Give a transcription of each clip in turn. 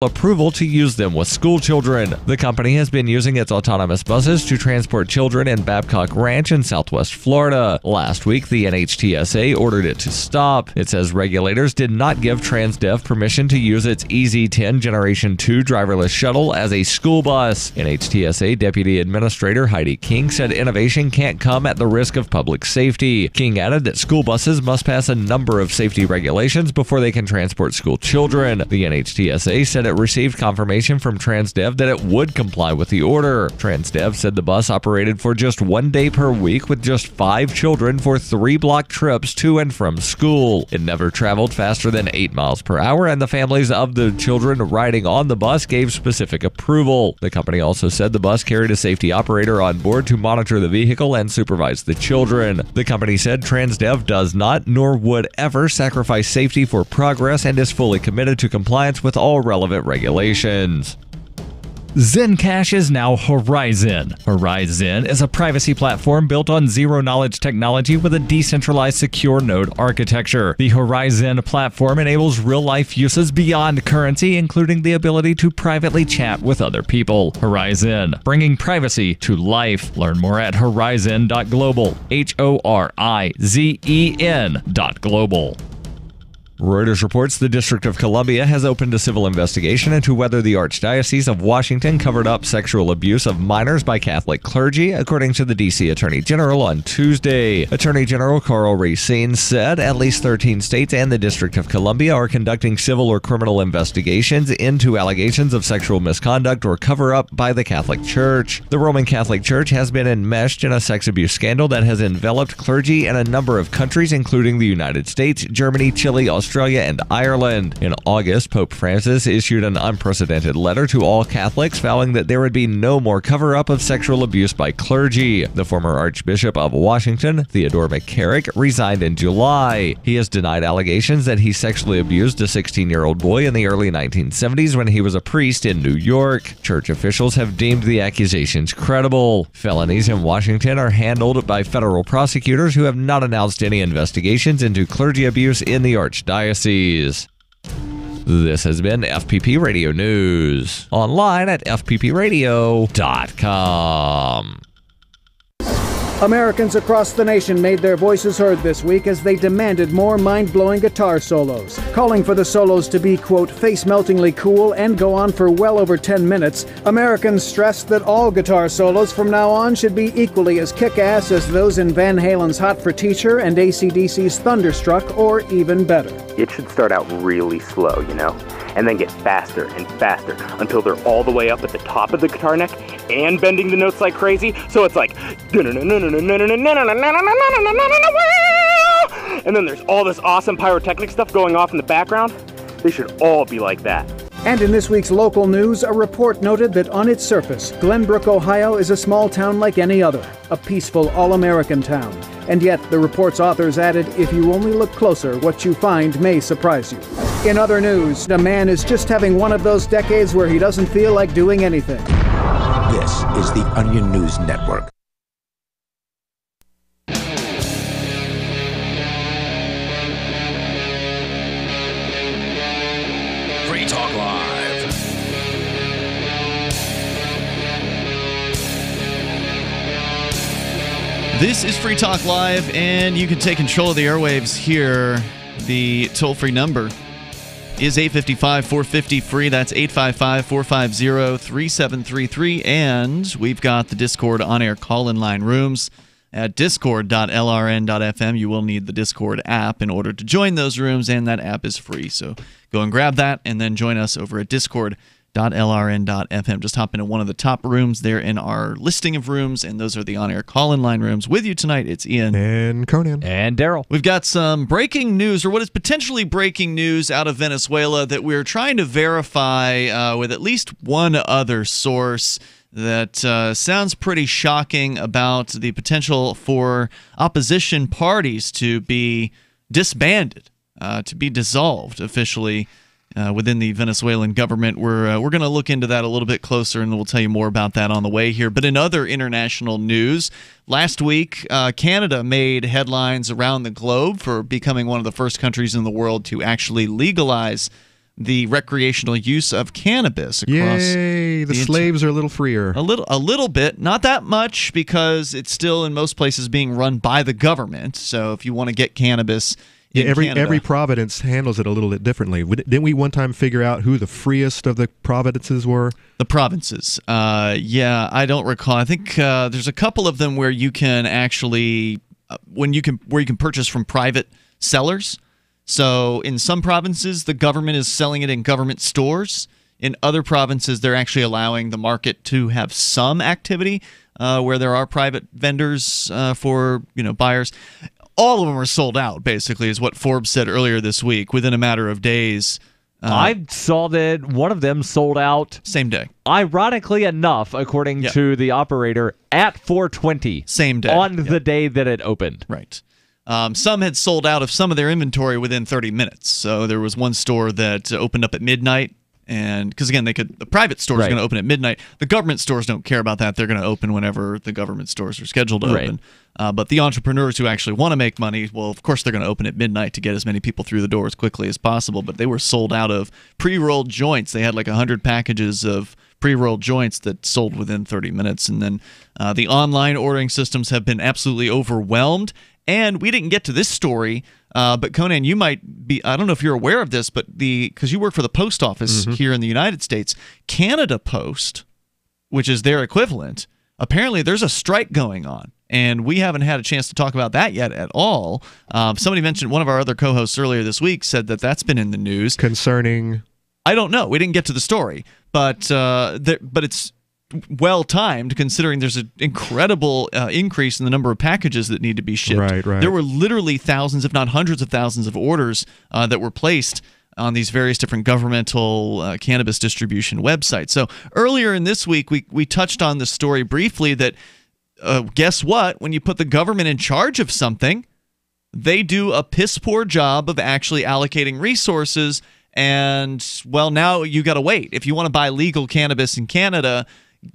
approval to use them with school children. The company has been using its autonomous buses to transport children in Babcock Ranch in southwest Florida. Last week, the NHTSA ordered it to stop. It says regulators did not give TransDev permission to use its EZ10 Generation 2 driverless shuttle as a school bus. NHTSA Deputy Administrator Heidi King said innovation can't come at the risk of public safety. King added that school buses must pass a number of safety regulations before they can transport school children. The NHTSA said it received confirmation from TransDev that it would comply with the order. TransDev said the bus operated for just 1 day per week with just 5 children for 3-block trips to and from school. It never traveled faster than 8 miles per hour, and the families of the children riding on the bus gave specific approval. The company also said the bus carried a safety operator on board to monitor the vehicle and supervise the children. The company said TransDev does not nor would ever sacrifice safety for progress and is fully committed to compliance with all relevant regulations. Zencash is now Horizon. Horizon is a privacy platform built on zero-knowledge technology with a decentralized secure node architecture. The Horizon platform enables real-life uses beyond currency, including the ability to privately chat with other people. Horizon, bringing privacy to life. Learn more at horizon.global. HORIZEN.global. Reuters reports the District of Columbia has opened a civil investigation into whether the Archdiocese of Washington covered up sexual abuse of minors by Catholic clergy, according to the D.C. Attorney General on Tuesday. Attorney General Karl Racine said at least 13 states and the District of Columbia are conducting civil or criminal investigations into allegations of sexual misconduct or cover-up by the Catholic Church. The Roman Catholic Church has been enmeshed in a sex abuse scandal that has enveloped clergy in a number of countries, including the United States, Germany, Chile, Australia, and Ireland. In August, Pope Francis issued an unprecedented letter to all Catholics vowing that there would be no more cover-up of sexual abuse by clergy. The former Archbishop of Washington, Theodore McCarrick, resigned in July. He has denied allegations that he sexually abused a 16-year-old boy in the early 1970s when he was a priest in New York. Church officials have deemed the accusations credible. Felonies in Washington are handled by federal prosecutors who have not announced any investigations into clergy abuse in the Archdiocese. This has been FPP Radio News. Online at fppradio.com. Americans across the nation made their voices heard this week as they demanded more mind-blowing guitar solos. Calling for the solos to be, quote, face-meltingly cool and go on for well over 10 minutes, Americans stressed that all guitar solos from now on should be equally as kick-ass as those in Van Halen's Hot for Teacher and AC/DC's Thunderstruck, or even better. It should start out really slow, and then get faster and faster until they're all the way up at the top of the guitar neck and bending the notes like crazy, so it's like, and then there's all this awesome pyrotechnic stuff going off in the background. They should all be like that. And in this week's local news, a report noted that on its surface, Glenbrook, Ohio is a small town like any other, a peaceful, all-American town. And yet, the report's authors added, if you only look closer, what you find may surprise you. In other news, a man is just having one of those decades where he doesn't feel like doing anything. This is the Onion News Network. Free Talk Live. This is Free Talk Live, and you can take control of the airwaves here. The toll-free number is 855-450-FREE. That's 855-450-3733. And we've got the Discord on-air call-in line rooms at discord.lrn.fm. You will need the Discord app in order to join those rooms, and that app is free. So go and grab that, and then join us over at discord.lrn.fm. Just hop into one of the top rooms there in our listing of rooms, and those are the on-air call-in line rooms. With you tonight, it's Ian. And Conan. And Darryl. We've got some breaking news, or what is potentially breaking news out of Venezuela that we're trying to verify with at least one other source that sounds pretty shocking about the potential for opposition parties to be disbanded, to be dissolved officially within the Venezuelan government. We're going to look into that a little bit closer, and we'll tell you more about that on the way here. But in other international news, last week, Canada made headlines around the globe for becoming one of the first countries in the world to actually legalize the recreational use of cannabis across. Yay! The slaves are a little freer. A little bit, not that much, because it's still in most places being run by the government. So if you want to get cannabis in Canada, every province handles it a little bit differently. Didn't we one time figure out who the freest of the provinces were? The provinces. Yeah, I don't recall. I think there's a couple of them where you can actually where you can purchase from private sellers. So in some provinces, the government is selling it in government stores. In other provinces, they're actually allowing the market to have some activity where there are private vendors for buyers. All of them are sold out, basically, is what Forbes said earlier this week, within a matter of days. I saw that one of them sold out same day. Ironically enough, according to the operator, at 4:20. Same day. On the day that it opened. Right. Some had sold out of some of their inventory within 30 minutes. So there was one store that opened up at midnight. And because, again, the private stores are going to open at midnight. The government stores don't care about that. They're going to open whenever the government stores are scheduled to open. But the entrepreneurs who actually want to make money, well, of course, they're going to open at midnight to get as many people through the door as quickly as possible. But they were sold out of pre-rolled joints. They had like 100 packages of pre-rolled joints that sold within 30 minutes. And then the online ordering systems have been absolutely overwhelmed. And we didn't get to this story, but Conan, you might be, I don't know if you're aware of this, but because you work for the post office here in the United States, Canada Post, which is their equivalent, apparently there's a strike going on. And we haven't had a chance to talk about that yet at all. Somebody mentioned, one of our other co-hosts earlier this week said that that's been in the news. Concerning? I don't know. We didn't get to the story, but it's well timed, considering there's an incredible increase in the number of packages that need to be shipped. Right. There were literally thousands, if not hundreds of thousands of orders that were placed on these various different governmental cannabis distribution websites. So earlier in this week, we touched on the story briefly that guess what? When you put the government in charge of something, they do a piss poor job of actually allocating resources. And, well, now you got to wait. If you want to buy legal cannabis in Canada,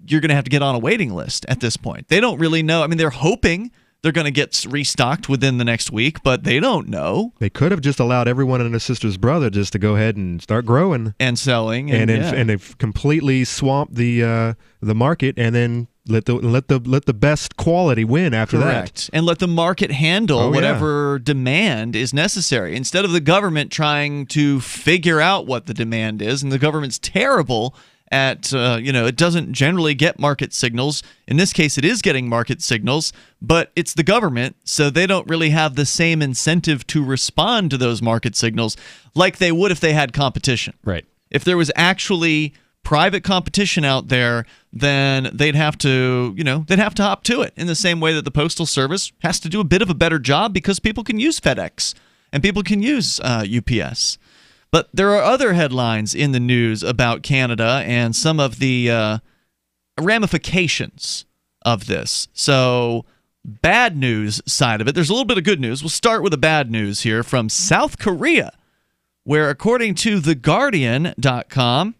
you're going to have to get on a waiting list at this point. They don't really know. I mean, they're hoping they're going to get restocked within the next week, but they don't know. They could have just allowed everyone and their sister's brother just to go ahead and start growing and selling, and they've completely swamped the market, and then let the best quality win after Correct. And let the market handle whatever demand is necessary, instead of the government trying to figure out what the demand is. And the government's terrible at, it doesn't generally get market signals. In this case, it is getting market signals, but it's the government, so they don't really have the same incentive to respond to those market signals like they would if they had competition. Right. If there was actually private competition out there, then they'd have to hop to it in the same way that the Postal Service has to do a bit of a better job, because people can use FedEx and people can use UPS. But there are other headlines in the news about Canada and some of the ramifications of this. So, bad news side of it. There's a little bit of good news. We'll start with the bad news here from South Korea, where according to TheGuardian.com,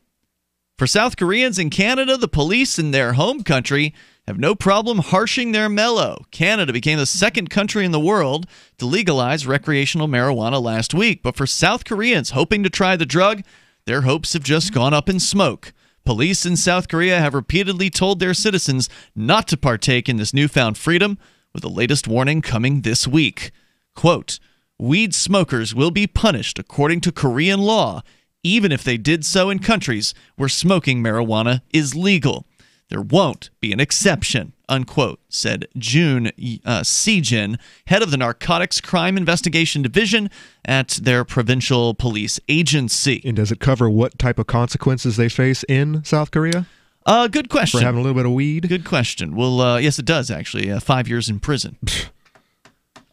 for South Koreans in Canada, the police in their home country have no problem harshing their mellow. Canada became the second country in the world to legalize recreational marijuana last week. But for South Koreans hoping to try the drug, their hopes have just gone up in smoke. Police in South Korea have repeatedly told their citizens not to partake in this newfound freedom, with the latest warning coming this week. Quote, "Weed smokers will be punished according to Korean law, even if they did so in countries where smoking marijuana is legal. There won't be an exception," unquote, said June Sejin, head of the Narcotics Crime Investigation Division at their provincial police agency. And does it cover what type of consequences they face in South Korea? Good question. For having a little bit of weed? Good question. Well, yes, it does, actually. 5 years in prison.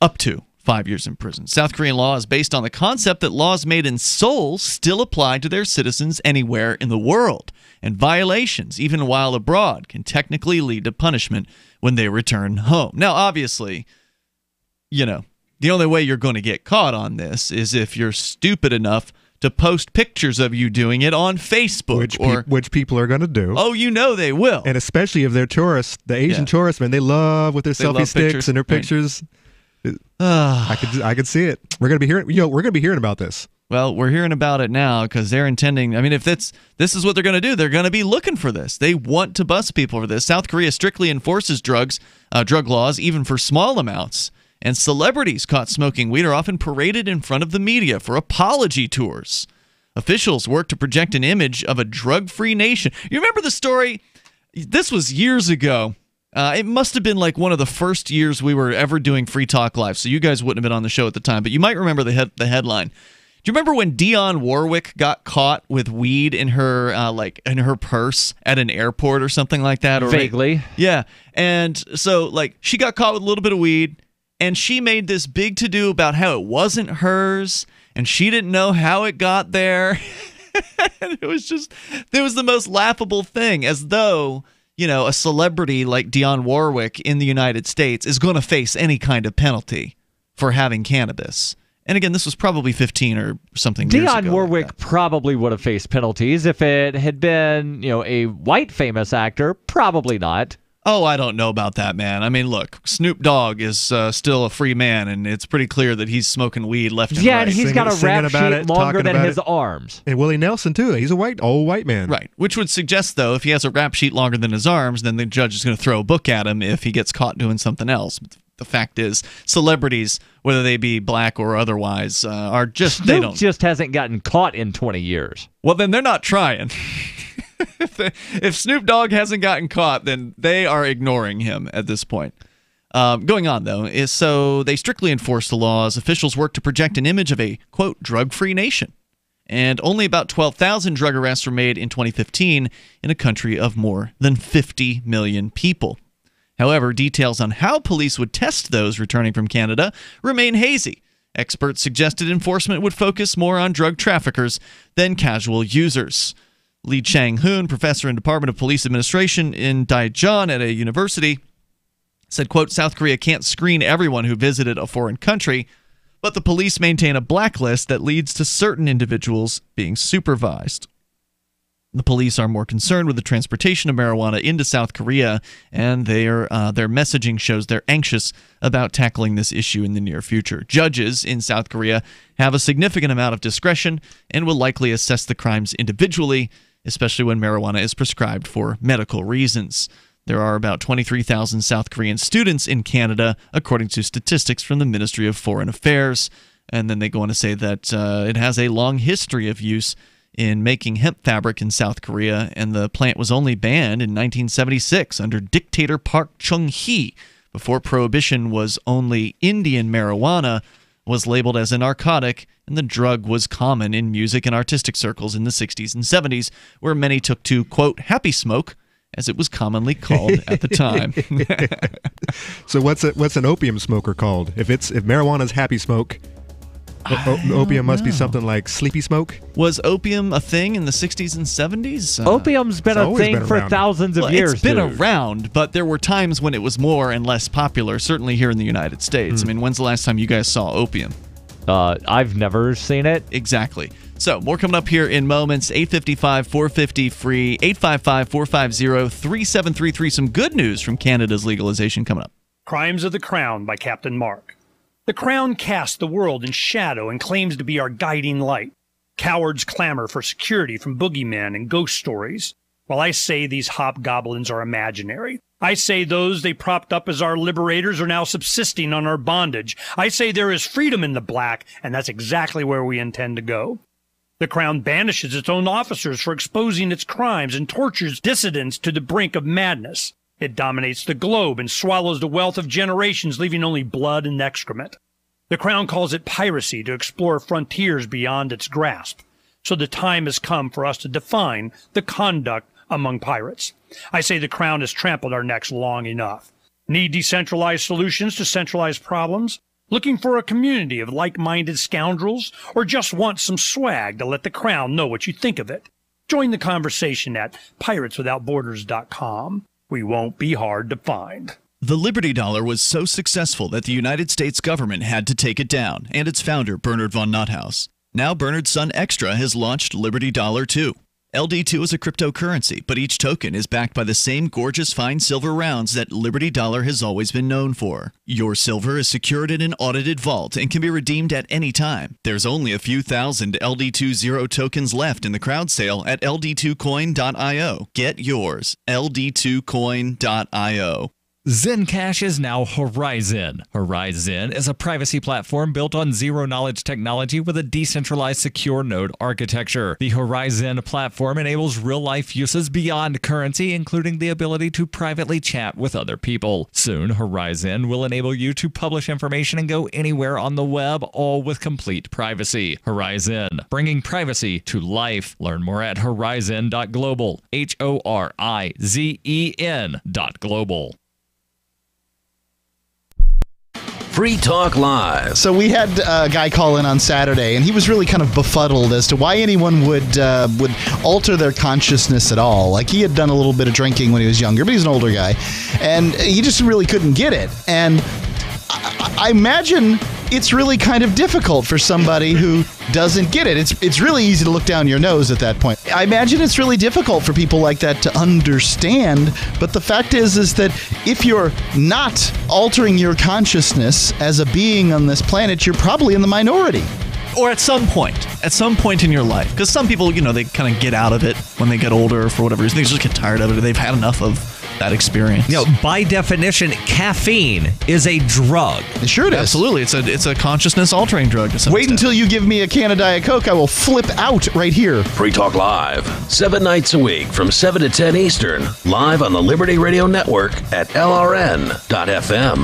Up to 5 years in prison. South Korean law is based on the concept that laws made in Seoul still apply to their citizens anywhere in the world, and violations, even while abroad, can technically lead to punishment when they return home. Now, obviously, the only way you're going to get caught on this is if you're stupid enough to post pictures of you doing it on Facebook. Which people are going to do. Oh, they will. And especially if they're tourists. The Asian tourists, man, they love with their selfie sticks pictures, and their pictures. Right. I could see it. We're gonna be hearing. We're gonna be hearing about this. Well, we're hearing about it now because they're intending. I mean, if this is what they're going to do, they're going to be looking for this. They want to bust people for this. South Korea strictly enforces drug laws, even for small amounts. And celebrities caught smoking weed are often paraded in front of the media for apology tours. Officials work to project an image of a drug-free nation. You remember the story? This was years ago. It must have been like one of the first years we were ever doing Free Talk Live, so you guys wouldn't have been on the show at the time, but you might remember the headline. Do you remember when Dionne Warwick got caught with weed in her in her purse at an airport or something like that? Or Vaguely. Yeah. And so she got caught with a little bit of weed, and she made this big to-do about how it wasn't hers, and she didn't know how it got there. And it was the most laughable thing, as though, a celebrity like Dionne Warwick in the United States is going to face any kind of penalty for having cannabis. And again, this was probably 15 or something years ago. Dionne Warwick probably would have faced penalties if it had been, a white famous actor. Probably not. Oh, I don't know about that, man. I mean, look, Snoop Dogg is still a free man, and it's pretty clear that he's smoking weed left and right. Yeah, and he's got a rap sheet longer than his arms. And Willie Nelson, too. He's a old white man. Right, which would suggest, though, if he has a rap sheet longer than his arms, then the judge is going to throw a book at him if he gets caught doing something else. The fact is, celebrities, whether they be black or otherwise, are just... Snoop just hasn't gotten caught in 20 years. Well, then they're not trying. If Snoop Dogg hasn't gotten caught, then they are ignoring him at this point. Going on, though, is so they strictly enforce the laws. Officials work to project an image of a, quote, drug-free nation. And only about 12,000 drug arrests were made in 2015 in a country of more than 50 million people. However, details on how police would test those returning from Canada remain hazy. Experts suggested enforcement would focus more on drug traffickers than casual users. Lee Chang-hoon, professor in Department of Police Administration in Daejeon at a university, said, quote, South Korea can't screen everyone who visited a foreign country, but the police maintain a blacklist that leads to certain individuals being supervised. The police are more concerned with the transportation of marijuana into South Korea, and their messaging shows they're anxious about tackling this issue in the near future. Judges in South Korea have a significant amount of discretion and will likely assess the crimes individually, especially when marijuana is prescribed for medical reasons. There are about 23,000 South Korean students in Canada, according to statistics from the Ministry of Foreign Affairs. And then they go on to say that it has a long history of use in making hemp fabric in South Korea, and the plant was only banned in 1976 under dictator Park Chung-hee. Before prohibition was only Indian marijuana was labeled as a narcotic, and the drug was common in music and artistic circles in the 60s and 70s, where many took to, quote, happy smoke, as it was commonly called at the time. So what's an opium smoker called? If marijuana's happy smoke, opium must be something like sleepy smoke? Was opium a thing in the 60s and 70s? Opium's been a thing for thousands of years. It's been around, but there were times when it was more and less popular, certainly here in the United States. I mean, when's the last time you guys saw opium? I've never seen it. Exactly. So, more coming up here in moments. 855-450-FREE, 855-450-3733. Some good news from Canada's legalization coming up. Crimes of the Crown by Captain Mark. The Crown casts the world in shadow and claims to be our guiding light. Cowards clamor for security from boogeymen and ghost stories, while I say these hobgoblins are imaginary. I say those they propped up as our liberators are now subsisting on our bondage. I say there is freedom in the black, and that's exactly where we intend to go. The Crown banishes its own officers for exposing its crimes and tortures dissidents to the brink of madness. It dominates the globe and swallows the wealth of generations, leaving only blood and excrement. The Crown calls it piracy to explore frontiers beyond its grasp. So the time has come for us to define the conduct among pirates. I say the Crown has trampled our necks long enough. Need decentralized solutions to centralized problems? Looking for a community of like-minded scoundrels? Or just want some swag to let the Crown know what you think of it? Join the conversation at pirateswithoutborders.com. We won't be hard to find. The Liberty Dollar was so successful that the United States government had to take it down, and its founder, Bernard von Nothaus. Now Bernard's son Extra has launched Liberty Dollar too. LD2 is a cryptocurrency, but each token is backed by the same gorgeous fine silver rounds that Liberty Dollar has always been known for. Your silver is secured in an audited vault and can be redeemed at any time. There's only a few thousand LD2 Zero tokens left in the crowd sale at ld2coin.io. Get yours, ld2coin.io. Zencash is now Horizon. Horizon is a privacy platform built on zero-knowledge technology with a decentralized secure node architecture. The Horizon platform enables real-life uses beyond currency, including the ability to privately chat with other people. Soon, Horizon will enable you to publish information and go anywhere on the web, all with complete privacy. Horizon, bringing privacy to life. Learn more at horizon.global. HORIZEN.global. Free Talk Live. So we had a guy call in on Saturday, and he was really kind of befuddled as to why anyone would alter their consciousness at all. Like, he had done a little bit of drinking when he was younger, but he's an older guy, and he just really couldn't get it. And I imagine it's really kind of difficult for somebody who doesn't get it. It's really easy to look down your nose at that point. I imagine it's really difficult for people like that to understand, but the fact is that if you're not altering your consciousness as a being on this planet, you're probably in the minority. Or at some point in your life. Because some people, they kind of get out of it when they get older for whatever reason. They just get tired of it, or they've had enough of that experience. By definition, caffeine is a drug. Sure it is. Absolutely. It's a consciousness-altering drug. Wait until you give me a can of Diet Coke. I will flip out right here. Free Talk Live, 7 nights a week from 7 to 10 Eastern, live on the Liberty Radio Network at LRN.FM.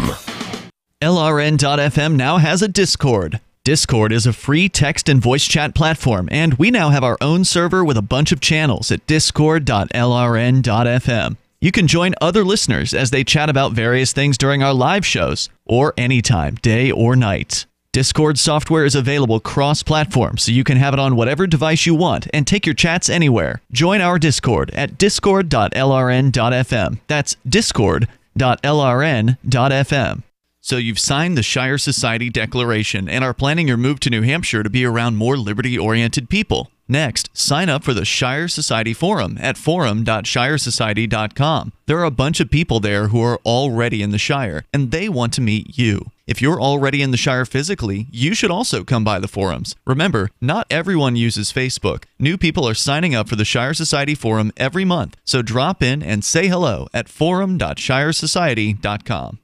LRN.FM now has a Discord. Discord is a free text and voice chat platform, and we now have our own server with a bunch of channels at discord.lrn.fm. You can join other listeners as they chat about various things during our live shows, or anytime, day or night. Discord software is available cross-platform, so you can have it on whatever device you want and take your chats anywhere. Join our Discord at discord.lrn.fm. That's discord.lrn.fm. So you've signed the Shire Society Declaration and are planning your move to New Hampshire to be around more liberty-oriented people. Next, sign up for the Shire Society Forum at forum.shiresociety.com. There are a bunch of people there who are already in the Shire, and they want to meet you. If you're already in the Shire physically, you should also come by the forums. Remember, not everyone uses Facebook. New people are signing up for the Shire Society Forum every month, so drop in and say hello at forum.shiresociety.com.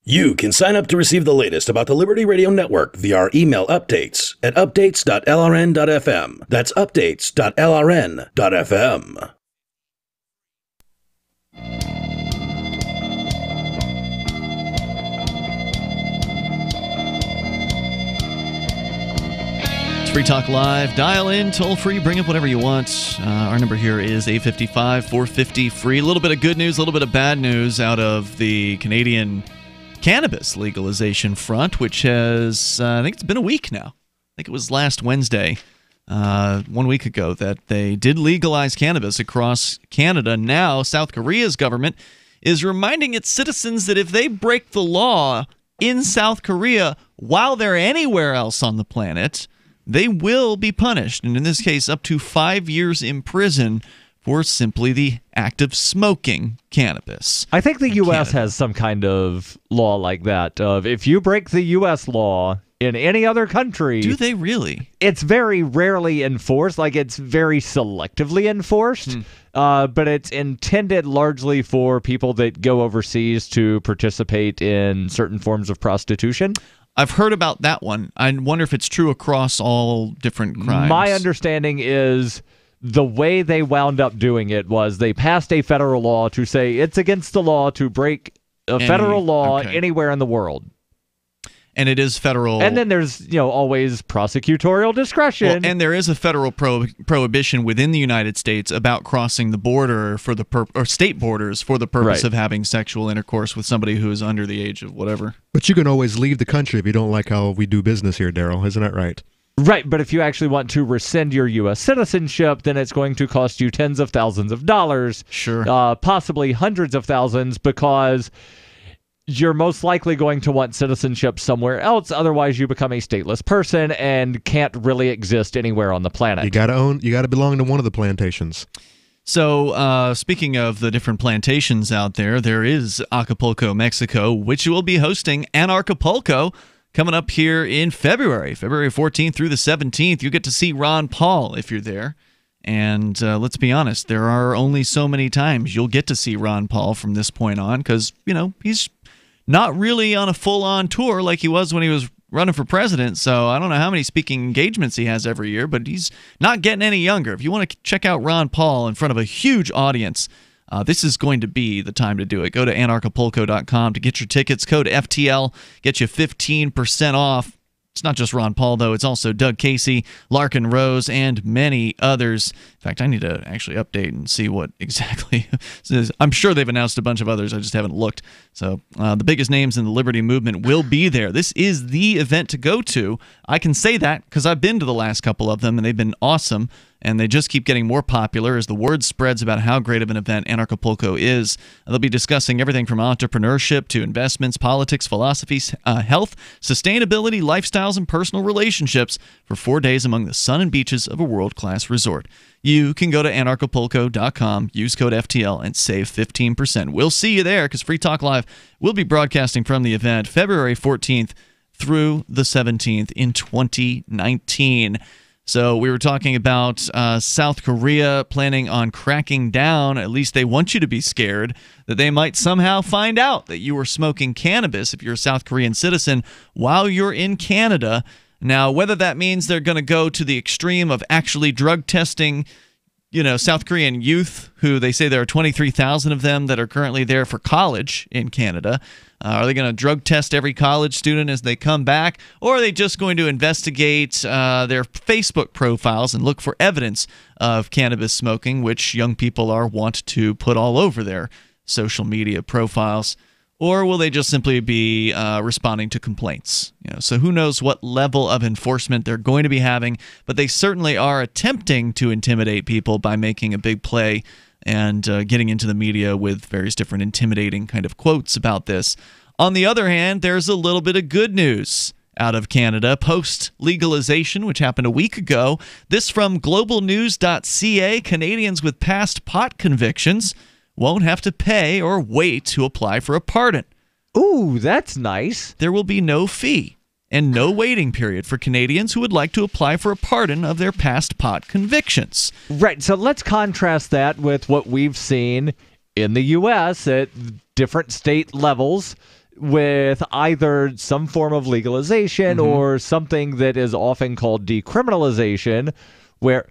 You can sign up to receive the latest about the Liberty Radio Network via our email updates at updates.lrn.fm. That's updates.lrn.fm. It's Free Talk Live. Dial in, toll free, bring up whatever you want. Our number here is 855-450-FREE. A little bit of good news, a little bit of bad news out of the Canadian cannabis legalization front, which has, I think it's been a week now. I think it was last Wednesday, 1 week ago, that they did legalize cannabis across Canada. Now, South Korea's government is reminding its citizens that if they break the law in South Korea while they're anywhere else on the planet, they will be punished, and in this case, up to 5 years in prison for simply the act of smoking cannabis. I think the U.S. has some kind of law like that. Of if you break the U.S. law in any other country... Do they really? It's very rarely enforced. Like, it's very selectively enforced. But it's intended largely for people that go overseas to participate in certain forms of prostitution. I've heard about that one. I wonder if it's true across all different crimes. My understanding is... the way they wound up doing it was they passed a federal law to say it's against the law to break a federal law anywhere in the world. And it is federal. And then there's, always prosecutorial discretion. Well, and there is a federal prohibition within the United States about crossing the border for the or state borders for the purpose of having sexual intercourse with somebody who is under the age of whatever. But you can always leave the country if you don't like how we do business here, Darryl. Isn't that right? Right, but if you actually want to rescind your U.S. citizenship, then it's going to cost you tens of thousands of dollars. Sure. Possibly hundreds of thousands, because you're most likely going to want citizenship somewhere else. Otherwise, you become a stateless person and can't really exist anywhere on the planet. You got to belong to one of the plantations. So, speaking of the different plantations out there, there is Acapulco, Mexico, which will be hosting Anarchapulco coming up here in February 14th through the 17th. You get to see Ron Paul if you're there. And let's be honest, there are only so many times you'll get to see Ron Paul from this point on because, he's not really on a full-on tour like he was when he was running for president. So I don't know how many speaking engagements he has every year, but he's not getting any younger. If you want to check out Ron Paul in front of a huge audience, this is going to be the time to do it. Go to anarchapulco.com to get your tickets. Code FTL, get you 15% off. It's not just Ron Paul, though. It's also Doug Casey, Larkin Rose, and many others. In fact, I need to actually update and see what exactly is. I'm sure they've announced a bunch of others. I just haven't looked. So the biggest names in the Liberty movement will be there. This is the event to go to. I can say that because I've been to the last couple of them, and they've been awesome. And they just keep getting more popular as the word spreads about how great of an event Anarchapulco is. They'll be discussing everything from entrepreneurship to investments, politics, philosophy, health, sustainability, lifestyles, and personal relationships for 4 days among the sun and beaches of a world-class resort. You can go to anarchapulco.com, use code FTL, and save 15%. We'll see you there because Free Talk Live will be broadcasting from the event February 14th through the 17th in 2019. So we were talking about South Korea planning on cracking down. At least they want you to be scared that they might somehow find out that you were smoking cannabis if you're a South Korean citizen while you're in Canada. Now, whether that means they're going to go to the extreme of actually drug testing, South Korean youth, who they say there are 23,000 of them that are currently there for college in Canada. Are they going to drug test every college student as they come back? Or are they just going to investigate their Facebook profiles and look for evidence of cannabis smoking, which young people want to put all over their social media profiles? Or will they just simply be responding to complaints? So who knows what level of enforcement they're going to be having, but they certainly are attempting to intimidate people by making a big play and getting into the media with various different intimidating kind of quotes about this. On the other hand, there's a little bit of good news out of Canada post-legalization, which happened a week ago. This from globalnews.ca. Canadians with past pot convictions won't have to pay or wait to apply for a pardon. Ooh, that's nice. There will be no fee and no waiting period for Canadians who would like to apply for a pardon of their past pot convictions. Right, so let's contrast that with what we've seen in the U.S. at different state levels with either some form of legalization or something that is often called decriminalization, where,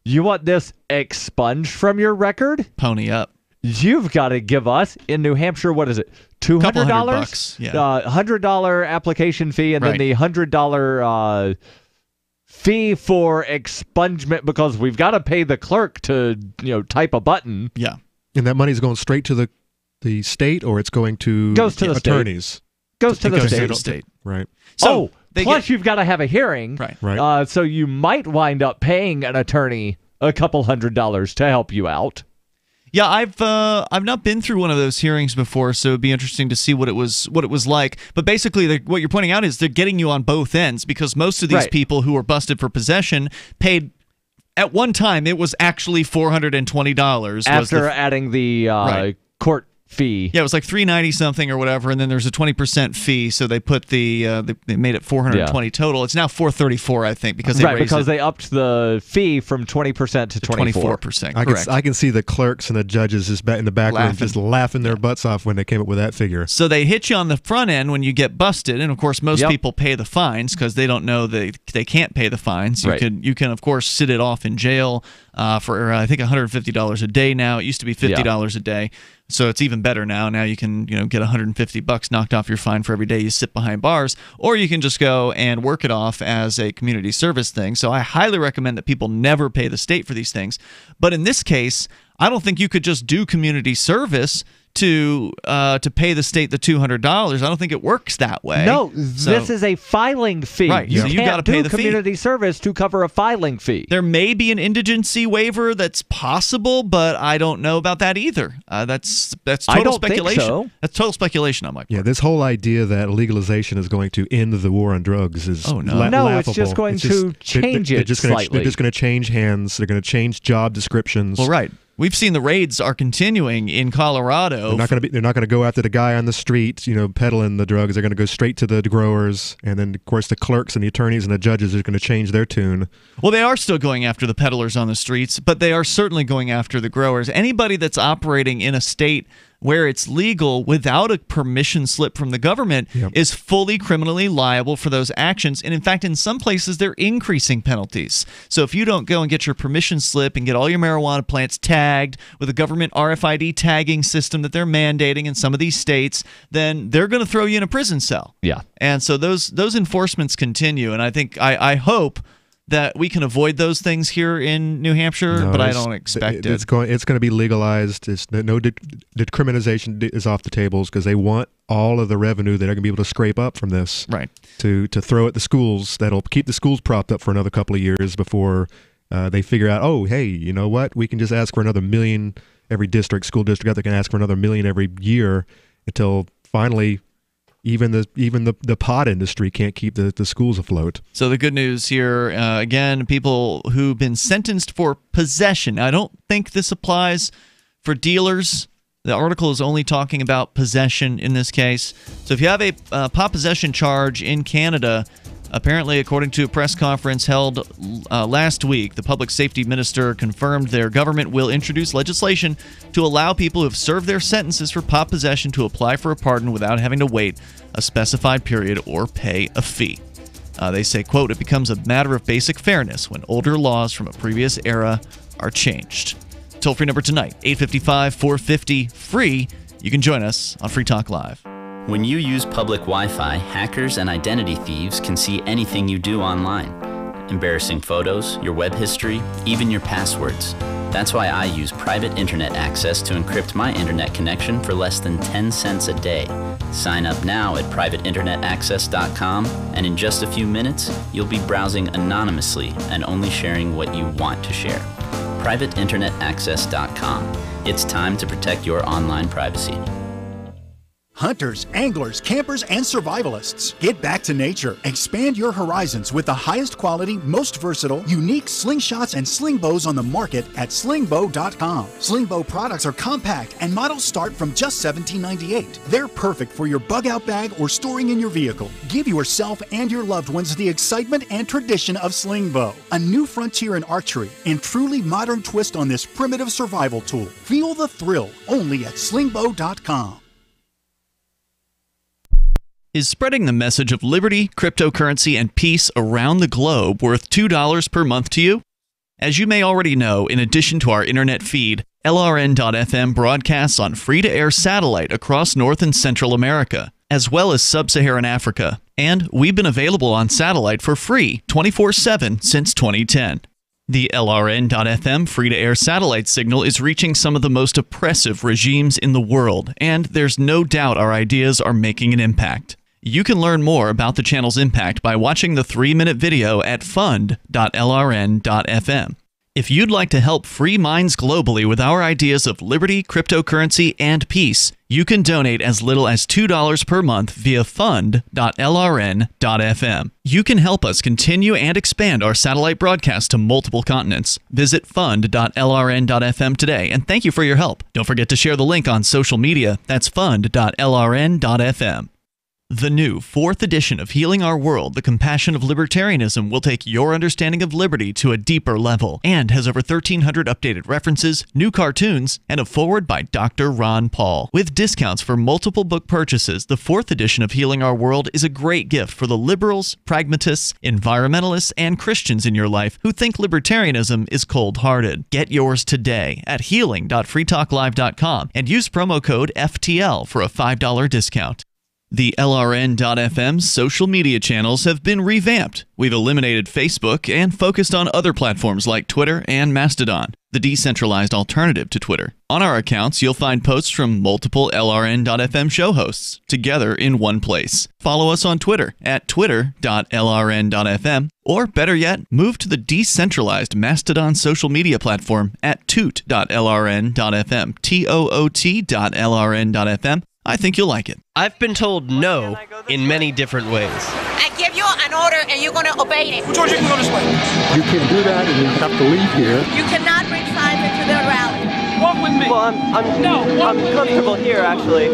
you want this expunged from your record? Pony up. You've got to give us, in New Hampshire, what is it, $200? $100, yeah. $100 application fee, and then the $100 fee for expungement because we've got to pay the clerk to type a button. Yeah. And that money's going straight to the state, or it's going to goes to the attorneys? State. Goes to the state. Right. So plus you've got to have a hearing. Right. So you might wind up paying an attorney a couple $100 to help you out. Yeah, I've not been through one of those hearings before, so it'd be interesting to see what it was like. But basically, what you're pointing out is they're getting you on both ends because most of these people who were busted for possession paid. At one time, it was actually $420 after adding the court fee. Yeah, it was like $390 something or whatever, and then there's a 20% fee, so they put they made it $420 total. It's now $434, I think, because they upped the fee from 20% to 24%. Correct. I can see the clerks and the judges just in the back room just laughing their butts off when they came up with that figure. So they hit you on the front end when you get busted, and of course most people pay the fines because they don't know they can't pay the fines. You can of course sit it off in jail for I think $150 a day now. It used to be $50 a day. So it's even better now. Now you can get $150 knocked off your fine for every day you sit behind bars, or you can just go and work it off as a community service thing. So I highly recommend that people never pay the state for these things. But in this case, I don't think you could just do community service to pay the state the $200. I don't think it works that way. No, this is a filing fee. Right, You so you can't got to pay do the fee. community service to cover a filing fee. There may be an indigency waiver that's possible, but I don't know about that either. That's total speculation. Think so. That's total speculation on my part. Yeah, this whole idea that legalization is going to end the war on drugs is No, it's just going to change it slightly. They're just going to change hands. They're going to change job descriptions. Well, right. We've seen the raids are continuing in Colorado. They're not going to go after the guy on the street, peddling the drugs. They're going to go straight to the growers, and then of course the clerks and the attorneys and the judges are going to change their tune. Well, they are still going after the peddlers on the streets, but they are certainly going after the growers. Anybody that's operating in a state where it's legal without a permission slip from the government is fully criminally liable for those actions. And in fact, in some places, they're increasing penalties. So if you don't go and get your permission slip and get all your marijuana plants tagged with a government RFID tagging system that they're mandating in some of these states, then they're going to throw you in a prison cell. Yeah. And so those enforcements continue. And I think I hope that we can avoid those things here in New Hampshire, but I don't expect it. It's going to be legalized. No decriminalization is off the tables because they want all of the revenue that they're going to be able to scrape up from this, right? To throw at the schools. That'll keep the schools propped up for another couple of years before they figure out, oh, hey, you know what? We can just ask for another $1 million every school district out there can ask for another $1 million every year until finally. Even the pot industry can't keep the schools afloat. So the good news here, again, people who've been sentenced for possession. I don't think this applies for dealers. The article is only talking about possession in this case. So if you have a pot possession charge in Canada, apparently, according to a press conference held last week, the public safety minister confirmed their government will introduce legislation to allow people who have served their sentences for pot possession to apply for a pardon without having to wait a specified period or pay a fee. They say, quote, it becomes a matter of basic fairness when older laws from a previous era are changed. Toll-free number tonight, 855-450-FREE. You can join us on Free Talk Live. When you use public Wi-Fi, hackers and identity thieves can see anything you do online. Embarrassing photos, your web history, even your passwords. That's why I use private internet access to encrypt my internet connection for less than 10 cents a day. Sign up now at privateinternetaccess.com, and in just a few minutes, you'll be browsing anonymously and only sharing what you want to share. privateinternetaccess.com. It's time to protect your online privacy. Hunters, anglers, campers, and survivalists. Get back to nature. Expand your horizons with the highest quality, most versatile, unique slingshots and sling bows on the market at slingbow.com. Sling bow products are compact and models start from just $17.98. They're perfect for your bug out bag or storing in your vehicle. Give yourself and your loved ones the excitement and tradition of sling bow. A new frontier in archery and truly modern twist on this primitive survival tool. Feel the thrill only at slingbow.com. Is spreading the message of liberty, cryptocurrency, and peace around the globe worth $2 per month to you? As you may already know, in addition to our internet feed, LRN.FM broadcasts on free-to-air satellite across North and Central America, as well as Sub-Saharan Africa. And we've been available on satellite for free 24/7 since 2010. The LRN.FM free-to-air satellite signal is reaching some of the most oppressive regimes in the world, and there's no doubt our ideas are making an impact. You can learn more about the channel's impact by watching the 3-minute video at fund.lrn.fm. If you'd like to help free minds globally with our ideas of liberty, cryptocurrency, and peace, you can donate as little as $2 per month via fund.lrn.fm. You can help us continue and expand our satellite broadcast to multiple continents. Visit fund.lrn.fm today, and thank you for your help. Don't forget to share the link on social media. That's fund.lrn.fm. The new 4th edition of Healing Our World, The Compassion of Libertarianism, will take your understanding of liberty to a deeper level and has over 1,300 updated references, new cartoons, and a foreword by Dr. Ron Paul. With discounts for multiple book purchases, the 4th edition of Healing Our World is a great gift for the liberals, pragmatists, environmentalists, and Christians in your life who think libertarianism is cold-hearted. Get yours today at healing.freetalklive.com and use promo code FTL for a $5 discount. The LRN.FM social media channels have been revamped. We've eliminated Facebook and focused on other platforms like Twitter and Mastodon, the decentralized alternative to Twitter. On our accounts, you'll find posts from multiple LRN.FM show hosts together in one place. Follow us on Twitter at twitter.lrn.fm, or better yet, move to the decentralized Mastodon social media platform at toot.lrn.fm, toot.lrn.fm. I think you'll like it. I've been told no in many different ways. I give you an order and you're going to obey it. George, you can go this way. You can't do that and you have to leave here. You cannot bring signs into the rally. Walk with me. Well, I'm comfortable here, actually.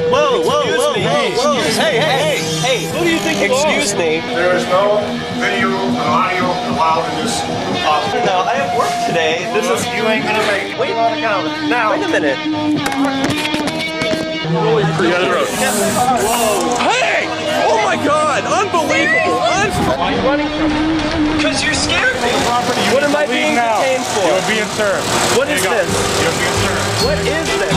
Whoa, whoa, whoa, whoa. Hey. Who do you think you are? Excuse me. There is no video and audio allowed in this office. No, I have work today. You ain't going to make it. Wait now. Wait a minute. Hey! Oh my God! Unbelievable! Why are you running from me? Because you scared me. Property, what am I being detained for? You're being served. What is this? You're being served. What is this?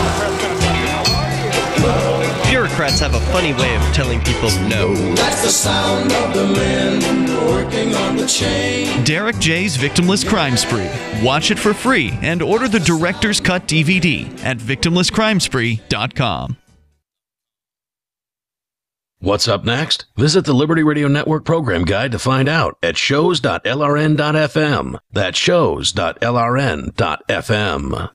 Bureaucrats have a funny way of telling people no. That's the sound of the men working on the chain. Derek J's Victimless Crime Spree. Watch it for free and order the Director's Cut DVD at victimlesscrimespree.com. What's up next? Visit the Liberty Radio Network program guide to find out at shows.lrn.fm. That's shows.lrn.fm.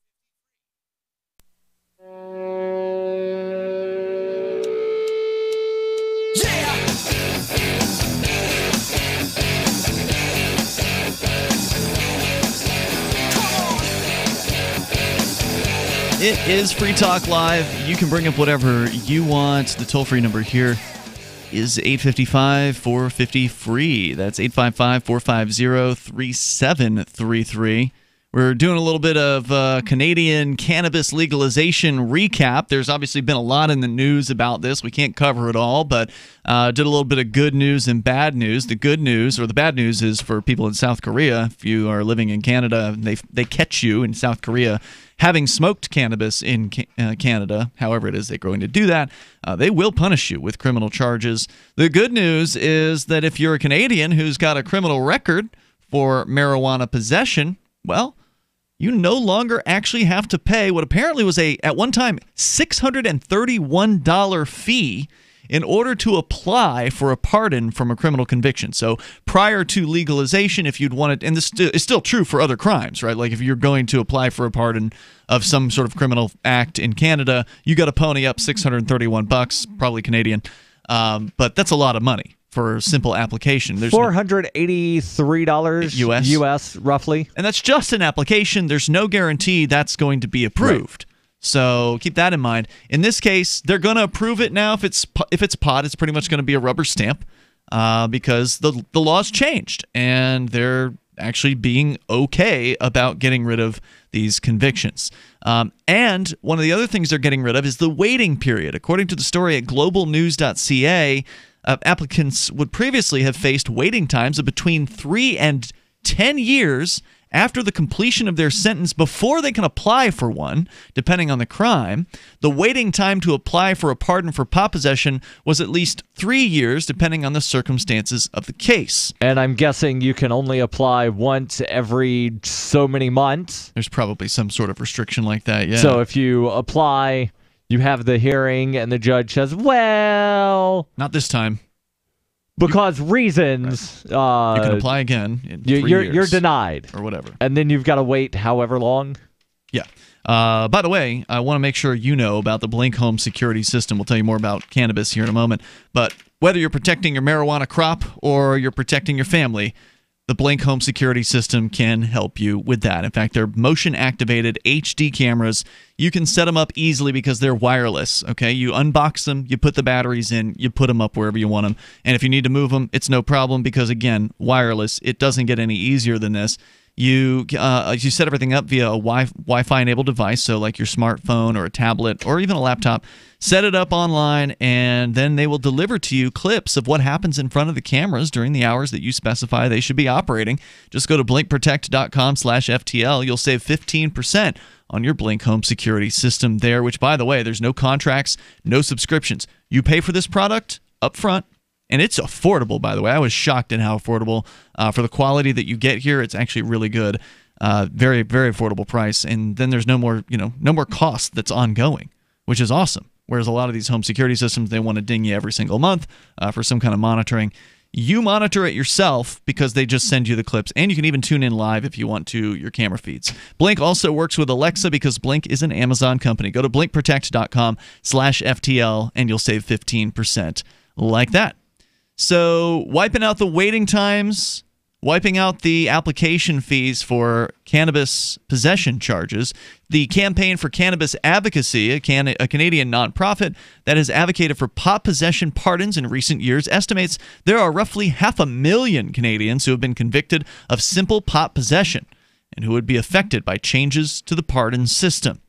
It is Free Talk Live. You can bring up whatever you want. The toll-free number here is 855-450-FREE. That's 855-450-3733. We're doing a little bit of Canadian cannabis legalization recap. There's obviously been a lot in the news about this. We can't cover it all, but did a little bit of good news and bad news. The good news, or the bad news, is for people in South Korea. If you are living in Canada, they catch you in South Korea having smoked cannabis in Canada, however it is they're going to do that, they will punish you with criminal charges. The good news is that if you're a Canadian who's got a criminal record for marijuana possession, well, you no longer actually have to pay what apparently was at one time, $631 fee in order to apply for a pardon from a criminal conviction. So prior to legalization, if you'd wanted, and this is still true for other crimes, right? Like if you're going to apply for a pardon of some sort of criminal act in Canada, you got to pony up $631, probably Canadian, but that's a lot of money for a simple application. There's $483 US roughly. And that's just an application. There's no guarantee that's going to be approved. Right. So keep that in mind. In this case, they're going to approve it now. If it's pot, it's pretty much going to be a rubber stamp because the law's changed, and they're actually being okay about getting rid of these convictions. And one of the other things they're getting rid of is the waiting period. According to the story at globalnews.ca, applicants would previously have faced waiting times of between 3 and 10 years after the completion of their sentence before they can apply for one, depending on the crime. The waiting time to apply for a pardon for pot possession was at least 3 years, depending on the circumstances of the case. And I'm guessing you can only apply once every so many months. There's probably some sort of restriction like that, yeah. So if you apply, you have the hearing, and the judge says, well... Not this time. Because reasons, you can apply again in 3 years. You're denied. Or whatever. And then you've got to wait however long. Yeah. By the way, I want to make sure you know about the Blink Home security system. We'll tell you more about cannabis here in a moment. But whether you're protecting your marijuana crop or you're protecting your family, the Blink Home security system can help you with that. In fact, they're motion-activated HD cameras. You can set them up easily because they're wireless, okay? You unbox them, you put the batteries in, you put them up wherever you want them. And if you need to move them, it's no problem because, again, wireless. It doesn't get any easier than this. You set everything up via a Wi-Fi enabled device, so like your smartphone or a tablet or even a laptop. Set it up online, and then they will deliver to you clips of what happens in front of the cameras during the hours that you specify they should be operating. Just go to blinkprotect.com/FTL. You'll save 15% on your Blink home security system there, which, by the way, there's no contracts, no subscriptions. You pay for this product up front. And it's affordable, by the way. I was shocked at how affordable for the quality that you get here. It's actually really good, very, very affordable price. And then there's no more cost that's ongoing, which is awesome. Whereas a lot of these home security systems, they want to ding you every single month for some kind of monitoring. You monitor it yourself because they just send you the clips, and you can even tune in live if you want to your camera feeds. Blink also works with Alexa because Blink is an Amazon company. Go to blinkprotect.com/FTL and you'll save 15% like that. So wiping out the waiting times, wiping out the application fees for cannabis possession charges, the Campaign for Cannabis Advocacy, a Canadian nonprofit that has advocated for pot possession pardons in recent years, estimates there are roughly 500,000 Canadians who have been convicted of simple pot possession and who would be affected by changes to the pardon system.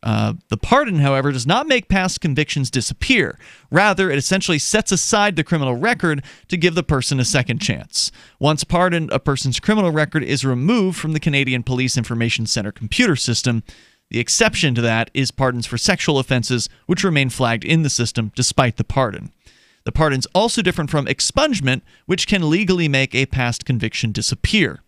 The pardon, however, does not make past convictions disappear. Rather, it essentially sets aside the criminal record to give the person a second chance. Once pardoned, a person's criminal record is removed from the Canadian Police Information Centre computer system. The exception to that is pardons for sexual offenses, which remain flagged in the system despite the pardon. The pardon's also different from expungement, which can legally make a past conviction disappear.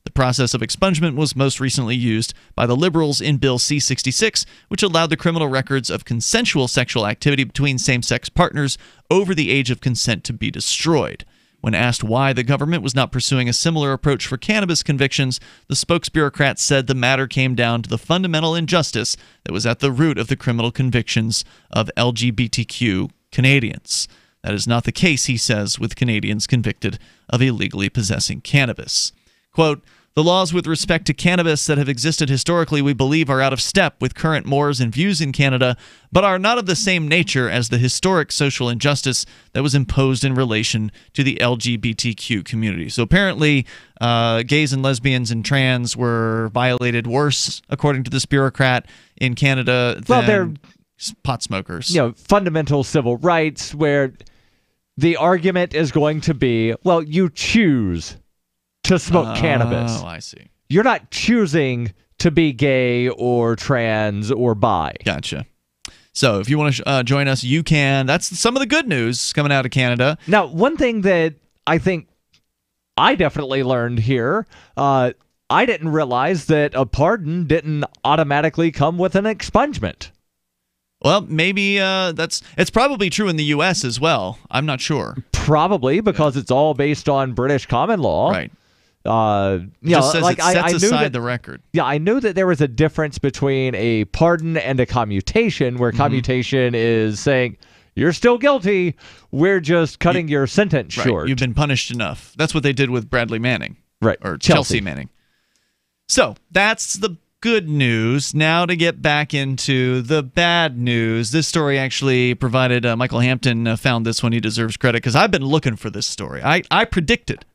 The process of expungement was most recently used by the Liberals in Bill C-66, which allowed the criminal records of consensual sexual activity between same-sex partners over the age of consent to be destroyed. When asked why the government was not pursuing a similar approach for cannabis convictions, the spokesbureaucrat said the matter came down to the fundamental injustice that was at the root of the criminal convictions of LGBTQ Canadians. That is not the case, he says, with Canadians convicted of illegally possessing cannabis. Quote, "The laws with respect to cannabis that have existed historically, we believe, are out of step with current mores and views in Canada, but are not of the same nature as the historic social injustice that was imposed in relation to the LGBTQ community." So apparently, gays and lesbians and trans were violated worse, according to this bureaucrat, in Canada than they're pot smokers. Fundamental civil rights, where the argument is going to be, well, you choose to smoke cannabis. Oh, I see. You're not choosing to be gay or trans or bi. Gotcha. So if you want to join us, you can. That's some of the good news coming out of Canada. Now, one thing that I think I definitely learned here, I didn't realize that a pardon didn't automatically come with an expungement. Well, maybe it's probably true in the U.S. as well. I'm not sure. Probably because it's all based on British common law. Right. Just says it sets aside the record. Yeah, I knew that there was a difference between a pardon and a commutation, where commutation is saying you're still guilty, we're just cutting your sentence short. You've been punished enough. That's what they did with Bradley Manning. Right. Or Chelsea Manning. So that's the good news. Now to get back into the bad news. This story actually provided, Michael Hampton found this one. He deserves credit because I've been looking for this story. I predicted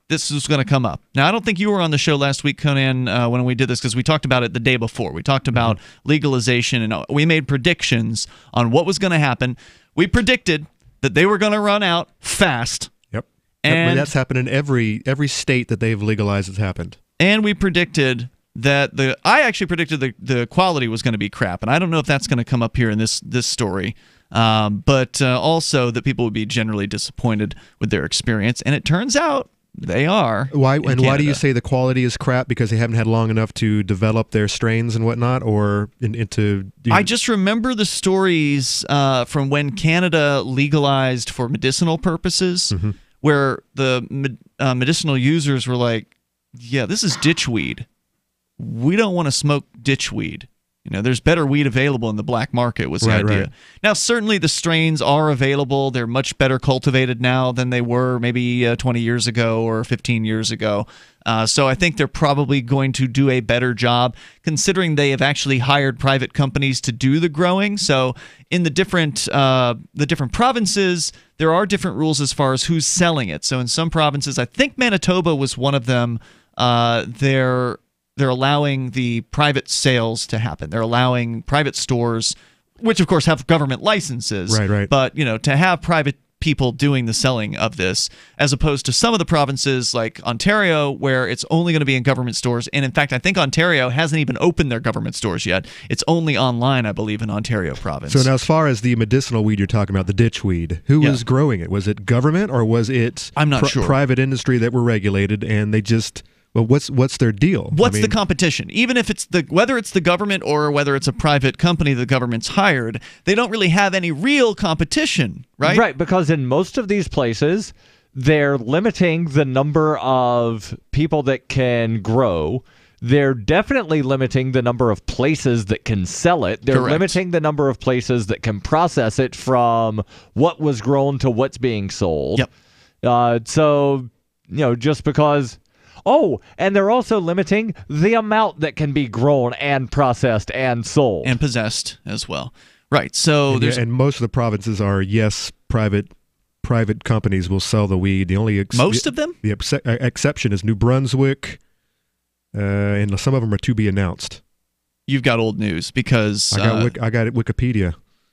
this was going to come up. Now, I don't think you were on the show last week, Conan, when we did this, because we talked about it the day before. We talked about legalization, and we made predictions on what was going to happen. We predicted that they were going to run out fast. Yep. And that's happened in every state that they've legalized. It's happened. And we predicted that I actually predicted the quality was going to be crap, and I don't know if that's going to come up here in this story. But also that people would be generally disappointed with their experience, and it turns out they are. Why do you say the quality is crap? Because they haven't had long enough to develop their strains and whatnot, or I just remember the stories from when Canada legalized for medicinal purposes, where the medicinal users were like, "Yeah, this is ditchweed. We don't want to smoke ditchweed. There's better weed available in the black market," was the idea. Right. Now, certainly the strains are available. They're much better cultivated now than they were maybe 20 years ago or 15 years ago. So I think they're probably going to do a better job, considering they have actually hired private companies to do the growing. So in the different provinces, there are different rules as far as who's selling it. So in some provinces, I think Manitoba was one of them, they're allowing the private sales to happen. They're allowing private stores, which of course have government licenses, right. But to have private people doing the selling of this, as opposed to some of the provinces like Ontario, where it's only going to be in government stores. And in fact, I think Ontario hasn't even opened their government stores yet. It's only online, I believe, in Ontario province. So now, as far as the medicinal weed you're talking about, the ditchweed, who was growing it? Was it government, or was it I'm not sure. Private industry that were regulated, and they just... Well, what's their deal? What's the competition? Even if it's whether it's the government or whether it's a private company the government's hired, they don't really have any real competition, right? Right, because in most of these places, they're limiting the number of people that can grow. They're definitely limiting the number of places that can sell it. They're Correct. limiting the number of places that can process it from what was grown to what's being sold. Yep. So, just because... Oh, and they're also limiting the amount that can be grown and processed and sold. And possessed as well. Right. So and most of the provinces are, yes, private companies will sell the weed. The only most of them? The exception is New Brunswick, and some of them are to be announced. You've got old news because... I got it Wikipedia.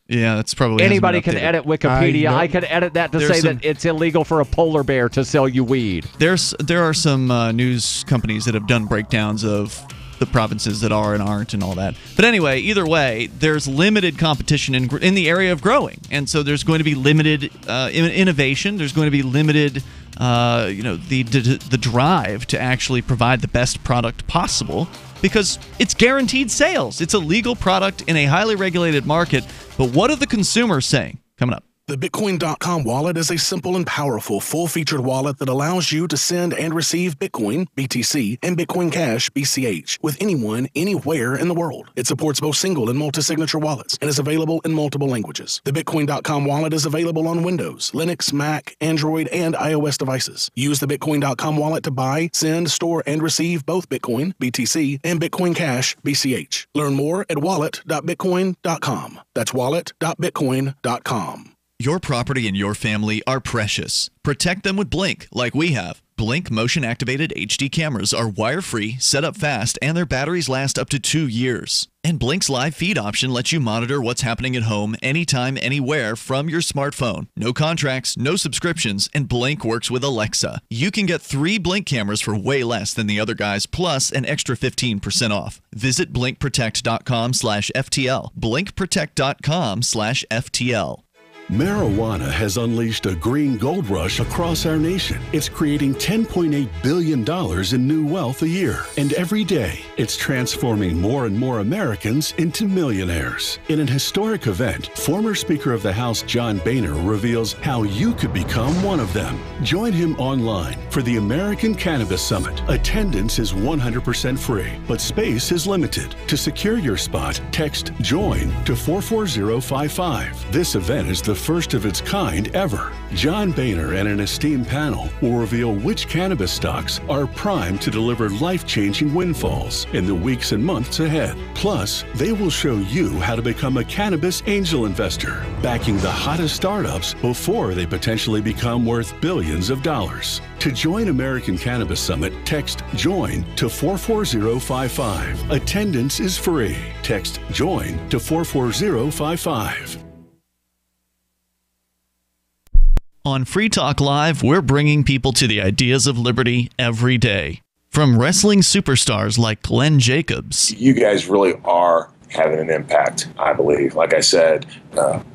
Yeah, that's probably... Anybody can edit Wikipedia. I can edit that to say that it's illegal for a polar bear to sell you weed. There are some news companies that have done breakdowns of the provinces that are and aren't and all that. But anyway, either way, there's limited competition in the area of growing. And so there's going to be limited innovation. There's going to be limited... the drive to actually provide the best product possible, because it's guaranteed sales. It's a legal product in a highly regulated market. But what are the consumers saying? Coming up. The Bitcoin.com wallet is a simple and powerful full-featured wallet that allows you to send and receive Bitcoin, BTC, and Bitcoin Cash, BCH, with anyone, anywhere in the world. It supports both single and multi-signature wallets and is available in multiple languages. The Bitcoin.com wallet is available on Windows, Linux, Mac, Android, and iOS devices. Use the Bitcoin.com wallet to buy, send, store, and receive both Bitcoin, BTC, and Bitcoin Cash, BCH. Learn more at wallet.bitcoin.com. That's wallet.bitcoin.com. Your property and your family are precious. Protect them with Blink, like we have. Blink motion-activated HD cameras are wire-free, set up fast, and their batteries last up to 2 years. And Blink's live feed option lets you monitor what's happening at home anytime, anywhere from your smartphone. No contracts, no subscriptions, and Blink works with Alexa. You can get 3 Blink cameras for way less than the other guys, plus an extra 15% off. Visit blinkprotect.com/FTL. blinkprotect.com/FTL. Marijuana has unleashed a green gold rush across our nation. It's creating $10.8 billion in new wealth a year. And every day, it's transforming more and more Americans into millionaires. In an historic event, former Speaker of the House John Boehner reveals how you could become one of them. Join him online for the American Cannabis Summit. Attendance is 100% free, but space is limited. To secure your spot, text JOIN to 44055. This event is the first of its kind ever. John Boehner and an esteemed panel will reveal which cannabis stocks are primed to deliver life-changing windfalls in the weeks and months ahead. Plus, they will show you how to become a cannabis angel investor, backing the hottest startups before they potentially become worth billions of dollars. To join American Cannabis Summit, text JOIN to 44055. Attendance is free. Text JOIN to 44055. On Free Talk Live, we're bringing people to the ideas of liberty every day. From wrestling superstars like Glenn Jacobs. You guys really are having an impact, I believe. Like I said,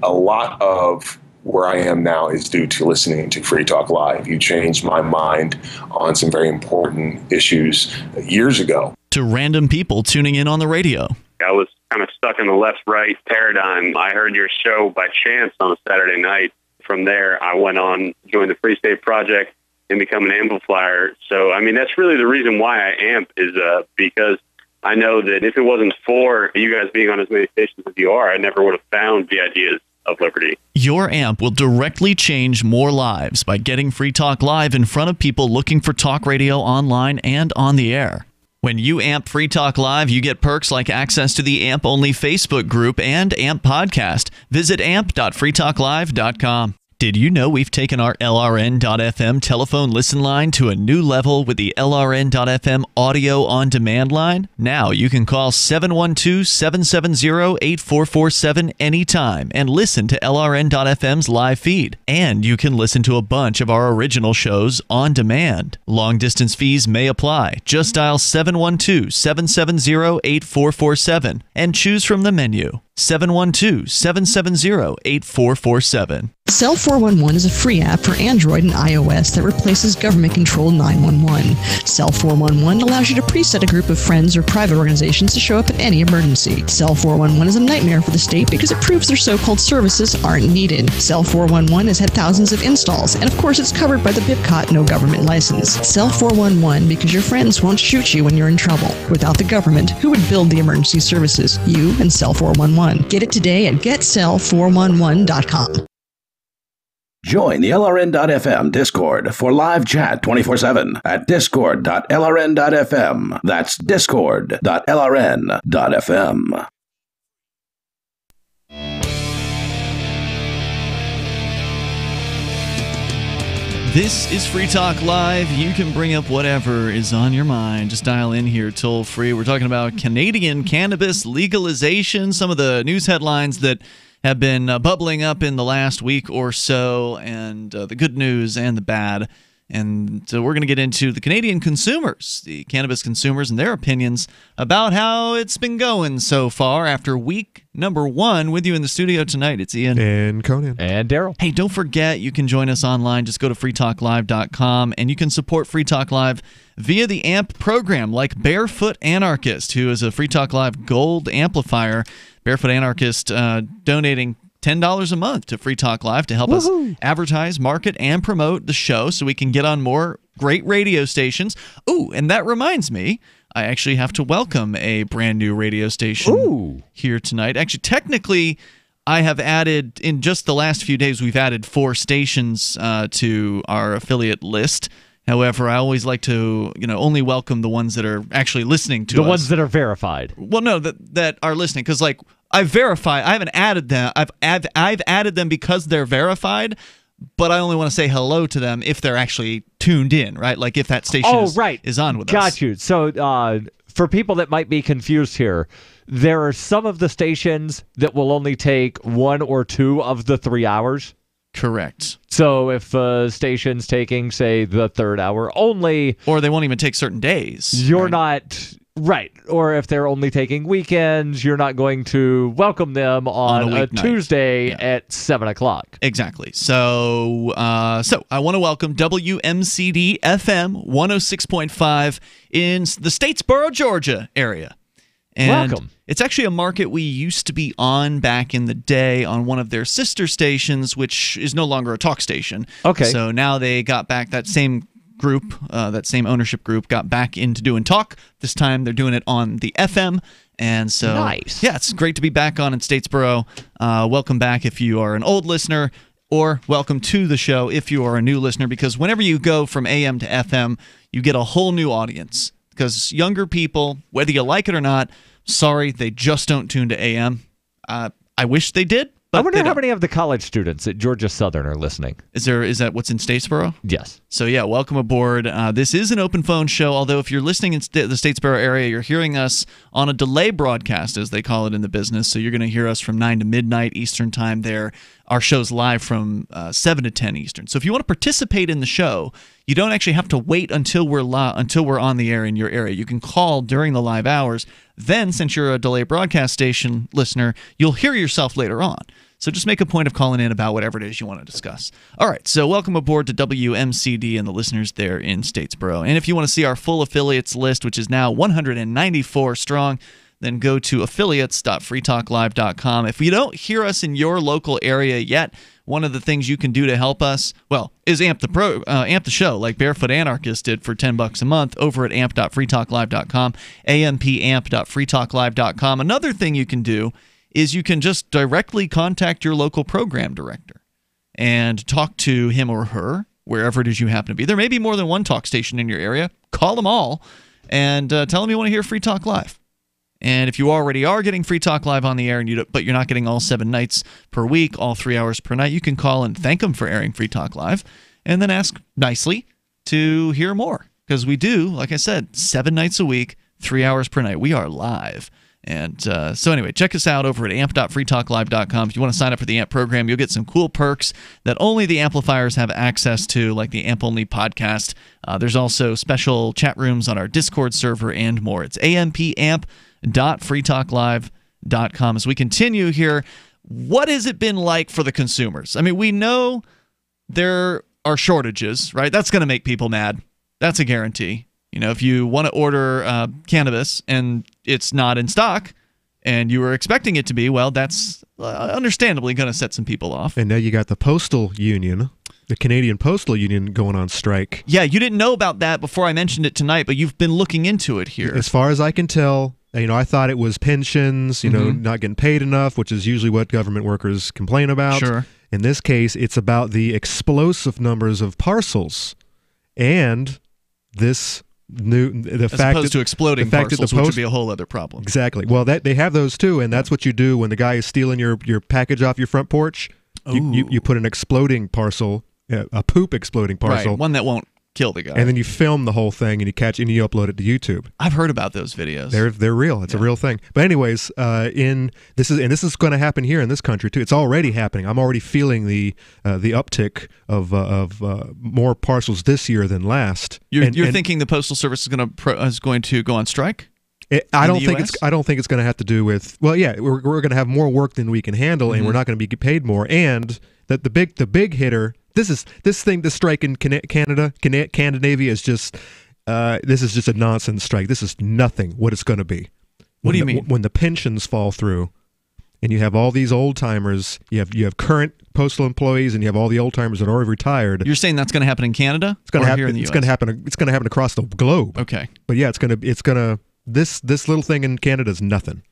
a lot of where I am now is due to listening to Free Talk Live. You changed my mind on some very important issues years ago. To random people tuning in on the radio. I was kind of stuck in the left-right paradigm. I heard your show by chance on a Saturday night. From there, I went on, joined the Free State Project, and become an amplifier. So, I mean, that's really the reason why I amp is because I know that if it wasn't for you guys being on as many stations as you are, I never would have found the ideas of liberty. Your amp will directly change more lives by getting Free Talk Live in front of people looking for talk radio online and on the air. When you amp Free Talk Live, you get perks like access to the AMP-only Facebook group and AMP podcast. Visit amp.freetalklive.com. Did you know we've taken our LRN.FM telephone listen line to a new level with the LRN.FM audio on demand line? Now you can call 712-770-8447 anytime and listen to LRN.FM's live feed. And you can listen to a bunch of our original shows on demand. Long distance fees may apply. Just dial 712-770-8447 and choose from the menu. 712-770-8447. Cell 411 is a free app for Android and iOS that replaces government-controlled 911. Cell 411 allows you to preset a group of friends or private organizations to show up at any emergency. Cell 411 is a nightmare for the state because it proves their so-called services aren't needed. Cell 411 has had thousands of installs, and of course it's covered by the BIPCOT no government license. Cell 411 because your friends won't shoot you when you're in trouble. Without the government, who would build the emergency services? You and Cell 411. Get it today at getcell411.com. Join the LRN.FM Discord for live chat 24/7 at discord.lrn.fm. That's discord.lrn.fm. This is Free Talk Live. You can bring up whatever is on your mind. Just dial in here toll free. We're talking about Canadian cannabis legalization, some of the news headlines that have been bubbling up in the last week or so, and the good news and the bad. And so we're going to get into the Canadian consumers, the cannabis consumers, and their opinions about how it's been going so far after week number 1. With you in the studio tonight, it's Ian. And Conan. And Darryl. Hey, don't forget, you can join us online. Just go to freetalklive.com, and you can support Free Talk Live via the AMP program, like Barefoot Anarchist, who is a Free Talk Live Gold amplifier. Barefoot Anarchist donating $10 a month to Free Talk Live to help us advertise, market, and promote the show so we can get on more great radio stations. Ooh, and that reminds me, I actually have to welcome a brand new radio station here tonight. Actually, technically, I have added, in just the last few days, we've added 4 stations to our affiliate list. However, I always like to, only welcome the ones that are actually listening to us. The ones that are verified. Well, no, that are listening, because I haven't added them. I've added them because they're verified, but I only want to say hello to them if they're actually tuned in, right? Like if that station is on with us. Got you. So for people that might be confused here, there are some of the stations that will only take 1 or 2 of the 3 hours. Correct. So if a station's taking, say, the 3rd hour only... Or they won't even take certain days. You're not... Right. Or if they're only taking weekends, you're not going to welcome them on a Tuesday at 7 o'clock. Exactly. So I want to welcome WMCD FM 106.5 in the Statesboro, Georgia area. And welcome. It's actually a market we used to be on back in the day on one of their sister stations, which is no longer a talk station. Okay. So now they got back that same group, that same ownership group, got back into doing talk. This time they're doing it on the FM. And so, nice. Yeah, it's great to be back on in Statesboro. Welcome back if you are an old listener, or welcome to the show if you are a new listener, because whenever you go from AM to FM, you get a whole new audience. Because younger people, whether you like it or not, sorry, they just don't tune to AM. I wish they did. But I wonder how many of the college students at Georgia Southern are listening. Is that what's in Statesboro? Yes. So yeah, welcome aboard. This is an open phone show, although if you're listening in the Statesboro area, you're hearing us on a delay broadcast, as they call it in the business. So you're going to hear us from 9 to midnight Eastern time there. Our show's live from 7 to 10 Eastern. So if you want to participate in the show, you don't actually have to wait until we're on the air in your area. You can call during the live hours. Then, since you're a delay broadcast station listener, you'll hear yourself later on. So just make a point of calling in about whatever it is you want to discuss. All right, so welcome aboard to WMCD and the listeners there in Statesboro. And if you want to see our full affiliates list, which is now 194 strong, then go to affiliates.freetalklive.com. If you don't hear us in your local area yet, one of the things you can do to help us, is amp the show, like Barefoot Anarchist did for $10 a month over at amp.freetalklive.com, ampamp.freetalklive.com. Another thing you can do is you can just directly contact your local program director and talk to him or her, wherever it is you happen to be. There may be more than one talk station in your area. Call them all and tell them you want to hear Free Talk Live. And if you already are getting Free Talk Live on the air, but you're not getting all 7 nights per week, all 3 hours per night, you can call and thank them for airing Free Talk Live and then ask nicely to hear more. Because we do, like I said, 7 nights a week, 3 hours per night. We are live. And so anyway, check us out over at amp.freetalklive.com. If you want to sign up for the AMP program, you'll get some cool perks that only the amplifiers have access to, like the AMP-only podcast. There's also special chat rooms on our Discord server and more. It's amp.freetalklive.com. As we continue here, what has it been like for the consumers? I mean, we know there are shortages, right? That's going to make people mad. That's a guarantee. You know, if you want to order cannabis and it's not in stock and you were expecting it to be, well, that's understandably going to set some people off. And now you got the Postal Union, the Canadian Postal Union, going on strike. Yeah, you didn't know about that before I mentioned it tonight, but you've been looking into it here. As far as I can tell, I thought it was pensions, not getting paid enough, which is usually what government workers complain about. Sure. In this case, it's about the explosive numbers of parcels and as opposed to exploding parcels, which would be a whole other problem. Exactly. Well, they have those too, and that's what you do when the guy is stealing your package off your front porch. You put an exploding parcel, a poop exploding parcel, right, one that won't kill the guy, and then you film the whole thing and you upload it to YouTube. I've heard about those videos. They're real. It's a real thing. But anyways, this is going to happen here in this country too. It's already happening. I'm already feeling the uptick of more parcels this year than last. You're thinking the Postal Service is going to go on strike? I don't think it's going to have to do with. Well, yeah, we're going to have more work than we can handle, and we're not going to be paid more. And that the big hitter. This strike in Canada, Scandinavia is just. This is just a nonsense strike. This is nothing. What it's going to be. What do you mean? When the pensions fall through, and you have all these old timers, you have current postal employees, and you have all the old timers that are already retired. You're saying that's going to happen in Canada? It's going to happen. It's going to happen. It's going to happen across the globe. Okay. But yeah, it's going to. This little thing in Canada is nothing.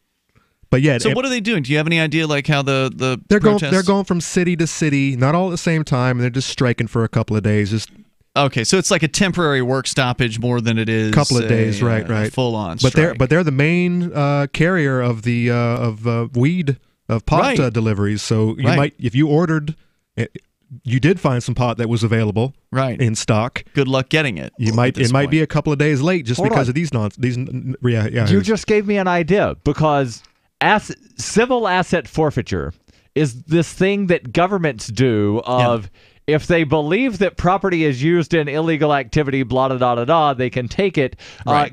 But yeah. So what are they doing? Do you have any idea, like how the they're going from city to city, not all at the same time, and they're just striking for a couple of days. Okay, so it's like a temporary work stoppage more than it is couple of days, right. Full on strike. But they're the main carrier of the weed of pot deliveries. So you might, if you ordered. You did find some pot that was available, in stock. Good luck getting it. It might be a couple of days late just because of these You just gave me an idea, because civil asset forfeiture is this thing that governments do of if they believe that property is used in illegal activity, blah, blah, blah, blah, they can take it.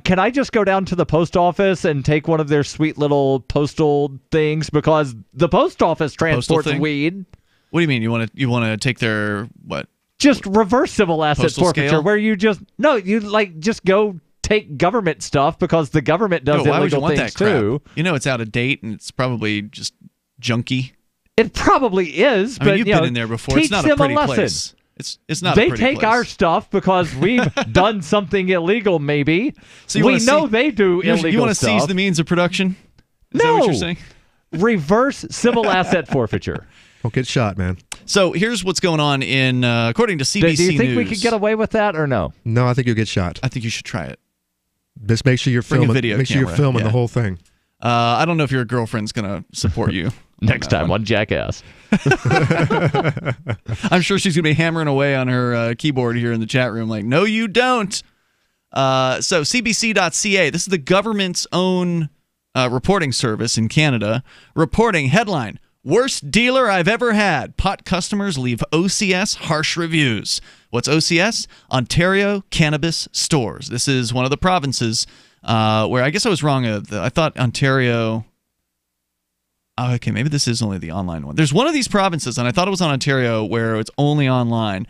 Can I just go down to the post office and take one of their sweet little postal things? Because the post office transports weed. What do you mean? You want to take their what? Just reverse civil asset forfeiture, scale? where you just go take government stuff because the government does illegal things too. You know, it's out of date and it's probably just junky. It probably is. But you've been in there before. It's not a pretty place. It's not. They a pretty take place. our stuff because we've done something illegal. Maybe so we know they do illegal stuff. You want to seize the means of production? Is that what you're saying? Reverse civil asset forfeiture. Don't get shot, man. So here's what's going on in according to CBC News. Do you think we could get away with that or no? No, I think you'll get shot. I think you should try it. Just make sure you're filming. Make sure you're filming the whole thing. I don't know if your girlfriend's going to support you. Next time on Jackass. I'm sure she's going to be hammering away on her keyboard here in the chat room like, no, you don't. So CBC.ca, this is the government's own reporting service in Canada. Reporting headline, worst dealer I've ever had. Pot customers leave OCS harsh reviews. What's OCS? Ontario Cannabis Stores. This is one of the provinces where I guess I was wrong. I thought Ontario... Oh, okay, maybe this is only the online one. There's one of these provinces, and I thought it was on Ontario, where it's only online.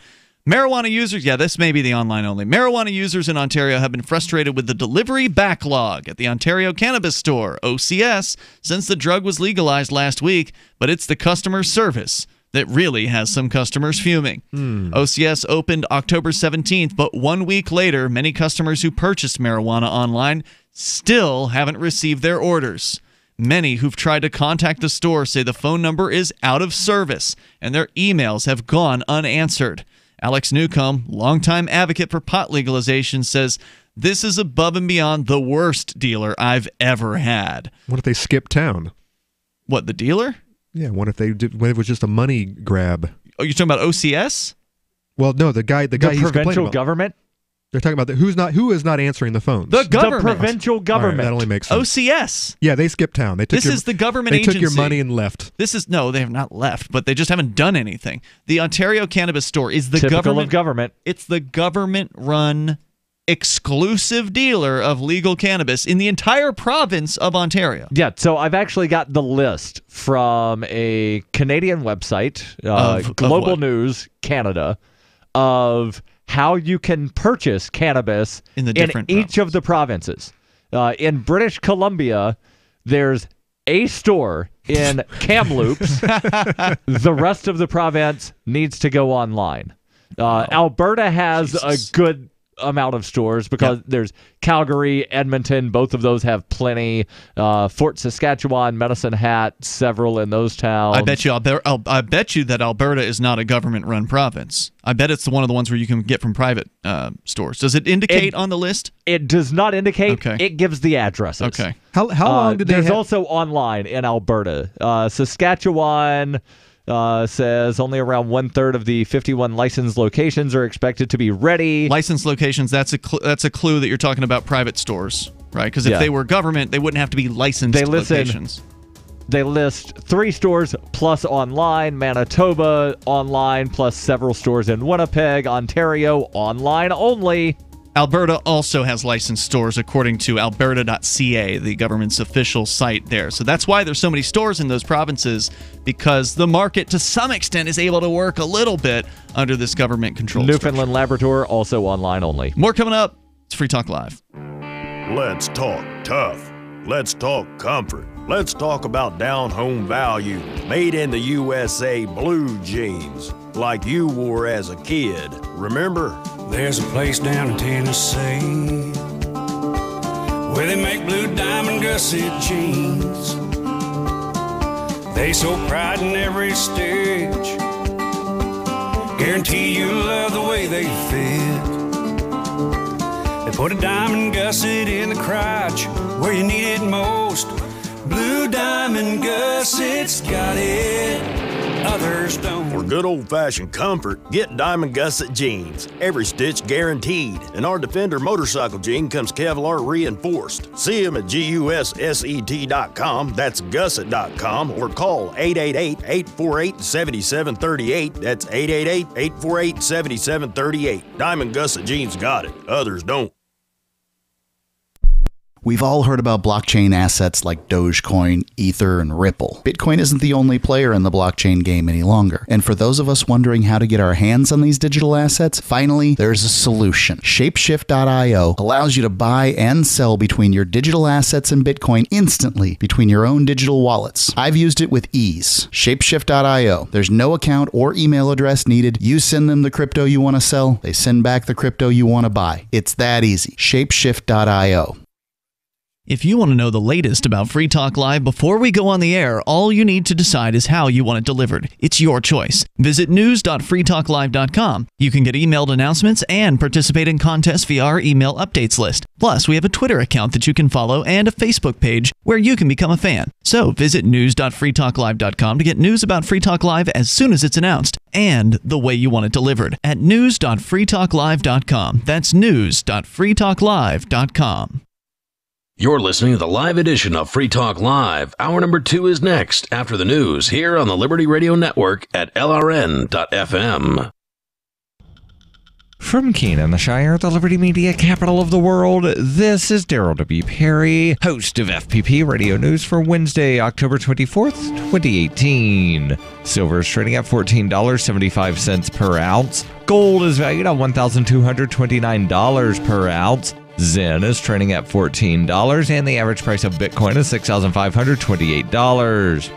Marijuana users, this may be the online only. Marijuana users in Ontario have been frustrated with the delivery backlog at the Ontario Cannabis Store, OCS, since the drug was legalized last week, but it's the customer service that really has some customers fuming. OCS opened October 17th, but 1 week later, many customers who purchased marijuana online still haven't received their orders. Many who've tried to contact the store say the phone number is out of service, and their emails have gone unanswered. Alex Newcomb, longtime advocate for pot legalization, says This is above and beyond the worst dealer I've ever had. What if they skip town? What, the dealer? Yeah, what if it was just a money grab? Oh, you're talking about OCS? Well, no, the guy he's provincial about. government? They're talking about who is not answering the phones? The government. The provincial government. Right, that only makes sense. OCS. Yeah, they skipped town. This is the government agency. They took your money and left. No, they have not left, but they just haven't done anything. The Ontario Cannabis Store is the Typical of government. It's the government-run exclusive dealer of legal cannabis in the entire province of Ontario. Yeah, so I've actually got the list from a Canadian website, Global News Canada, of how you can purchase cannabis in each of the provinces. In British Columbia, there's a store in Kamloops. The rest of the province needs to go online. Alberta has a good amount of stores because there's Calgary, Edmonton, both of those have plenty. Fort Saskatchewan, Medicine Hat, several in those towns. I bet you that Alberta is not a government-run province. I bet it's one of the ones where you can get from private stores. Does it indicate on the list? It does not indicate. Okay. It gives the addresses. Okay. How long did they There's also online in Alberta. Saskatchewan says only around 1/3 of the 51 licensed locations are expected to be ready. Licensed locations, that's a clue that you're talking about private stores, right? Because if they were government, they wouldn't have to be licensed locations. They list 3 stores plus online, Manitoba online plus several stores in Winnipeg, Ontario online only. Alberta also has licensed stores according to alberta.ca, the government's official site there. So that's why there's so many stores in those provinces, because the market to some extent is able to work a little bit under this government control. Newfoundland Labrador also online only. More coming up. It's Free Talk Live. Let's talk tough. Let's talk comfort. Let's talk about down-home value. Made in the USA blue jeans, like you wore as a kid. Remember? There's a place down in Tennessee where they make blue diamond gusset jeans. They so pride in every stitch, guarantee you'll love the way they fit. They put a diamond gusset in the crotch where you need it most. Blue diamond gussets got it, others don't. For good old-fashioned comfort, get Diamond Gusset jeans. Every stitch guaranteed. And our Defender motorcycle jean comes Kevlar reinforced. See them at GUSSET.com, that's gusset.com, or call 888-848-7738. That's 888-848-7738. Diamond Gusset jeans got it, others don't. We've all heard about blockchain assets like Dogecoin, Ether, and Ripple. Bitcoin isn't the only player in the blockchain game any longer. And for those of us wondering how to get our hands on these digital assets, finally, there's a solution. Shapeshift.io allows you to buy and sell between your digital assets and Bitcoin instantly between your own digital wallets. I've used it with ease. Shapeshift.io. There's no account or email address needed. You send them the crypto you want to sell. They send back the crypto you want to buy. It's that easy. Shapeshift.io. If you want to know the latest about Free Talk Live before we go on the air, all you need to decide is how you want it delivered. It's your choice. Visit news.freetalklive.com. You can get emailed announcements and participate in contests via our email updates list. Plus, we have a Twitter account that you can follow and a Facebook page where you can become a fan. So visit news.freetalklive.com to get news about Free Talk Live as soon as it's announced and the way you want it delivered at news.freetalklive.com. That's news.freetalklive.com. You're listening to the live edition of Free Talk Live. Hour number 2 is next after the news here on the Liberty Radio Network at LRN.FM. From Conan, the Shire, the Liberty Media capital of the world, this is Darryl W. Perry, host of FPP Radio News for Wednesday, October 24th, 2018. Silver is trading at $14.75 per ounce. Gold is valued at $1,229 per ounce. Zen is trading at $14, and the average price of Bitcoin is $6,528.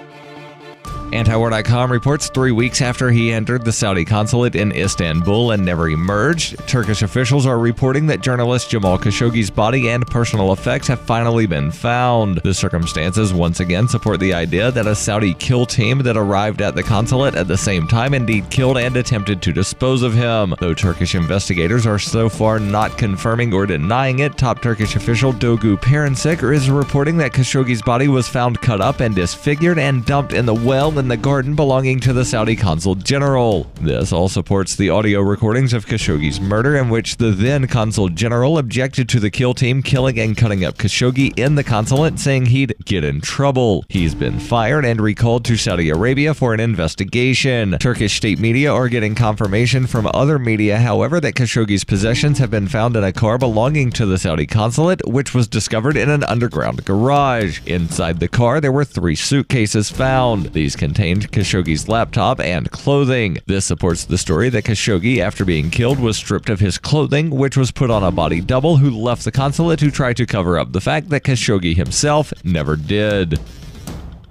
Antiwar.com reports 3 weeks after he entered the Saudi consulate in Istanbul and never emerged, Turkish officials are reporting that journalist Jamal Khashoggi's body and personal effects have finally been found. The circumstances once again support the idea that a Saudi kill team that arrived at the consulate at the same time indeed killed and attempted to dispose of him. Though Turkish investigators are so far not confirming or denying it, top Turkish official Dogu Perinçek is reporting that Khashoggi's body was found cut up and disfigured and dumped in the well in the garden belonging to the Saudi Consul General. This all supports the audio recordings of Khashoggi's murder, in which the then Consul General objected to the kill team killing and cutting up Khashoggi in the consulate, saying he'd get in trouble. He's been fired and recalled to Saudi Arabia for an investigation. Turkish state media are getting confirmation from other media, however, that Khashoggi's possessions have been found in a car belonging to the Saudi consulate, which was discovered in an underground garage. Inside the car, there were 3 suitcases found. These contained Khashoggi's laptop and clothing. This supports the story that Khashoggi, after being killed, was stripped of his clothing, which was put on a body double who left the consulate to try to cover up the fact that Khashoggi himself never did.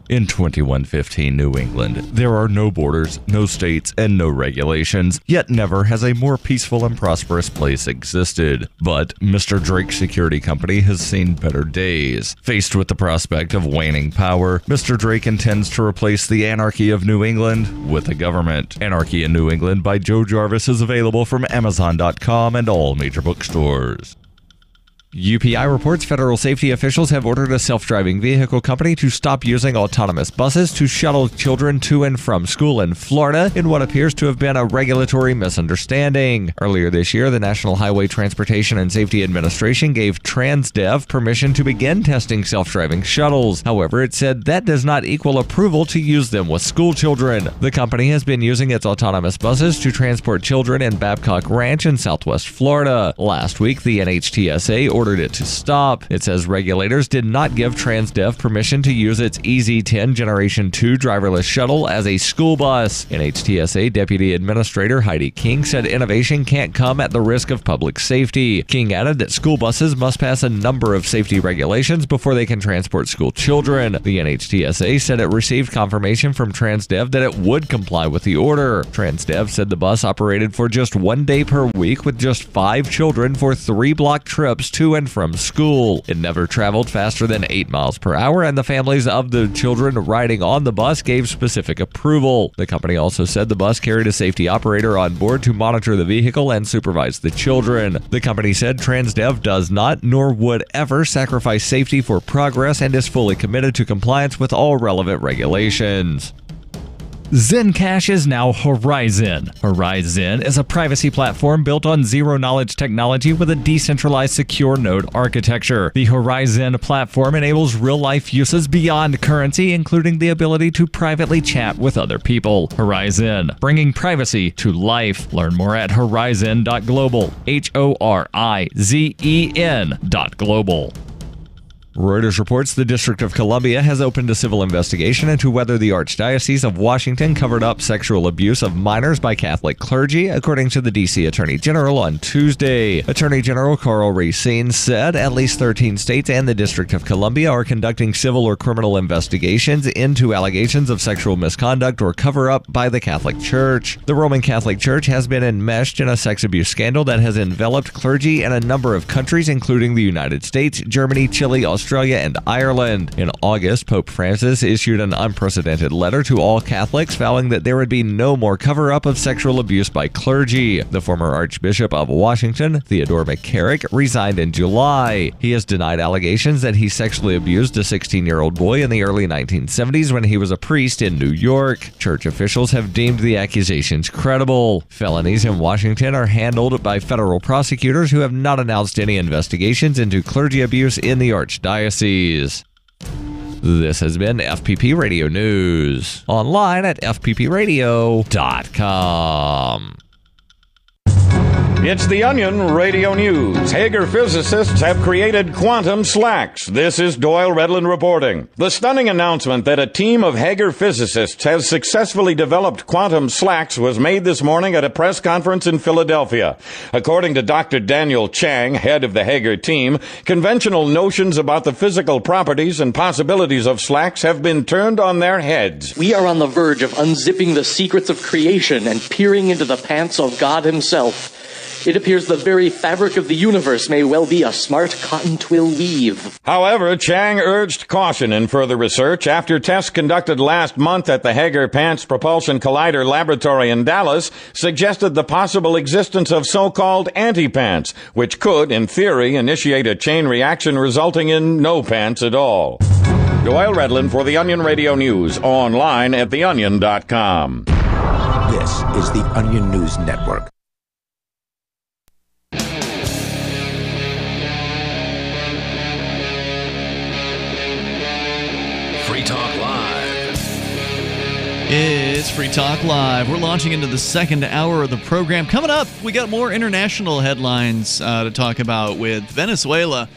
In 2115 New England, there are no borders, no states, and no regulations, yet never has a more peaceful and prosperous place existed. But Mr. Drake's security company has seen better days. Faced with the prospect of waning power, Mr. Drake intends to replace the anarchy of New England with a government. Anarchy in New England by Joe Jarvis is available from Amazon.com and all major bookstores. UPI reports federal safety officials have ordered a self-driving vehicle company to stop using autonomous buses to shuttle children to and from school in Florida in what appears to have been a regulatory misunderstanding. Earlier this year, the National Highway Transportation and Safety Administration gave TransDev permission to begin testing self-driving shuttles. However, it said that does not equal approval to use them with school children. The company has been using its autonomous buses to transport children in Babcock Ranch in southwest Florida. Last week, the NHTSA ordered it to stop. It says regulators did not give TransDev permission to use its EZ10 Generation 2 driverless shuttle as a school bus. NHTSA Deputy Administrator Heidi King said innovation can't come at the risk of public safety. King added that school buses must pass a number of safety regulations before they can transport school children. The NHTSA said it received confirmation from TransDev that it would comply with the order. TransDev said the bus operated for just 1 day per week with just 5 children for 3-block trips to and from school. It never traveled faster than 8 miles per hour, and the families of the children riding on the bus gave specific approval. The company also said the bus carried a safety operator on board to monitor the vehicle and supervise the children. The company said TransDev does not, nor would ever, sacrifice safety for progress and is fully committed to compliance with all relevant regulations. Zencash is now Horizon. Horizon is a privacy platform built on zero-knowledge technology with a decentralized secure node architecture. The Horizon platform enables real-life uses beyond currency, including the ability to privately chat with other people. Horizon, bringing privacy to life. Learn more at horizon.global. HORIZEN.global. Reuters reports the District of Columbia has opened a civil investigation into whether the Archdiocese of Washington covered up sexual abuse of minors by Catholic clergy, according to the D.C. Attorney General on Tuesday. Attorney General Karl Racine said at least 13 states and the District of Columbia are conducting civil or criminal investigations into allegations of sexual misconduct or cover-up by the Catholic Church. The Roman Catholic Church has been enmeshed in a sex abuse scandal that has enveloped clergy in a number of countries, including the United States, Germany, Chile, Australia, and Ireland. In August, Pope Francis issued an unprecedented letter to all Catholics vowing that there would be no more cover-up of sexual abuse by clergy. The former Archbishop of Washington, Theodore McCarrick, resigned in July. He has denied allegations that he sexually abused a 16-year-old boy in the early 1970s when he was a priest in New York. Church officials have deemed the accusations credible. Felonies in Washington are handled by federal prosecutors who have not announced any investigations into clergy abuse in the Archdiocese. This has been FPP Radio News. Online at fppradio.com. It's the Onion Radio News. Hager physicists have created quantum slacks. This is Doyle Redland reporting. The stunning announcement that a team of Hager physicists has successfully developed quantum slacks was made this morning at a press conference in Philadelphia. According to Dr. Daniel Chang, head of the Hager team, conventional notions about the physical properties and possibilities of slacks have been turned on their heads. We are on the verge of unzipping the secrets of creation and peering into the pants of God himself. It appears the very fabric of the universe may well be a smart cotton twill weave. However, Chang urged caution in further research after tests conducted last month at the Hager Pants Propulsion Collider Laboratory in Dallas suggested the possible existence of so-called anti-pants, which could, in theory, initiate a chain reaction resulting in no pants at all. Doyle Redland for the Onion Radio News, online at theonion.com. This is the Onion News Network. Free Talk Live. It's Free Talk Live. We're launching into the second hour of the program. Coming up, we got more international headlines to talk about with Venezuela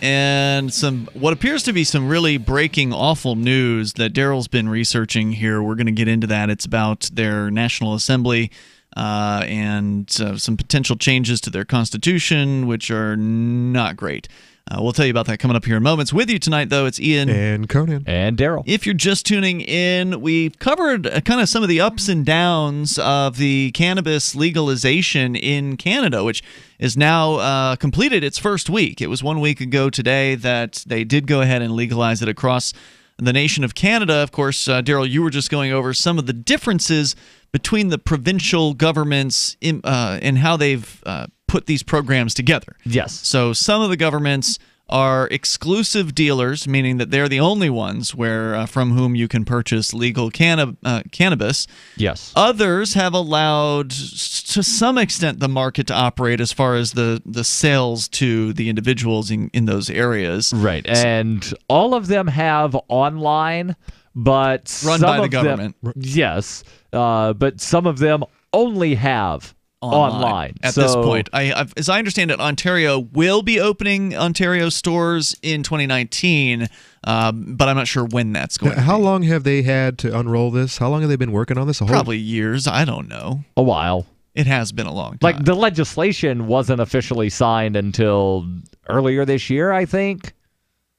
and some what appears to be some really breaking, awful news that Darryl's been researching here. We're going to get into that. It's about their National Assembly and some potential changes to their constitution, which are not great. We'll tell you about that coming up here in moments. With you tonight, though, it's Ian. And Conan. And Darryl. If you're just tuning in, we've covered kind of some of the ups and downs of the cannabis legalization in Canada, which is now completed its first week. It was 1 week ago today that they did go ahead and legalize it across the nation of Canada. Of course, Darryl, you were just going over some of the differences between the provincial governments and how they've put these programs together. Yes. So some of the governments are exclusive dealers, meaning that they're the only ones where from whom you can purchase legal cannabis. Yes. Others have allowed, to some extent, the market to operate as far as the sales to the individuals in those areas. Right. And all of them have online, but run by the government. Yes. But some of them only have online. At this point. As I understand it, Ontario will be opening Ontario stores in 2019, but I'm not sure when that's going to be. How long have they had to unroll this? How long have they been working on this? Probably years. I don't know. A while. It has been a long time. Like, the legislation wasn't officially signed until earlier this year, I think.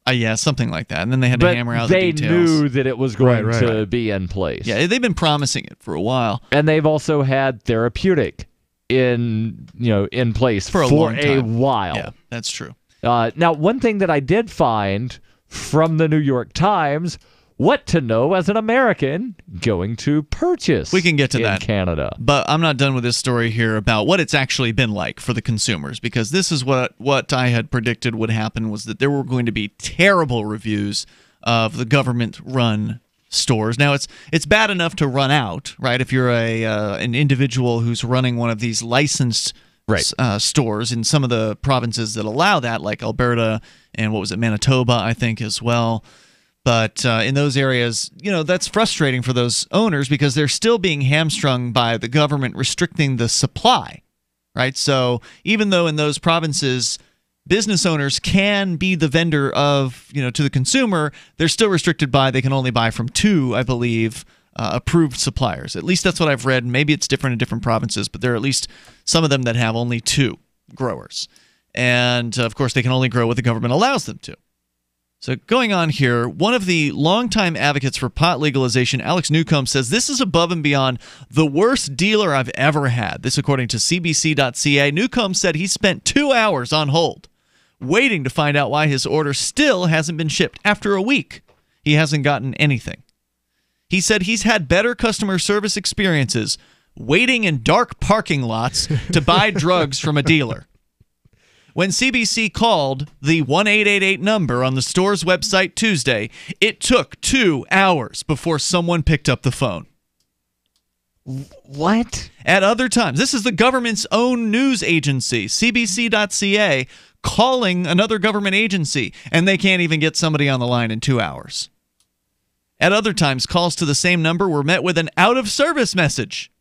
Yeah, something like that. And then they had to hammer out the details. They knew that it was going to be in place. Yeah, they've been promising it for a while. And they've also had therapeutic in place for a while. Yeah, that's true. Now, one thing that I did find from the New York Times, what to know as an American going to purchase. We can get to that in Canada. But I'm not done with this story here about what it's actually been like for the consumers, because this is what I had predicted would happen, was that there were going to be terrible reviews of the government-run stores. Now, it's bad enough to run out, right? If you're an individual who's running one of these licensed stores in some of the provinces that allow that, like Alberta and Manitoba, I think, as well. But in those areas, that's frustrating for those owners because they're still being hamstrung by the government restricting the supply, right? So even though in those provinces business owners can be the vendor of, to the consumer, they're still restricted by, they can only buy from 2, I believe, approved suppliers. At least that's what I've read. Maybe it's different in different provinces, but there are at least some of them that have only 2 growers. And, of course, they can only grow what the government allows them to. So going on here, one of the longtime advocates for pot legalization, Alex Newcomb, says this is above and beyond the worst dealer I've ever had. This according to CBC.ca. Newcomb said he spent 2 hours on hold, waiting to find out why his order still hasn't been shipped. After a week, he hasn't gotten anything. He said he's had better customer service experiences waiting in dark parking lots to buy drugs from a dealer. When CBC called the 1-888 number on the store's website Tuesday, it took 2 hours before someone picked up the phone. What? At other times, this is the government's own news agency, CBC.ca, calling another government agency, and they can't even get somebody on the line in 2 hours. At other times, calls to the same number were met with an out-of-service message.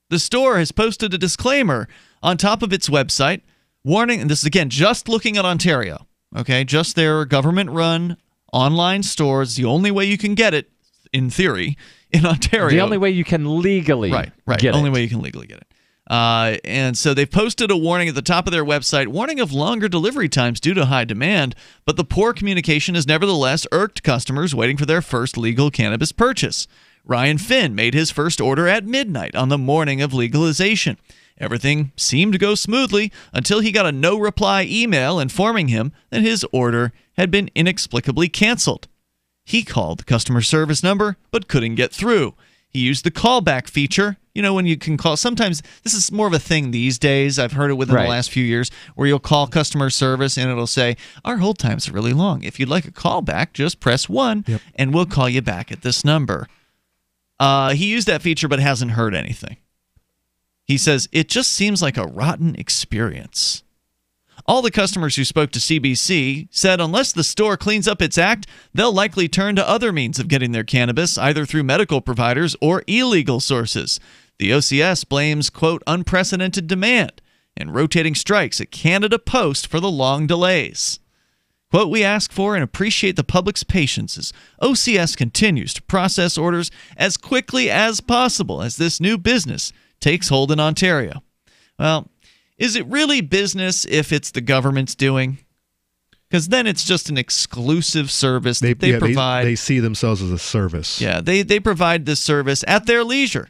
The store has posted a disclaimer on top of its website, warning, and this is again just looking at Ontario, okay, just their government-run online stores, the only way you can get it, in theory, in Ontario. The only way you can legally get it. Only way you can legally get it. And so they've posted a warning at the top of their website, warning of longer delivery times due to high demand, but the poor communication has nevertheless irked customers waiting for their first legal cannabis purchase. Ryan Finn made his first order at midnight on the morning of legalization. Everything seemed to go smoothly until he got a no-reply email informing him that his order had been inexplicably canceled. He called the customer service number but couldn't get through. He used the callback feature. You know, when you can call, sometimes this is more of a thing these days. I've heard it within the last few years, where you'll call customer service and it'll say, our hold times are really long. If you'd like a call back, just press 1 and we'll call you back at this number. He used that feature but hasn't heard anything. He says, it just seems like a rotten experience. All the customers who spoke to CBC said unless the store cleans up its act, they'll likely turn to other means of getting their cannabis, either through medical providers or illegal sources. The OCS blames, quote, unprecedented demand and rotating strikes at Canada Post for the long delays. Quote, we ask for and appreciate the public's patience as OCS continues to process orders as quickly as possible as this new business takes hold in Ontario. Well, is it really business if it's the government's doing? Because then it's just an exclusive service that they provide. They see themselves as a service. Yeah, they provide this service at their leisure.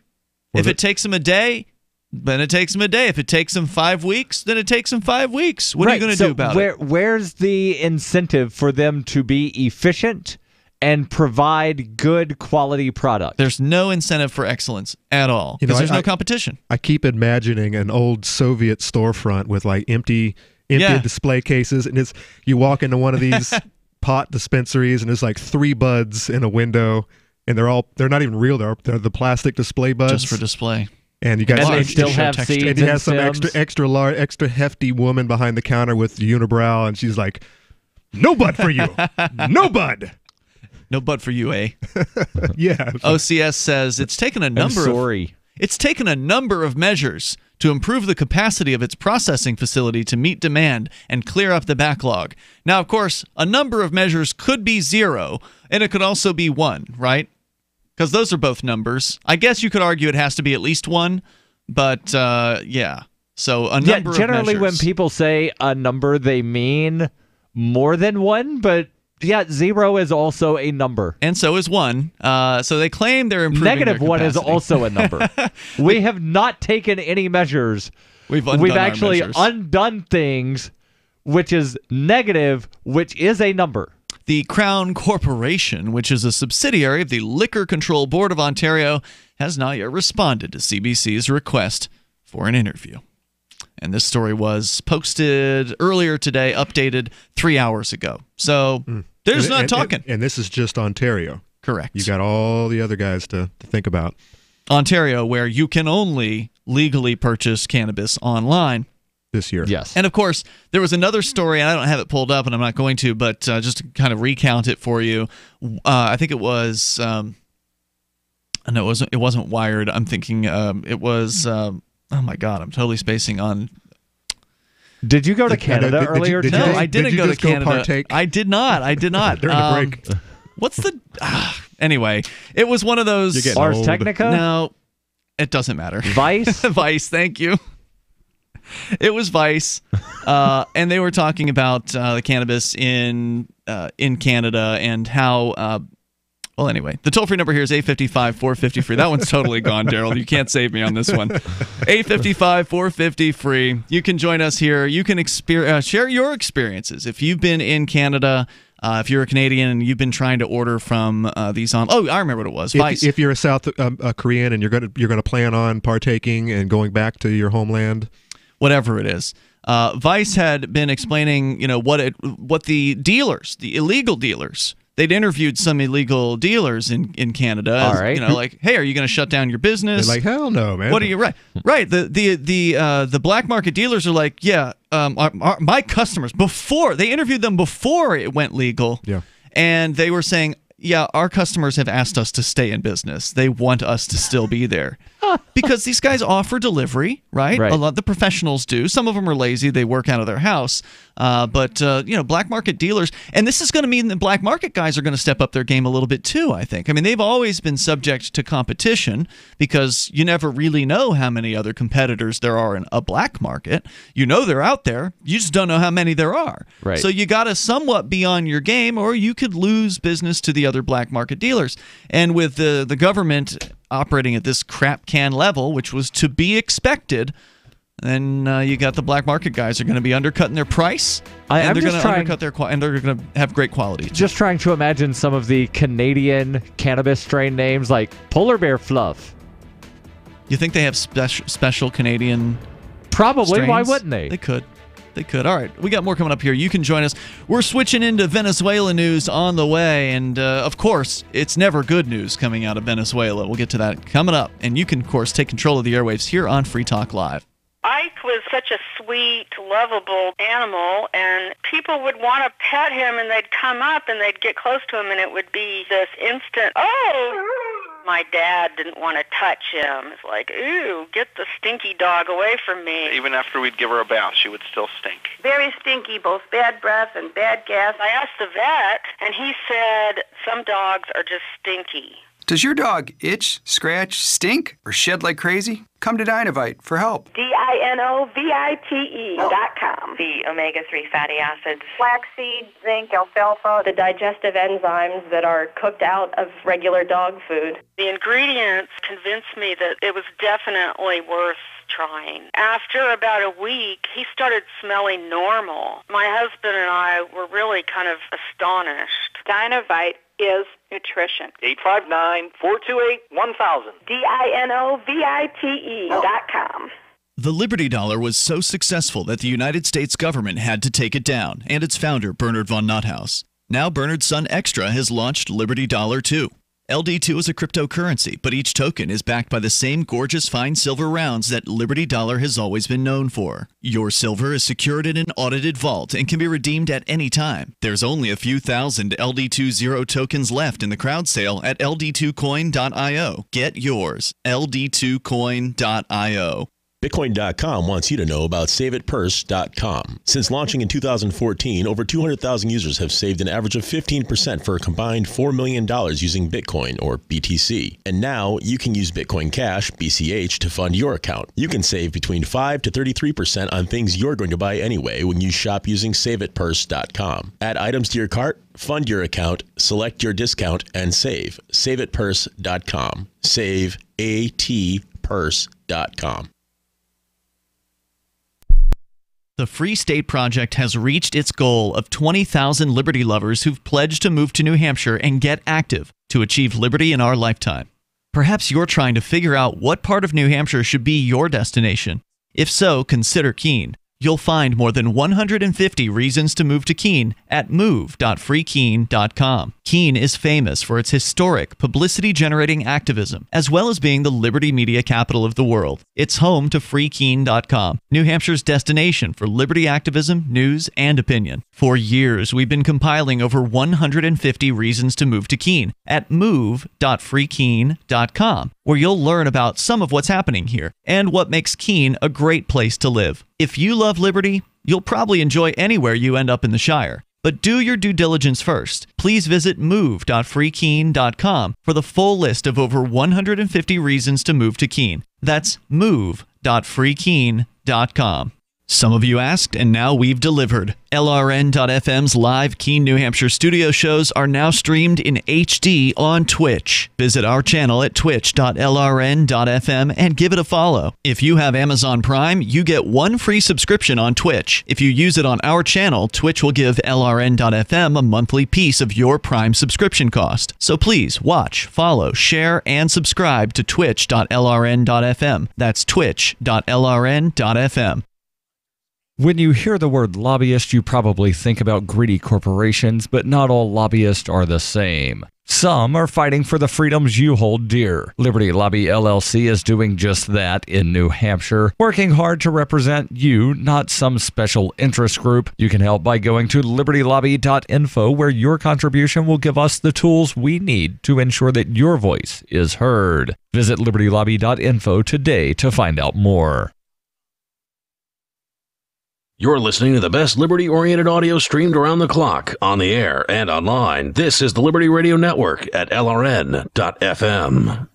If it takes them a day, then it takes them a day. If it takes them 5 weeks, then it takes them 5 weeks. What are you going to do about it? Where's the incentive for them to be efficient and provide good quality product? There's no incentive for excellence at all because there's no competition. I keep imagining an old Soviet storefront with like empty display cases, and you walk into one of these pot dispensaries and there's like 3 buds in a window, and they're not even real. They're the plastic display buds just for display. And you got they still have seeds and you have some extra large, extra hefty woman behind the counter with unibrow, and she's like, "No bud for you, no bud." No bud for you, eh? Yeah. OCS says it's taken a number of measures to improve the capacity of its processing facility to meet demand and clear up the backlog. Now, of course, a number of measures could be 0, and it could also be 1, right? Because those are both numbers. I guess you could argue it has to be at least 1, but yeah. So a number of generally measures. When people say a number, they mean more than 1, but yeah, 0 is also a number. And so is 1. So they claim they're improving Negative their 1 is also a number. We have not taken any measures. We've actually undone things, which is negative, which is a number. The Crown Corporation, which is a subsidiary of the Liquor Control Board of Ontario, has not yet responded to CBC's request for an interview. And this story was posted earlier today, updated 3 hours ago. So there's not talking. And this is just Ontario. Correct. You got all the other guys to think about. Ontario, where you can only legally purchase cannabis online. This year. Yes. And of course, there was another story, and I don't have it pulled up, and I'm not going to, but just to kind of recount it for you, I think it was, no, it wasn't Wired. I'm thinking it was, oh my God, I'm totally spacing on. Did you go to Canada earlier today? No, I didn't go to Canada. I did not. During the break. What's the, anyway, it was one of those. Ars Technica? No, it doesn't matter. Vice? Vice, thank you. It was Vice, and they were talking about the cannabis in Canada and how. Well, anyway, the toll-free number here is 855-450-FREE. That one's totally gone, Darryl. You can't save me on this one. 855-450-FREE. You can join us here. You can share your experiences. If you've been in Canada, if you're a Canadian and you've been trying to order from these on. Oh, I remember what it was. Vice. If you're a South Korean and you're gonna plan on partaking and going back to your homeland. Whatever it is. Vice had been explaining, what the dealers, the illegal dealers, they'd interviewed some illegal dealers in Canada. All right. Like, hey, are you going to shut down your business? They're like, hell no, man. What are you right? The black market dealers are like, yeah, my customers they interviewed them before it went legal. Yeah. And they were saying, yeah, our customers have asked us to stay in business. They want us to still be there. Because these guys offer delivery, right? A lot of the professionals do. Some of them are lazy; they work out of their house. But black market dealers, and this is going to mean the black market guys are going to step up their game a little bit too. I think. I mean, they've always been subject to competition because you never really know how many other competitors there are in a black market. You know they're out there. You just don't know how many there are. Right. So you got to somewhat be on your game, or you could lose business to the other black market dealers. And with the government operating at this crap can level, which was to be expected, then you got the black market guys are going to be undercutting their price, and they're going to undercut their and they're going to have great quality. Just trying to imagine some of the Canadian cannabis strain names like Polar Bear Fluff. You think they have special Canadian? Probably. strains? Why wouldn't they? They could. They could. All right, we got more coming up here. You can join us. We're switching into Venezuela news on the way, and of course, it's never good news coming out of Venezuela. We'll get to that coming up, and you can, of course, take control of the airwaves here on Free Talk Live. Ike was such a sweet, lovable animal, and people would want to pet him, and they'd come up, and they'd get close to him, and it would be this instant, oh! My dad didn't want to touch him. It's like, ooh, get the stinky dog away from me. Even after we'd give her a bath, she would still stink. Very stinky, both bad breath and bad gas. I asked the vet, and he said some dogs are just stinky. Does your dog itch, scratch, stink, or shed like crazy? Come to Dinovite for help. DINOVITE.com. The omega-3 fatty acids. Flaxseed, zinc, alfalfa. The digestive enzymes that are cooked out of regular dog food. The ingredients convinced me that it was definitely worth trying. After about a week, he started smelling normal. My husband and I were really kind of astonished. Dinovite is nutrition. 859-428-1000. DINOVITE.com. The Liberty Dollar was so successful that the United States government had to take it down, and its founder, Bernard von Nothaus. Now Bernard's son Extra has launched Liberty Dollar 2. LD2 is a cryptocurrency, but each token is backed by the same gorgeous fine silver rounds that Liberty Dollar has always been known for. Your silver is secured in an audited vault and can be redeemed at any time. There's only a few thousand LD2 Zero tokens left in the crowd sale at ld2coin.io. Get yours. ld2coin.io. Bitcoin.com wants you to know about SaveItPurse.com. Since launching in 2014, over 200,000 users have saved an average of 15% for a combined $4 million using Bitcoin, or BTC. And now you can use Bitcoin Cash, BCH, to fund your account. You can save between 5 to 33% on things you're going to buy anyway when you shop using SaveItPurse.com. Add items to your cart, fund your account, select your discount, and save. SaveItPurse.com. Save ATPurse.com. The Free State Project has reached its goal of 20,000 liberty lovers who've pledged to move to New Hampshire and get active to achieve liberty in our lifetime. Perhaps you're trying to figure out what part of New Hampshire should be your destination. If so, consider Keene. You'll find more than 150 reasons to move to Keene at move.freekeene.com. Keene is famous for its historic, publicity-generating activism, as well as being the liberty media capital of the world. It's home to freekeene.com, New Hampshire's destination for liberty activism, news, and opinion. For years, we've been compiling over 150 reasons to move to Keene at move.freekeene.com, where you'll learn about some of what's happening here and what makes Keene a great place to live. If you love liberty, you'll probably enjoy anywhere you end up in the Shire. But do your due diligence first. Please visit move.freekeene.com for the full list of over 150 reasons to move to Keene. That's move.freekeene.com. Some of you asked, and now we've delivered. LRN.FM's live Keene, New Hampshire studio shows are now streamed in HD on Twitch. Visit our channel at twitch.lrn.fm and give it a follow. If you have Amazon Prime, you get one free subscription on Twitch. If you use it on our channel, Twitch will give LRN.FM a monthly piece of your Prime subscription cost. So please watch, follow, share, and subscribe to twitch.lrn.fm. That's twitch.lrn.fm. When you hear the word lobbyist, you probably think about greedy corporations, but not all lobbyists are the same. Some are fighting for the freedoms you hold dear. Liberty Lobby LLC is doing just that in New Hampshire, working hard to represent you, not some special interest group. You can help by going to libertylobby.info, where your contribution will give us the tools we need to ensure that your voice is heard. Visit libertylobby.info today to find out more. You're listening to the best liberty-oriented audio streamed around the clock, on the air, and online. This is the Liberty Radio Network at LRN.FM.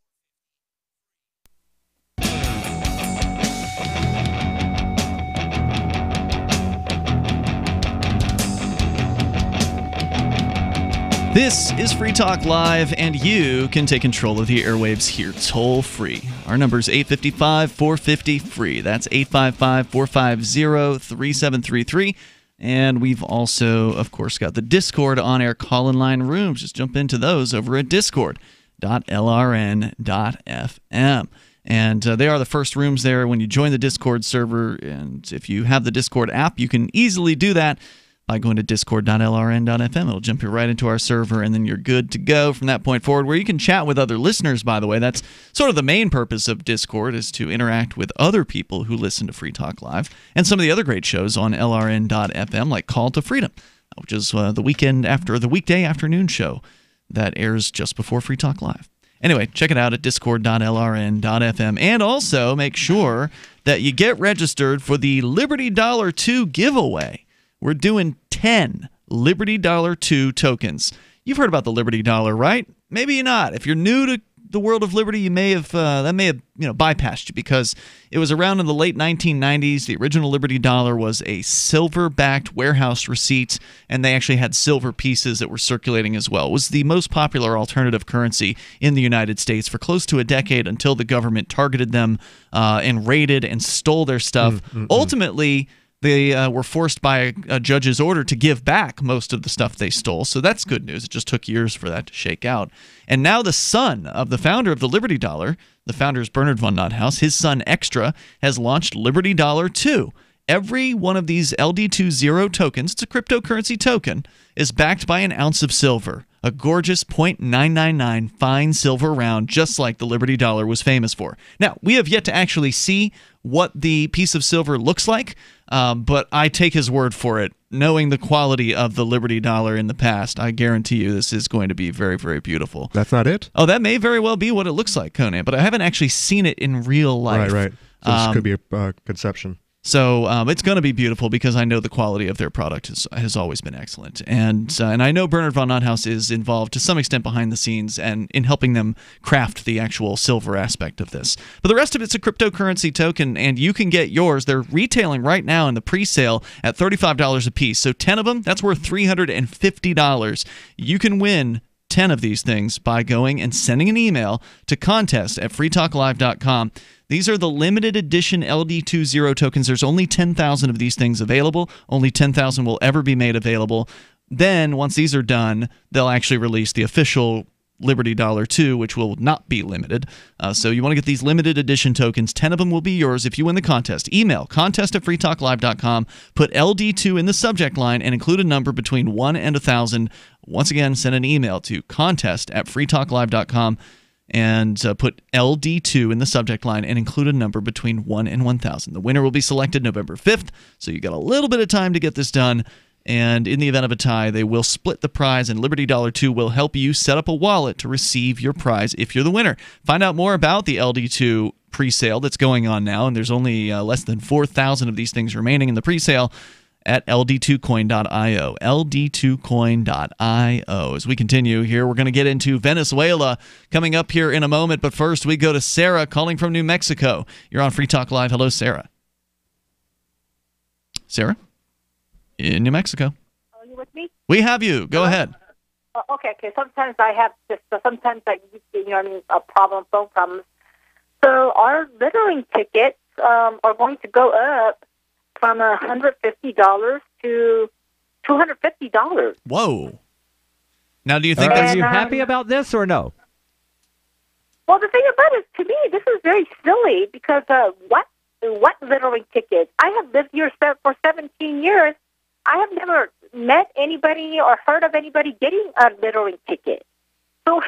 This is Free Talk Live, and you can take control of the airwaves here toll-free. Our number is 855-450-FREE. That's 855-450-3733. And we've also, of course, got the Discord on-air call-in line rooms. Just jump into those over at discord.lrn.fm. And they are the first rooms there when you join the Discord server. And if you have the Discord app, you can easily do that by going to discord.lrn.fm. It'll jump you right into our server, and then you're good to go from that point forward, where you can chat with other listeners, by the way. That's sort of the main purpose of Discord, is to interact with other people who listen to Free Talk Live and some of the other great shows on lrn.fm, like Call to Freedom, which is the weekday afternoon show that airs just before Free Talk Live. Anyway, check it out at discord.lrn.fm, and also make sure that you get registered for the Liberty Dollar 2 giveaway. We're doing 10 Liberty Dollar 2 tokens. You've heard about the Liberty Dollar, right? Maybe not. If you're new to the world of Liberty, that may have bypassed you, because it was around in the late 1990s. The original Liberty Dollar was a silver-backed warehouse receipt, and they actually had silver pieces that were circulating as well. It was the most popular alternative currency in the United States for close to a decade, until the government targeted them and raided and stole their stuff. Ultimately, they were forced by a judge's order to give back most of the stuff they stole. So that's good news. It just took years for that to shake out. And now the son of the founder of the Liberty Dollar, the founder is Bernard von Nothaus, his son Extra, has launched Liberty Dollar 2. Every one of these LD20 tokens, it's a cryptocurrency token, is backed by an ounce of silver. A gorgeous .999 fine silver round, just like the Liberty Dollar was famous for. Now, we have yet to actually see what the piece of silver looks like, but I take his word for it. Knowing the quality of the Liberty Dollar in the past, I guarantee you this is going to be very, very beautiful. That's not it? Oh, that may very well be what it looks like, Conan, but I haven't actually seen it in real life. Right. So this could be a conception. So it's going to be beautiful, because I know the quality of their product has always been excellent. And I know Bernard von Nothaus is involved to some extent behind the scenes and in helping them craft the actual silver aspect of this. But the rest of it's a cryptocurrency token, and you can get yours. They're retailing right now in the pre-sale at $35 a piece. So 10 of them, that's worth $350. You can win 10 of these things by going and sending an email to contest@freetalklive.com. These are the limited edition LD20 tokens. There's only 10,000 of these things available. Only 10,000 will ever be made available. Then, once these are done, they'll actually release the official Liberty Dollar 2, which will not be limited. So you want to get these limited edition tokens. 10 of them will be yours if you win the contest. Email contest@freetalklive.com. Put LD2 in the subject line and include a number between 1 and 1,000. Once again, send an email to contest@freetalklive.com. and put LD2 in the subject line and include a number between 1 and 1,000. The winner will be selected November 5th, so you got a little bit of time to get this done. And in the event of a tie, they will split the prize, and Liberty Dollar 2 will help you set up a wallet to receive your prize if you're the winner. Find out more about the LD2 pre-sale that's going on now, and there's only less than 4,000 of these things remaining in the pre-sale at ld2coin.io. ld2coin.io. As we continue here, we're going to get into Venezuela coming up here in a moment, but first we go to Sarah calling from New Mexico. You're on Free Talk Live. Hello, Sarah. Sarah? In New Mexico. Are you with me? We have you. Go ahead. Okay. Sometimes I have phone problems. So our littering tickets are going to go up from $150 to $250. Whoa. Now, do you think are you happy about this or no? Well, the thing about it is, to me, this is very silly, because what littering tickets? I have lived here for 17 years. I have never met anybody or heard of anybody getting a littering ticket. So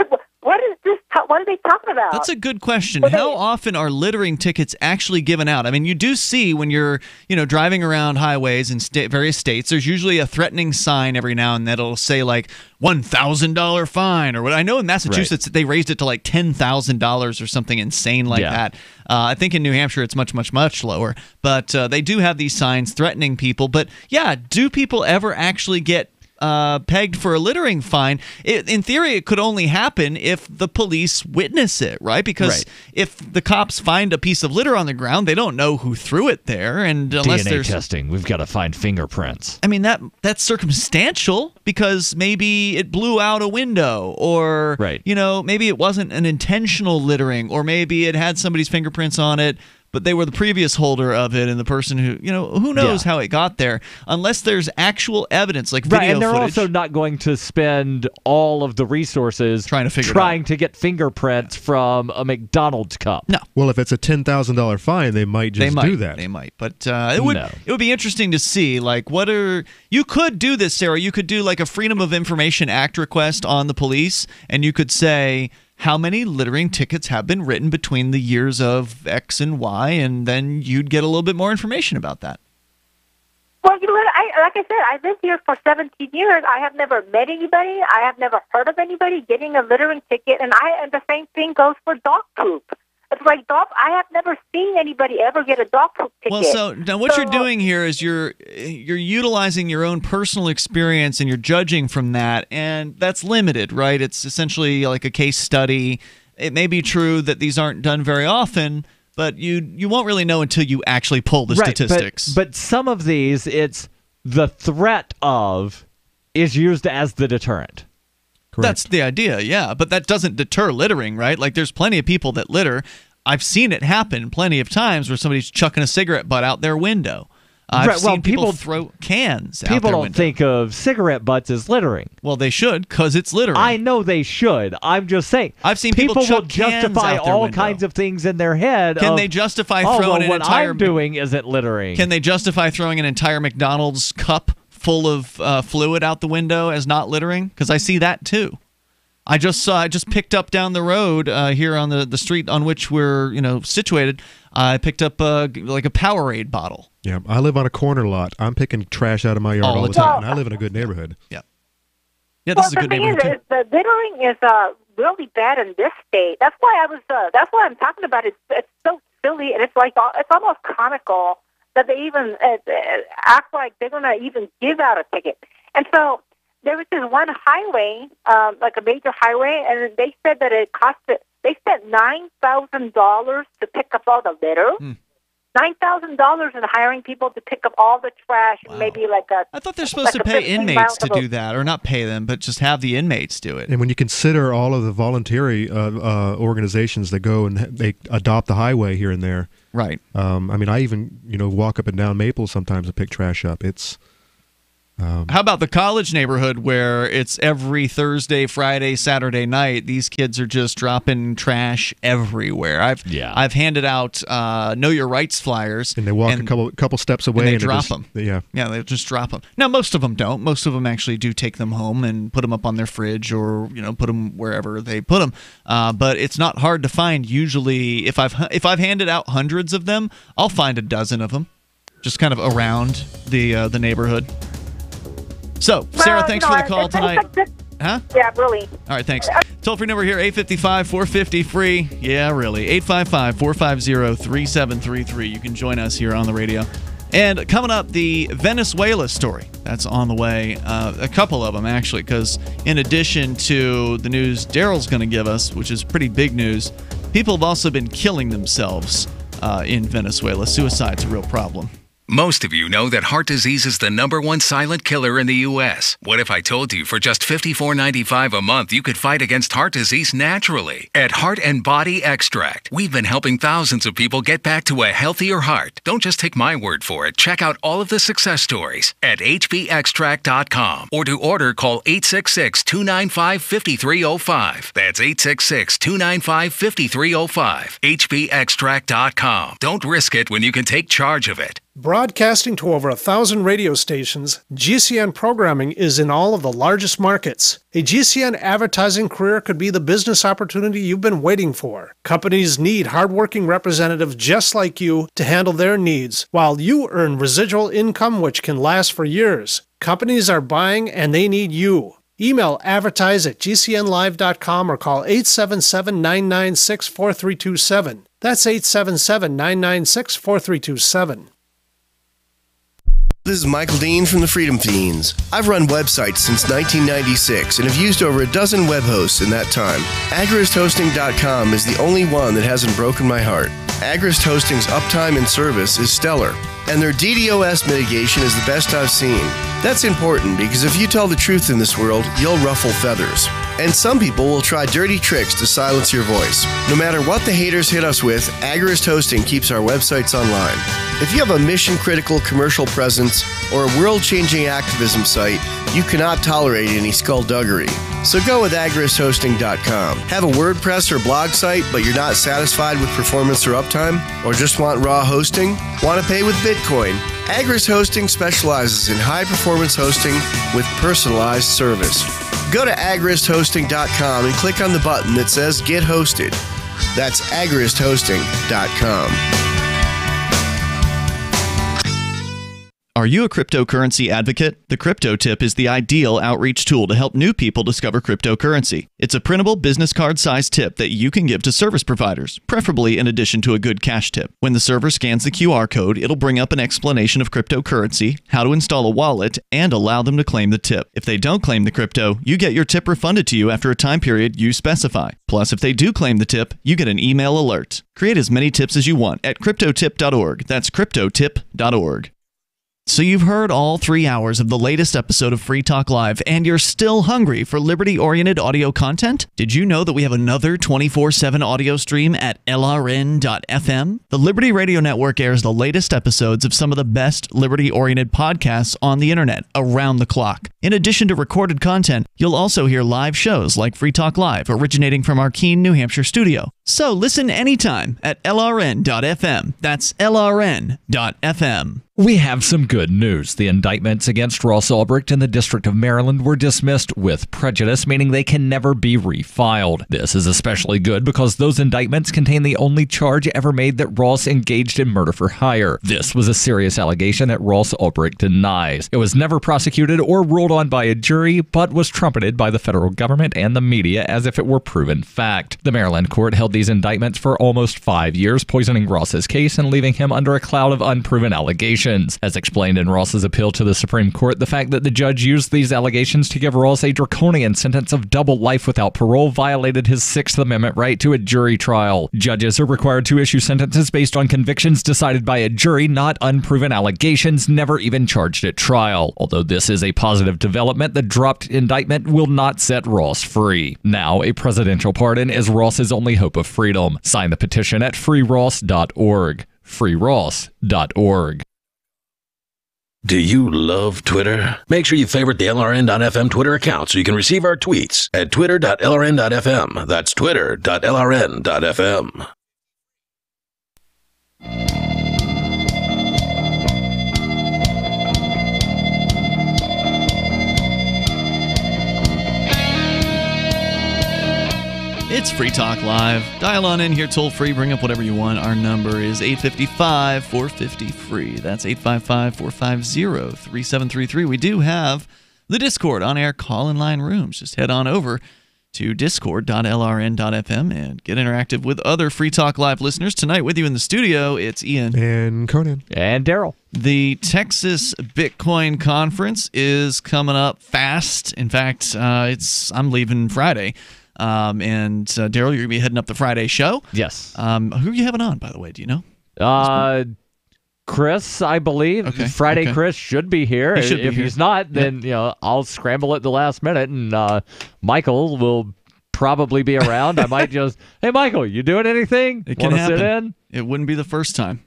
what is this? What are they talking about? That's a good question. How often are littering tickets actually given out? I mean, you do see when you're, driving around highways in various states, there's usually a threatening sign every now and then that'll say like $1,000 fine or what. I know in Massachusetts they raised it to like $10,000 or something insane like that. I think in New Hampshire it's much, much, much lower. But they do have these signs threatening people. But yeah, do people ever actually get pegged for a littering fine? In theory, it could only happen if the police witness it, right? Because if the cops find a piece of litter on the ground, they don't know who threw it there, and unless DNA testing, we've got to find fingerprints. I mean, that's circumstantial because maybe it blew out a window, or maybe it wasn't an intentional littering, or maybe it had somebody's fingerprints on it, but they were the previous holder of it, and the person who knows how it got there, unless there's actual evidence, like video and they're footage. also not going to spend all of the resources trying to get fingerprints from a McDonald's cup. No. Well, if it's a $10,000 fine, they might just do that. They might, but it would be interesting to see, like, you could do this, Sarah. You could do like a Freedom of Information Act request on the police, and you could say, how many littering tickets have been written between the years of X and Y, and then you'd get a little bit more information about that. Well, like I said, I've lived here for 17 years. I have never met anybody. I have never heard of anybody getting a littering ticket, and the same thing goes for dog poop. It's like I have never seen anybody ever get a dog poop ticket. Well, so now what you're doing here is you're utilizing your own personal experience and you're judging from that, and that's limited, right? It's essentially like a case study. It may be true that these aren't done very often, but you won't really know until you actually pull the statistics. But some of these, it's the threat of is used as the deterrent. Correct. That's the idea, yeah. But that doesn't deter littering, right? Like, there's plenty of people that litter. I've seen it happen plenty of times where somebody's chucking a cigarette butt out their window. I've seen people throw cans out their window. People don't think of cigarette butts as littering. Well, they should, because it's littering. I know they should. I'm just saying. I've seen people will chuck justify cans out their all window. kinds of things in their head. Can they justify throwing an what entire... I'm doing isn't littering. Can they justify throwing an entire McDonald's cup full of fluid out the window as not littering? Because I see that too. I just picked up down the road here on the street on which we're situated. I picked up like a Powerade bottle. Yeah, I live on a corner lot. I'm picking trash out of my yard all the time, and I live in a good neighborhood. Yeah, this is a good neighborhood too. The littering is really bad in this state. That's why that's why I'm talking about it. It's so silly, and it's almost comical that they even act like they're going to even give out a ticket. And so there was this one highway, like a major highway, and they said that they spent $9,000 to pick up all the litter. $9,000 in hiring people to pick up all the trash. Wow. Maybe I thought they're supposed to pay inmates to do that, or not pay them, but just have the inmates do it. And when you consider all of the voluntary organizations that go and they adopt the highway here and there, right? I mean, I even walk up and down Maple sometimes and pick trash up. It's how about the college neighborhood where it's every Thursday, Friday, Saturday night? These kids are just dropping trash everywhere. I've handed out Know Your Rights flyers, and they walk a couple steps away and they drop them. Yeah, they just drop them. Now most of them don't. Most of them actually do take them home and put them up on their fridge, or put them wherever they put them. But it's not hard to find. Usually, if I've handed out hundreds of them, I'll find a dozen of them, just kind of around the neighborhood. So, Sarah, thanks for the call tonight. Huh? Yeah, really. All right, thanks. Toll-free number here, 855-450-FREE. Yeah, really. 855-450-3733. You can join us here on the radio. And coming up, the Venezuela story. That's on the way. A couple of them, actually, because in addition to the news Darryl's going to give us, which is pretty big news, people have also been killing themselves in Venezuela. Suicide's a real problem. Most of you know that heart disease is the #1 silent killer in the U.S. What if I told you for just $54.95 a month you could fight against heart disease naturally? At Heart and Body Extract, we've been helping thousands of people get back to a healthier heart. Don't just take my word for it. Check out all of the success stories at hbextract.com, or to order, call 866-295-5305. That's 866-295-5305. hbextract.com. Don't risk it when you can take charge of it. Broadcasting to over 1,000 radio stations, GCN programming is in all of the largest markets. A GCN advertising career could be the business opportunity you've been waiting for. Companies need hardworking representatives just like you to handle their needs, while you earn residual income which can last for years. Companies are buying and they need you. Email advertise@gcnlive.com or call 877-996-4327. That's 877-996-4327. This is Michael Dean from the Freedom Fiends. I've run websites since 1996 and have used over a dozen web hosts in that time. AgristHosting.com is the only one that hasn't broken my heart. Agrist Hosting's uptime and service is stellar, and their DDoS mitigation is the best I've seen. That's important because if you tell the truth in this world, you'll ruffle feathers. And some people will try dirty tricks to silence your voice. No matter what the haters hit us with, Agrist Hosting keeps our websites online. If you have a mission-critical commercial presence or a world-changing activism site, you cannot tolerate any skullduggery. So go with agristhosting.com. Have a WordPress or blog site, but you're not satisfied with performance or uptime? Or just want raw hosting? Want to pay with Bitcoin? Agrist Hosting specializes in high-performance hosting with personalized service. Go to agristhosting.com and click on the button that says Get Hosted. That's agristhosting.com. Are you a cryptocurrency advocate? The Crypto Tip is the ideal outreach tool to help new people discover cryptocurrency. It's a printable business card-sized tip that you can give to service providers, preferably in addition to a good cash tip. When the server scans the QR code, it'll bring up an explanation of cryptocurrency, how to install a wallet, and allow them to claim the tip. If they don't claim the crypto, you get your tip refunded to you after a time period you specify. Plus, if they do claim the tip, you get an email alert. Create as many tips as you want at cryptotip.org. That's cryptotip.org. So you've heard all 3 hours of the latest episode of Free Talk Live, and you're still hungry for liberty-oriented audio content? Did you know that we have another 24/7 audio stream at LRN.FM? The Liberty Radio Network airs the latest episodes of some of the best liberty-oriented podcasts on the internet around the clock. In addition to recorded content, you'll also hear live shows like Free Talk Live, originating from our Keene, New Hampshire studio. So listen anytime at LRN.FM. That's LRN.FM. We have some good news. The indictments against Ross Ulbricht in the District of Maryland were dismissed with prejudice, meaning they can never be refiled. This is especially good because those indictments contain the only charge ever made that Ross engaged in murder for hire. This was a serious allegation that Ross Ulbricht denies. It was never prosecuted or ruled on by a jury, but was trumpeted by the federal government and the media as if it were proven fact. The Maryland court held these indictments for almost 5 years, poisoning Ross's case and leaving him under a cloud of unproven allegations. As explained in Ross's appeal to the Supreme Court, the fact that the judge used these allegations to give Ross a draconian sentence of double life without parole violated his Sixth Amendment right to a jury trial. Judges are required to issue sentences based on convictions decided by a jury, not unproven allegations never even charged at trial. Although this is a positive development, the dropped indictment will not set Ross free. Now, a presidential pardon is Ross's only hope of freedom. Sign the petition at freeross.org. freeross.org. Do you love Twitter? Make sure you favorite the LRN.FM Twitter account so you can receive our tweets at twitter.lrn.fm. That's twitter.lrn.fm. It's Free Talk Live. Dial on in here toll free. Bring up whatever you want. Our number is 855-450-FREE. That's 855-450-3733. We do have the Discord on-air call-in line rooms. Just head on over to discord.lrn.fm and get interactive with other Free Talk Live listeners. Tonight with you in the studio, it's Ian. And Conan. And Darryl. The Texas Bitcoin Conference is coming up fast. In fact, I'm leaving Friday. And Darryl, you're going to be heading up the Friday show. Yes. Who are you having on, by the way? Do you know? Chris, I believe. Okay. Friday, okay. Chris should be here. If he's not, then I'll scramble at the last minute, and Michael will probably be around. I might just, hey, Michael, you doing anything? It can happen. Sit in? It wouldn't be the first time.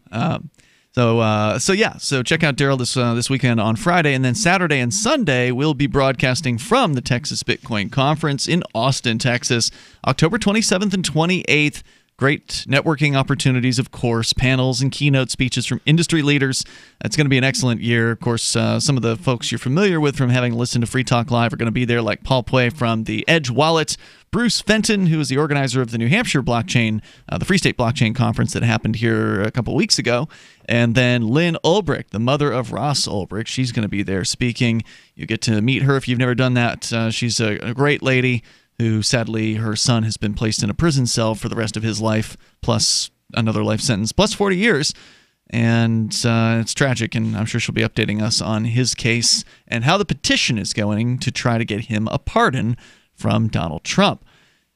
So check out Darryl this weekend on Friday, and then Saturday and Sunday we'll be broadcasting from the Texas Bitcoin Conference in Austin, Texas, October 27th and 28th. Great networking opportunities, of course, panels and keynote speeches from industry leaders. It's going to be an excellent year. Of course, some of the folks you're familiar with from having listened to Free Talk Live are going to be there, like Paul Puey from the Edge Wallet, Bruce Fenton, who is the organizer of the New Hampshire blockchain, the Free State Blockchain Conference that happened here a couple weeks ago, and then Lynn Ulbricht, the mother of Ross Ulbricht. She's going to be there speaking. You get to meet her if you've never done that. She's a great lady who, sadly, her son has been placed in a prison cell for the rest of his life, plus another life sentence, plus 40 years. And it's tragic, and I'm sure she'll be updating us on his case and how the petition is going to try to get him a pardon from Donald Trump.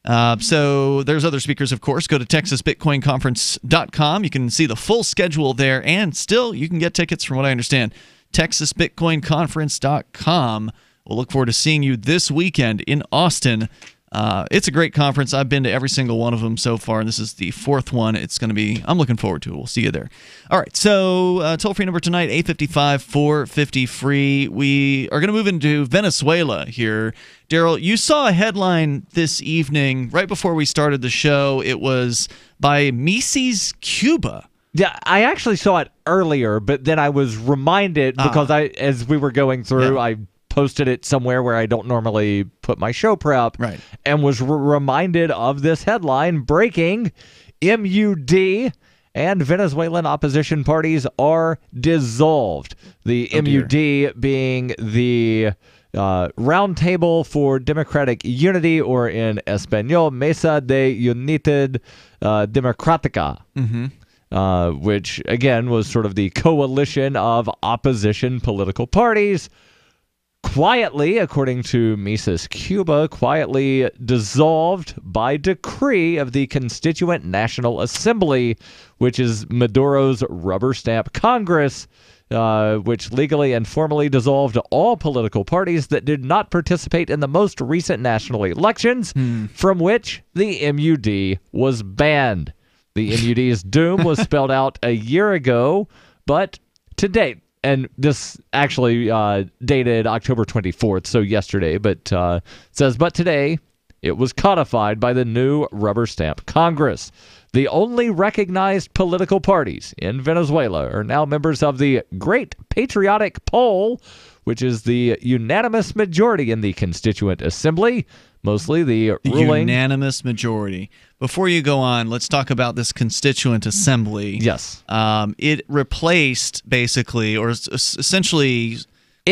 So there's other speakers, of course. Go to TexasBitcoinConference.com. You can see the full schedule there, and still you can get tickets, from what I understand. TexasBitcoinConference.com. We'll look forward to seeing you this weekend in Austin. It's a great conference. I've been to every single one of them so far, and this is the fourth one. It's going to be, I'm looking forward to it. We'll see you there. All right, so toll-free number tonight, 855-450-FREE. We are going to move into Venezuela here. Darryl, you saw a headline this evening right before we started the show. It was by Mises Cuba. Yeah, I actually saw it earlier, but then I was reminded because as we were going through, I posted it somewhere where I don't normally put my show prep, and was reminded of this headline: breaking, MUD and Venezuelan opposition parties are dissolved. The MUD being the Roundtable for Democratic Unity, or in Espanol, Mesa de United Democrática. Which, again, was sort of the coalition of opposition political parties, quietly, according to Mises Cuba, quietly dissolved by decree of the Constituent National Assembly, which is Maduro's rubber stamp Congress, which legally and formally dissolved all political parties that did not participate in the most recent national elections, from which the MUD was banned. The MUD's doom was spelled out a year ago, but to date, and this actually dated October 24th, so yesterday, but says, but today it was codified by the new rubber stamp Congress. The only recognized political parties in Venezuela are now members of the Great Patriotic Poll, which is the unanimous majority in the Constituent Assembly, mostly the ruling... unanimous majority. Before you go on, let's talk about this Constituent Assembly. Yes. It replaced, basically, or essentially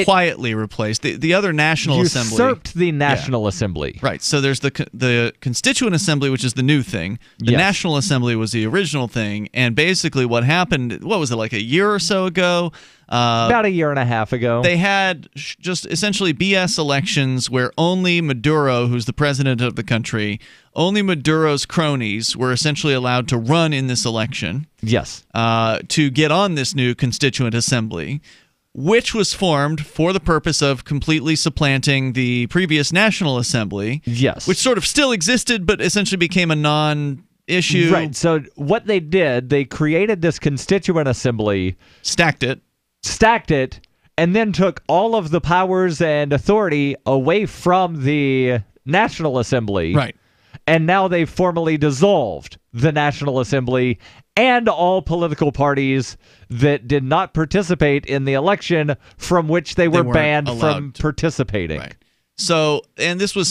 quietly replaced the other National Assembly. Usurped the National Assembly. Right. So there's the Constituent Assembly, which is the new thing. The National Assembly was the original thing. And basically what happened, what was it, like a year or so ago? About a year and a half ago. They had just essentially BS elections where only Maduro, who's the president of the country, only Maduro's cronies were essentially allowed to run in this election. Yes. To get on this new Constituent Assembly, which was formed for the purpose of completely supplanting the previous National Assembly. Yes. Which sort of still existed, but essentially became a non-issue. Right. So what they did, they created this Constituent Assembly. Stacked it, and then took all of the powers and authority away from the National Assembly. Right. And now they've formally dissolved the National Assembly and all political parties that did not participate in the election, from which they were banned from participating. Right. So, and this was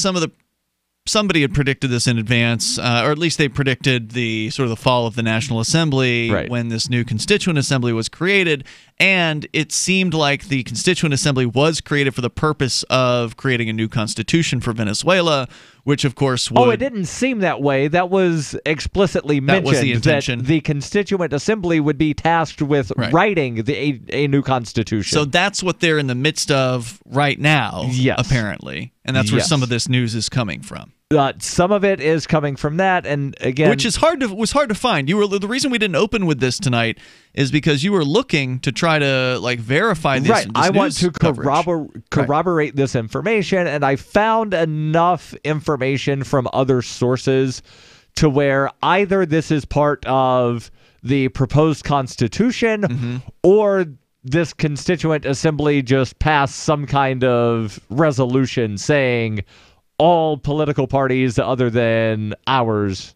somebody had predicted this in advance, or at least they predicted the sort of the fall of the National Assembly when this new Constituent Assembly was created, and it seemed like the Constituent Assembly was created for the purpose of creating a new constitution for Venezuela, which of course would... Oh, it didn't seem that way. That was explicitly mentioned. That was the intention. That the Constituent Assembly would be tasked with writing a new constitution. So that's what they're in the midst of right now, apparently. And that's where some of this news is coming from. Some of it is coming from that, and again, which is hard to find. The reason we didn't open with this tonight is because you were looking to try to verify this. Right, I want to corroborate this information, and I found enough information from other sources to where either this is part of the proposed constitution, or this Constituent Assembly just passed some kind of resolution saying all political parties other than ours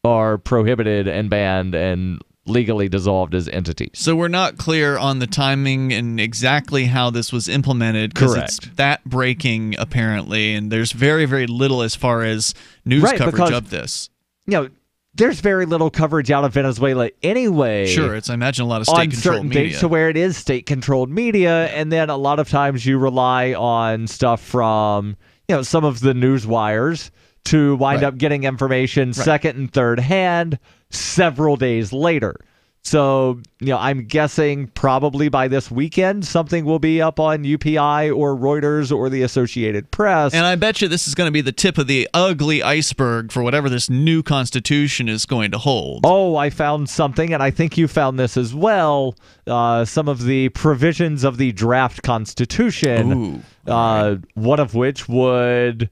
are prohibited and banned and legally dissolved as entities. So we're not clear on the timing and exactly how this was implemented, because it's that breaking apparently, and there's very, very little as far as news coverage of this. There's very little coverage out of Venezuela anyway. Sure, I imagine a lot of state-controlled media. Dates to where it is state-controlled media, and then a lot of times you rely on stuff from some of the news wires to wind up getting information second and third hand several days later. So, I'm guessing probably by this weekend, something will be up on UPI or Reuters or the Associated Press. And I bet you this is going to be the tip of the ugly iceberg for whatever this new constitution is going to hold. Oh, I found something, and I think you found this as well. Some of the provisions of the draft constitution, one of which would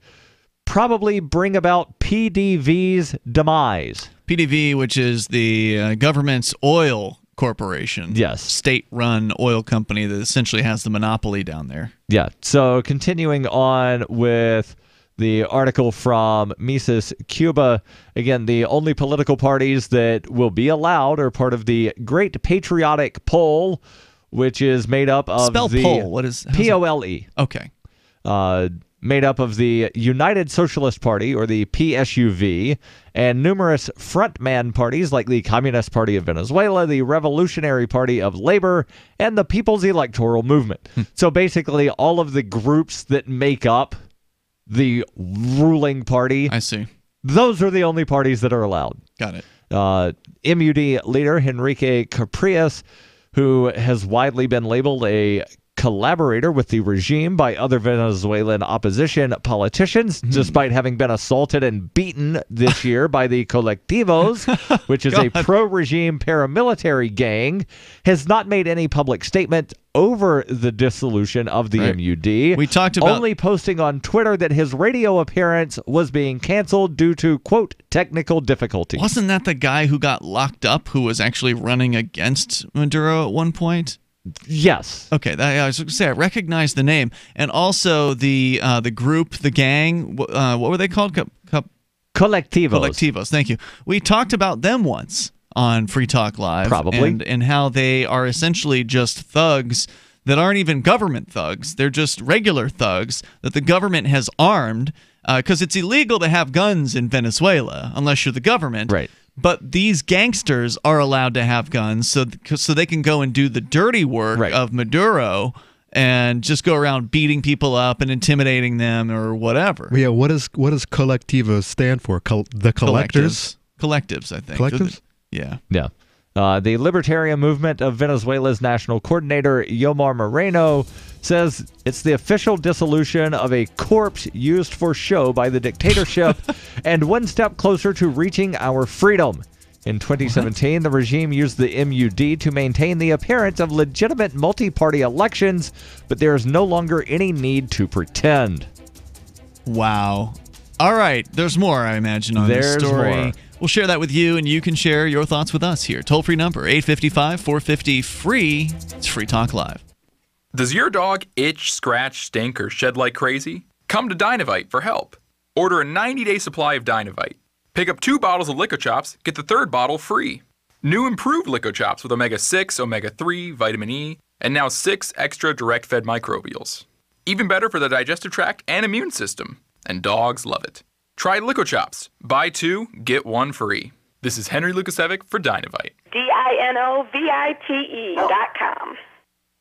probably bring about PDV's demise. PDV, which is the government's oil corporation. Yes. State-run oil company that essentially has the monopoly down there. Yeah. So continuing on with the article from Mises Cuba, again, the only political parties that will be allowed are part of the Great Patriotic Pole, which is made up of Spell pole. What is POLE. Okay. Made up of the United Socialist Party, or the PSUV, and numerous frontman parties like the Communist Party of Venezuela, the Revolutionary Party of Labor, and the People's Electoral Movement. So basically all of the groups that make up the ruling party. I see. Those are the only parties that are allowed. Got it. MUD leader Henrique Capriles, who has widely been labeled a collaborator with the regime by other Venezuelan opposition politicians, despite having been assaulted and beaten this year by the Colectivos, which is a pro-regime paramilitary gang, has not made any public statement over the dissolution of the MUD. We talked about only posting on Twitter that his radio appearance was being canceled due to, quote, technical difficulties. Wasn't that the guy who got locked up who was actually running against Maduro at one point? Yes. Okay, I was going to say I recognize the name, and also the group, the gang. What were they called? Colectivos. Colectivos. Thank you. We talked about them once on Free Talk Live, probably, and how they are essentially just thugs that aren't even government thugs. They're just regular thugs that the government has armed, because it's illegal to have guns in Venezuela unless you're the government. Right. But these gangsters are allowed to have guns, so they can go and do the dirty work of Maduro and just go around beating people up and intimidating them or whatever. Yeah, what does Colectivos stand for? The collectors? Collectives, I think. Collectives? Yeah. Yeah. The Libertarian Movement of Venezuela's national coordinator, Yomar Moreno, says it's the official dissolution of a corpse used for show by the dictatorship and one step closer to reaching our freedom. In 2017, the regime used the MUD to maintain the appearance of legitimate multi-party elections, but there is no longer any need to pretend. Wow. All right. There's more, I imagine, on this story. More. We'll share that with you, and you can share your thoughts with us here. Toll-free number, 855-450-FREE. It's Free Talk Live. Does your dog itch, scratch, stink, or shed like crazy? Come to Dynavite for help. Order a 90-day supply of Dynavite. Pick up 2 bottles of Lico Chops, get the 3rd bottle free. New improved Lico Chops with omega-6, omega-3, vitamin E, and now 6 extra direct-fed microbials. Even better for the digestive tract and immune system. And dogs love it. Try Lico Chops. Buy 2, get 1 free. This is Henry Lukasevic for Dynavite. DINOVITE.com.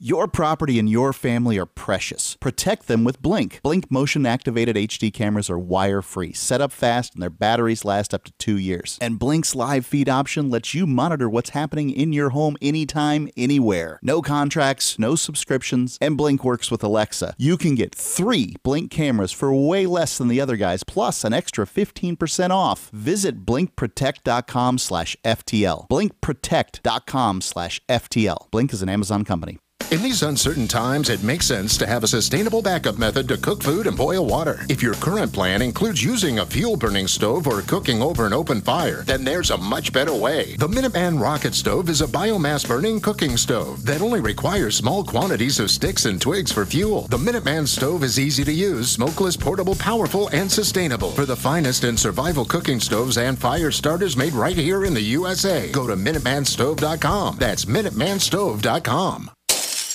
Your property and your family are precious. Protect them with Blink. Blink motion-activated HD cameras are wire-free, set up fast, and their batteries last up to 2 years. And Blink's live feed option lets you monitor what's happening in your home anytime, anywhere. No contracts, no subscriptions, and Blink works with Alexa. You can get 3 Blink cameras for way less than the other guys, plus an extra 15% off. Visit blinkprotect.com/FTL. blinkprotect.com/FTL. Blink is an Amazon company. In these uncertain times, it makes sense to have a sustainable backup method to cook food and boil water. If your current plan includes using a fuel-burning stove or cooking over an open fire, then there's a much better way. The Minuteman Rocket Stove is a biomass-burning cooking stove that only requires small quantities of sticks and twigs for fuel. The Minuteman stove is easy to use, smokeless, portable, powerful, and sustainable. For the finest in survival cooking stoves and fire starters made right here in the USA, go to MinutemanStove.com. That's MinutemanStove.com.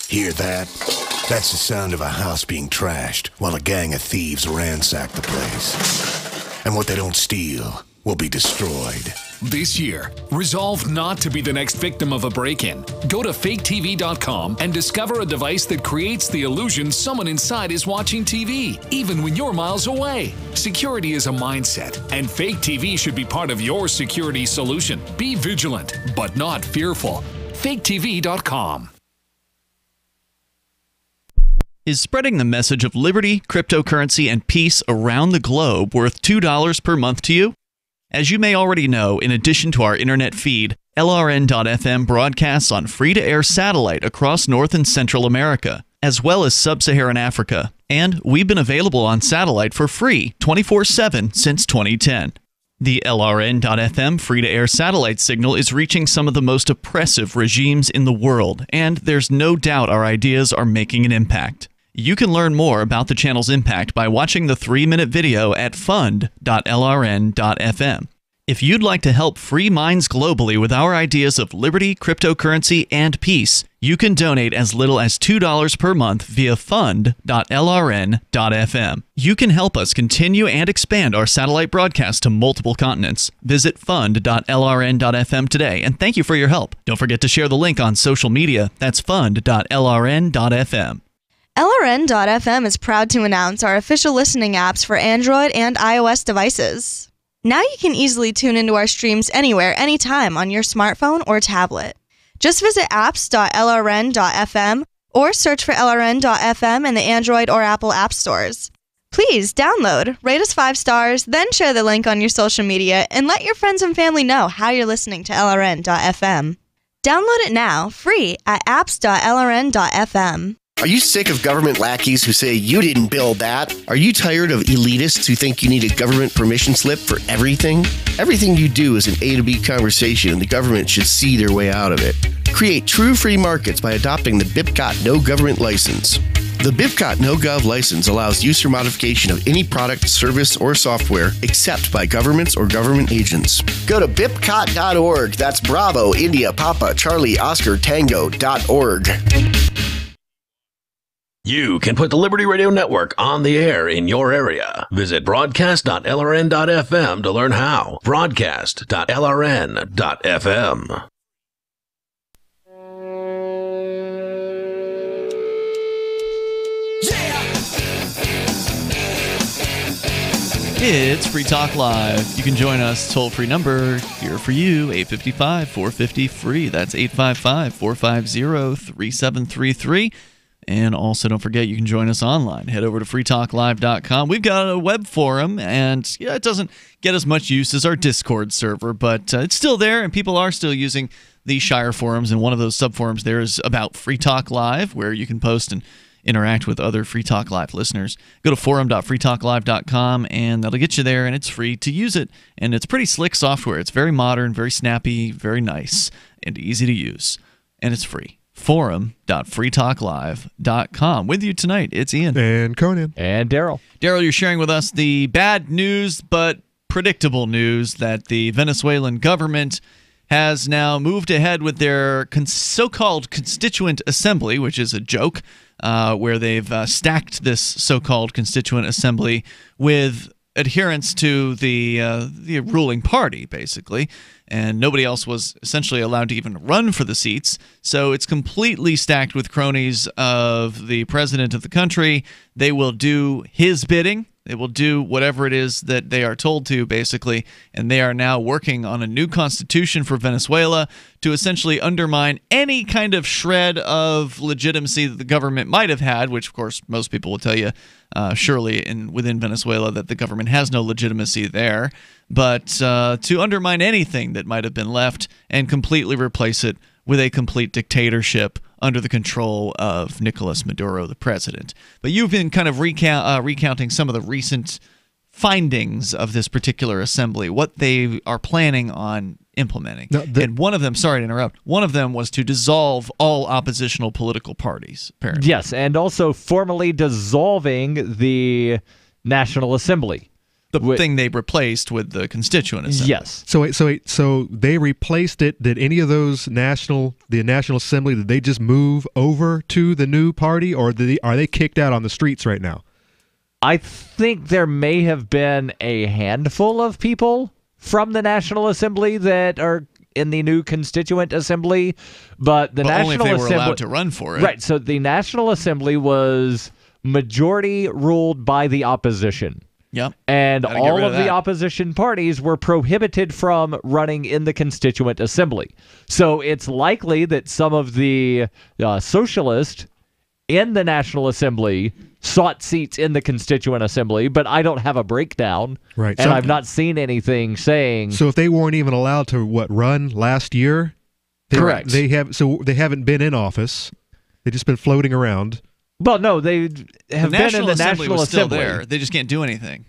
Hear that? That's the sound of a house being trashed while a gang of thieves ransack the place. And what they don't steal will be destroyed. This year, resolve not to be the next victim of a break-in. Go to faketv.com and discover a device that creates the illusion someone inside is watching TV, even when you're miles away. Security is a mindset, and Fake TV should be part of your security solution. Be vigilant, but not fearful. faketv.com. Is spreading the message of liberty, cryptocurrency, and peace around the globe worth $2 per month to you? As you may already know, in addition to our internet feed, LRN.FM broadcasts on free-to-air satellite across North and Central America, as well as Sub-Saharan Africa. And we've been available on satellite for free 24/7 since 2010. The LRN.FM free-to-air satellite signal is reaching some of the most oppressive regimes in the world, and there's no doubt our ideas are making an impact. You can learn more about the channel's impact by watching the 3-minute video at fund.lrn.fm. If you'd like to help free minds globally with our ideas of liberty, cryptocurrency, and peace, you can donate as little as $2 per month via fund.lrn.fm. You can help us continue and expand our satellite broadcast to multiple continents. Visit fund.lrn.fm today, and thank you for your help. Don't forget to share the link on social media. That's fund.lrn.fm. LRN.FM is proud to announce our official listening apps for Android and iOS devices. Now you can easily tune into our streams anywhere, anytime on your smartphone or tablet. Just visit apps.lrn.fm or search for LRN.FM in the Android or Apple app stores. Please download, rate us 5 stars, then share the link on your social media and let your friends and family know how you're listening to LRN.FM. Download it now, free at apps.lrn.fm. Are you sick of government lackeys who say you didn't build that? Are you tired of elitists who think you need a government permission slip for everything? Everything you do is an A to B conversation, and the government should see their way out of it. Create true free markets by adopting the BIPCOT No Government License. The BIPCOT No Gov license allows use or modification of any product, service, or software except by governments or government agents. Go to bipcot.org. That's Bravo, India, Papa, Charlie, Oscar, Tango.org. You can put the Liberty Radio Network on the air in your area. Visit broadcast.lrn.fm to learn how. Broadcast.lrn.fm. It's Free Talk Live. You can join us toll-free number here for you, 855-450-FREE. That's 855-450-3733. And also, don't forget, you can join us online. Head over to freetalklive.com. We've got a web forum, and it doesn't get as much use as our Discord server, but it's still there, and people are still using the Shire forums, and one of those subforums there is about Free Talk Live, where you can post and interact with other Free Talk Live listeners. Go to forum.freetalklive.com, and that'll get you there, and it's free to use it, and it's pretty slick software. It's very modern, very snappy, very nice, and easy to use, and it's free. Forum.freetalklive.com. With you tonight, it's Ian. And Conan. And Darryl. Darryl, you're sharing with us the bad news, but predictable news that the Venezuelan government has now moved ahead with their so-called Constituent Assembly, which is a joke, where they've stacked this so-called Constituent Assembly with adherents to the ruling party, basically. And nobody else was essentially allowed to even run for the seats. So it's completely stacked with cronies of the president of the country. They will do his bidding. They will do whatever it is that they are told to, basically. And they are now working on a new constitution for Venezuela to essentially undermine any kind of shred of legitimacy that the government might have had, which, of course, most people will tell you, surely within Venezuela, that the government has no legitimacy there. But to undermine anything that might have been left and completely replace it with a complete dictatorship under the control of Nicolas Maduro, the president. But you've been kind of recounting some of the recent findings of this particular assembly, what they are planning on implementing. And one of them, sorry to interrupt, one of them was to dissolve all oppositional political parties, apparently. Yes, and also formally dissolving the National Assembly. The thing they replaced with the Constituent Assembly. Yes. So they replaced it. Did any of those the National Assembly, did they just move over to the new party, or are they kicked out on the streets right now? I think there may have been a handful of people from the National Assembly that are in the new Constituent Assembly, but National only if they Assembly were allowed to run for it. Right. So the National Assembly was majority ruled by the opposition. Yep. And all of the opposition parties were prohibited from running in the Constituent Assembly. So it's likely that some of the socialists in the National Assembly sought seats in the Constituent Assembly, but I don't have a breakdown. Right. And I've not seen anything saying... So if they weren't even allowed to, run last year? Correct. They haven't been in office. They've just been floating around. Well, no, they have been in the National was still Assembly. there. They just can't do anything.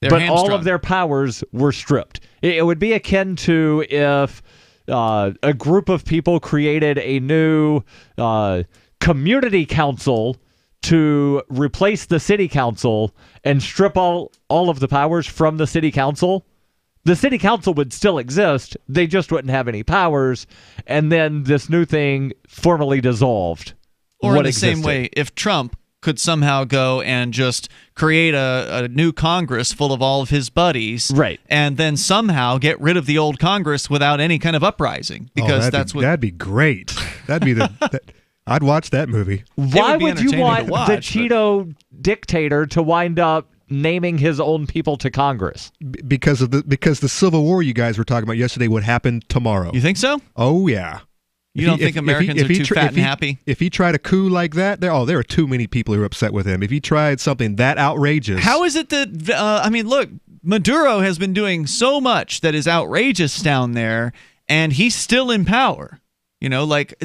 But all of their powers were stripped. It would be akin to if a group of people created a new community council to replace the city council and strip all of the powers from the city council. The city council would still exist. They just wouldn't have any powers. And then this new thing formally dissolved. Or in the same way, if Trump could somehow go and just create a new Congress full of all of his buddies, right, and then somehow get rid of the old Congress without any kind of uprising, because that'd be great. That'd be I'd watch that movie. Why would you want the Cheeto dictator to wind up naming his own people to Congress? Because the Civil War you guys were talking about yesterday would happen tomorrow. You think so? Oh yeah. You don't think Americans are too fat and happy? If he tried a coup like that, there are too many people who are upset with him. If he tried something that outrageous. How is it that, look, Maduro has been doing so much that is outrageous down there, and he's still in power.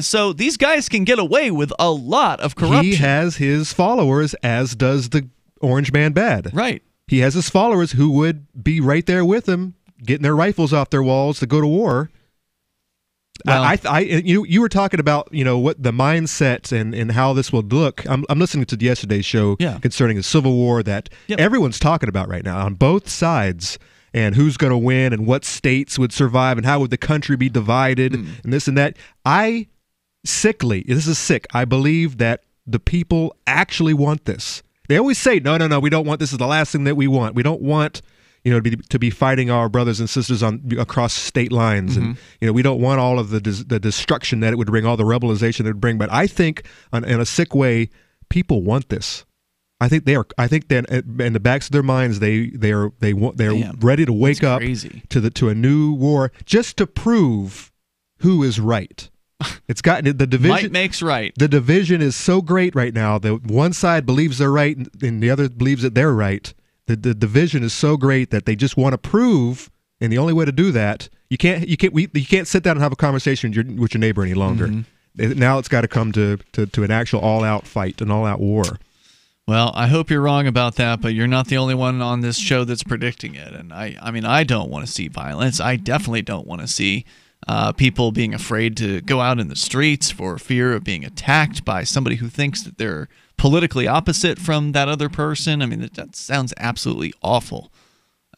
So these guys can get away with a lot of corruption. He has his followers, as does the Orange Man Bad. Right. He has his followers who would be right there with him, getting their rifles off their walls to go to war. Well, you were talking about what the mindset and how this will look. I'm listening to yesterday's show concerning the Civil War that everyone's talking about right now on both sides, and who's going to win and what states would survive and how would the country be divided and this and that. This is sick. I believe that the people actually want this. They always say, no, we don't want this. Is the last thing that we want. We don't want to be fighting our brothers and sisters across state lines, and we don't want all of the destruction that it would bring, all the rebelization it would bring. But I think, in a sick way, people want this. I think they are. I think that in the backs of their minds, they are ready to wake up to a new war just to prove who is right. It's gotten the division. Might makes right. The division is so great right now that one side believes they're right and the other believes that they're right. The division is so great that they just want to prove, and the only way to do that, you can't sit down and have a conversation with your neighbor any longer. Now it's got to come to an actual all-out fight, an all-out war. Well, I hope you're wrong about that, but you're not the only one on this show that's predicting it. And I don't want to see violence. I definitely don't want to see people being afraid to go out in the streets for fear of being attacked by somebody who thinks that they're politically opposite from that other person. I mean, that sounds absolutely awful.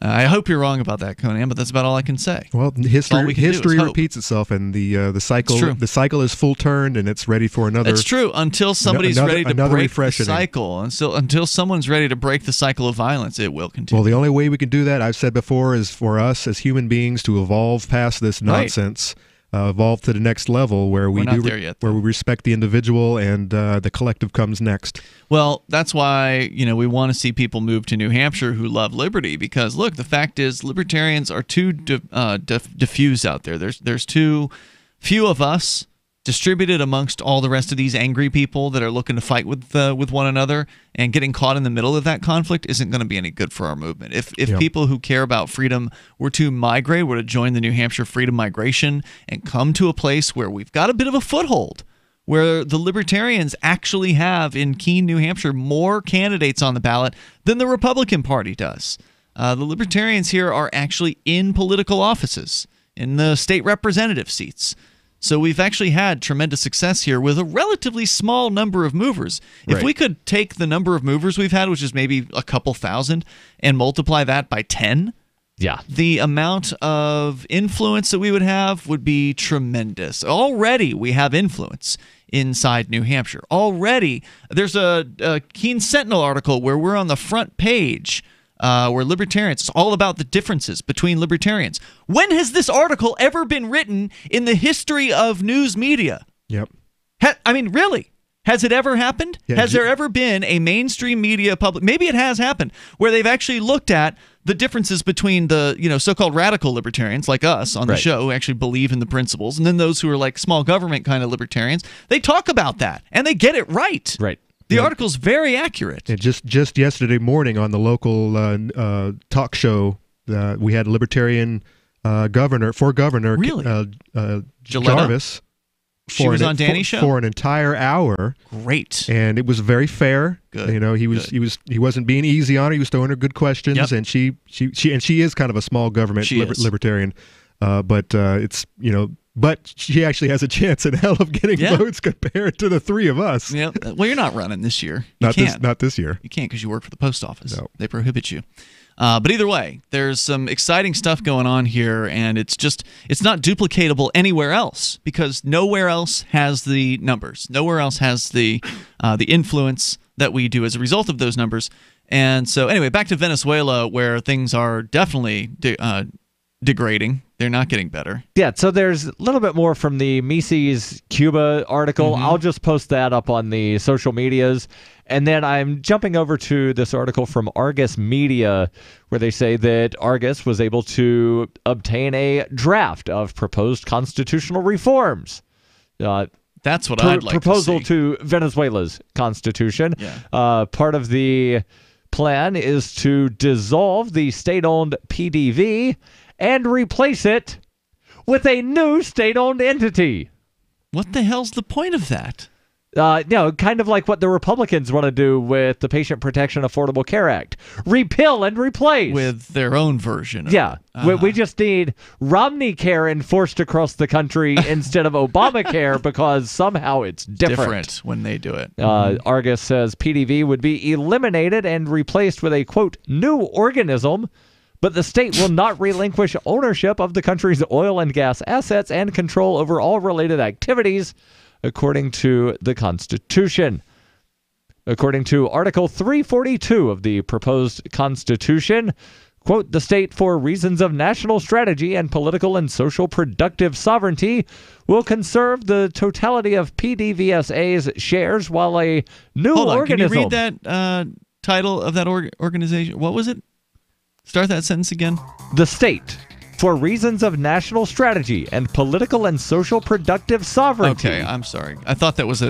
I hope you're wrong about that, Conan, but that's about all I can say. Well, history repeats itself, and the cycle is full turned, and it's ready for another. It's true until somebody's ready to break the cycle. Until someone's ready to break the cycle of violence, it will continue. Well, the only way we can do that, I've said before, is for us as human beings to evolve past this nonsense. Evolve to the next level where we where we respect the individual, and the collective comes next. Well, that's why we want to see people move to New Hampshire who love liberty, because look, the fact is libertarians are too diffuse out there. There's too few of us distributed amongst all the rest of these angry people that are looking to fight with one another, and getting caught in the middle of that conflict isn't going to be any good for our movement. If people who care about freedom were to migrate, were to join the New Hampshire Freedom Migration and come to a place where we've got a bit of a foothold, where the Libertarians actually have, in Keene, New Hampshire, more candidates on the ballot than the Republican Party does. The Libertarians here are actually in political offices, in the state representative seats. So we've actually had tremendous success here with a relatively small number of movers. If we could take the number of movers we've had, which is maybe a couple thousand, and multiply that by 10, the amount of influence that we would have would be tremendous. Already we have influence inside New Hampshire. Already there's a Keene Sentinel article where we're on the front page where libertarians, it's all about the differences between libertarians. When has this article ever been written in the history of news media? Yep. I mean, really? Has it ever happened? Yeah, has there ever been a mainstream media maybe it has happened, where they've actually looked at the differences between the so-called radical libertarians like us on the show who actually believe in the principles, and then those who are like small government kind of libertarians. They talk about that, and they get it right. Right. The article's very accurate. And just yesterday morning on the local talk show, we had a libertarian governor, Really? Jarvis. She was on Danny's show for an entire hour. Great. And it was very fair. Good. He wasn't being easy on her. He was throwing her good questions, and she is kind of a small government libertarian. But she actually has a chance in hell of getting votes compared to the three of us. Yeah. Well, you're not running this year. Not this year. You can't because you work for the post office. No. They prohibit you. But either way, there's some exciting stuff going on here, and it's not duplicatable anywhere else because nowhere else has the numbers. Nowhere else has the influence that we do as a result of those numbers. And so anyway, back to Venezuela, where things are definitely degrading. They're not getting better. Yeah, so there's a little bit more from the Mises Cuba article. I'll just post that up on the social medias. And then I'm jumping over to this article from Argus Media, where they say that Argus was able to obtain a draft of proposed constitutional reforms. That's what I'd like proposal to see. to Venezuela's constitution. Yeah. Part of the plan is to dissolve the state-owned PDV and replace it with a new state-owned entity. What the hell's the point of that? Kind of like what the Republicans want to do with the Patient Protection Affordable Care Act. Repeal and replace. With their own version of it. We just need Romney Care enforced across the country instead of Obamacare because somehow it's different when they do it. Argus says PDV would be eliminated and replaced with a, quote, new organism, but the state will not relinquish ownership of the country's oil and gas assets and control over all related activities, according to the Constitution. According to Article 342 of the proposed Constitution, quote, the state, for reasons of national strategy and political and social productive sovereignty, will conserve the totality of PDVSA's shares while a new organism... Can you read that title of that organization? What was it? Start that sentence again. The state, for reasons of national strategy and political and social productive sovereignty. Okay, I'm sorry. I thought that was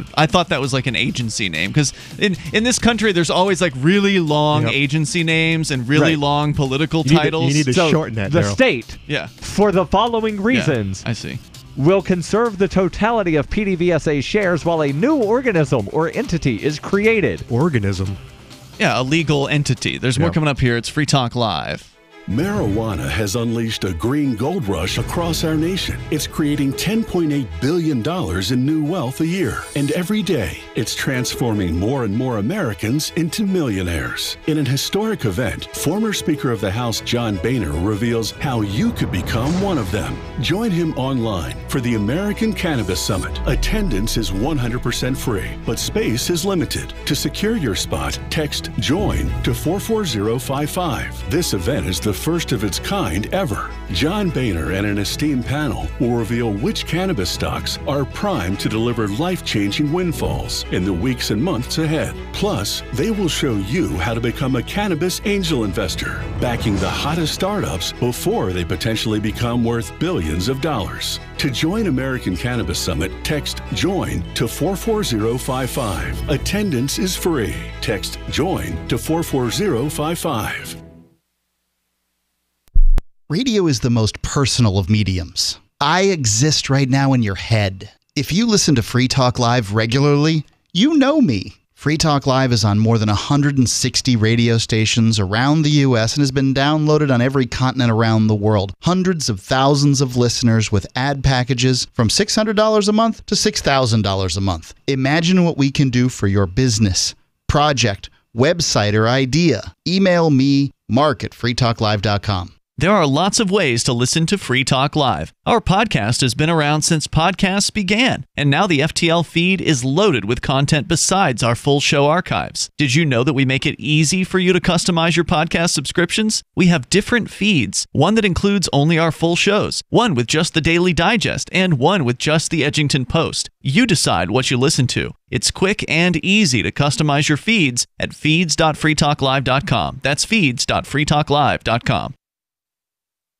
like an agency name, because in this country there's always like really long agency names and really long political titles. You need to shorten that. The Darryl. state, for the following reasons, I see, will conserve the totality of PDVSA shares while a new organism or entity is created. Organism. Yeah, a legal entity. There's more coming up here. It's Free Talk Live. Marijuana has unleashed a green gold rush across our nation. It's creating $10.8 billion in new wealth a year. And every day, it's transforming more and more Americans into millionaires. In an historic event, former Speaker of the House John Boehner reveals how you could become one of them. Join him online for the American Cannabis Summit. Attendance is 100% free, but space is limited. To secure your spot, text JOIN to 44055. This event is the first of its kind ever. John Boehner and an esteemed panel will reveal which cannabis stocks are primed to deliver life-changing windfalls in the weeks and months ahead. Plus, they will show you how to become a cannabis angel investor, backing the hottest startups before they potentially become worth billions of dollars. To join American Cannabis Summit, text JOIN to 44055. Attendance is free. Text JOIN to 44055. Radio is the most personal of mediums. I exist right now in your head. If you listen to Free Talk Live regularly, you know me. Free Talk Live is on more than 160 radio stations around the U.S. and has been downloaded on every continent around the world. Hundreds of thousands of listeners with ad packages from $600 a month to $6,000 a month. Imagine what we can do for your business, project, website, or idea. Email me, mark@freetalklive.com. There are lots of ways to listen to Free Talk Live. Our podcast has been around since podcasts began, and now the FTL feed is loaded with content besides our full show archives. Did you know that we make it easy for you to customize your podcast subscriptions? We have different feeds, one that includes only our full shows, one with just the Daily Digest, and one with just the Edgington Post. You decide what you listen to. It's quick and easy to customize your feeds at feeds.freetalklive.com. That's feeds.freetalklive.com.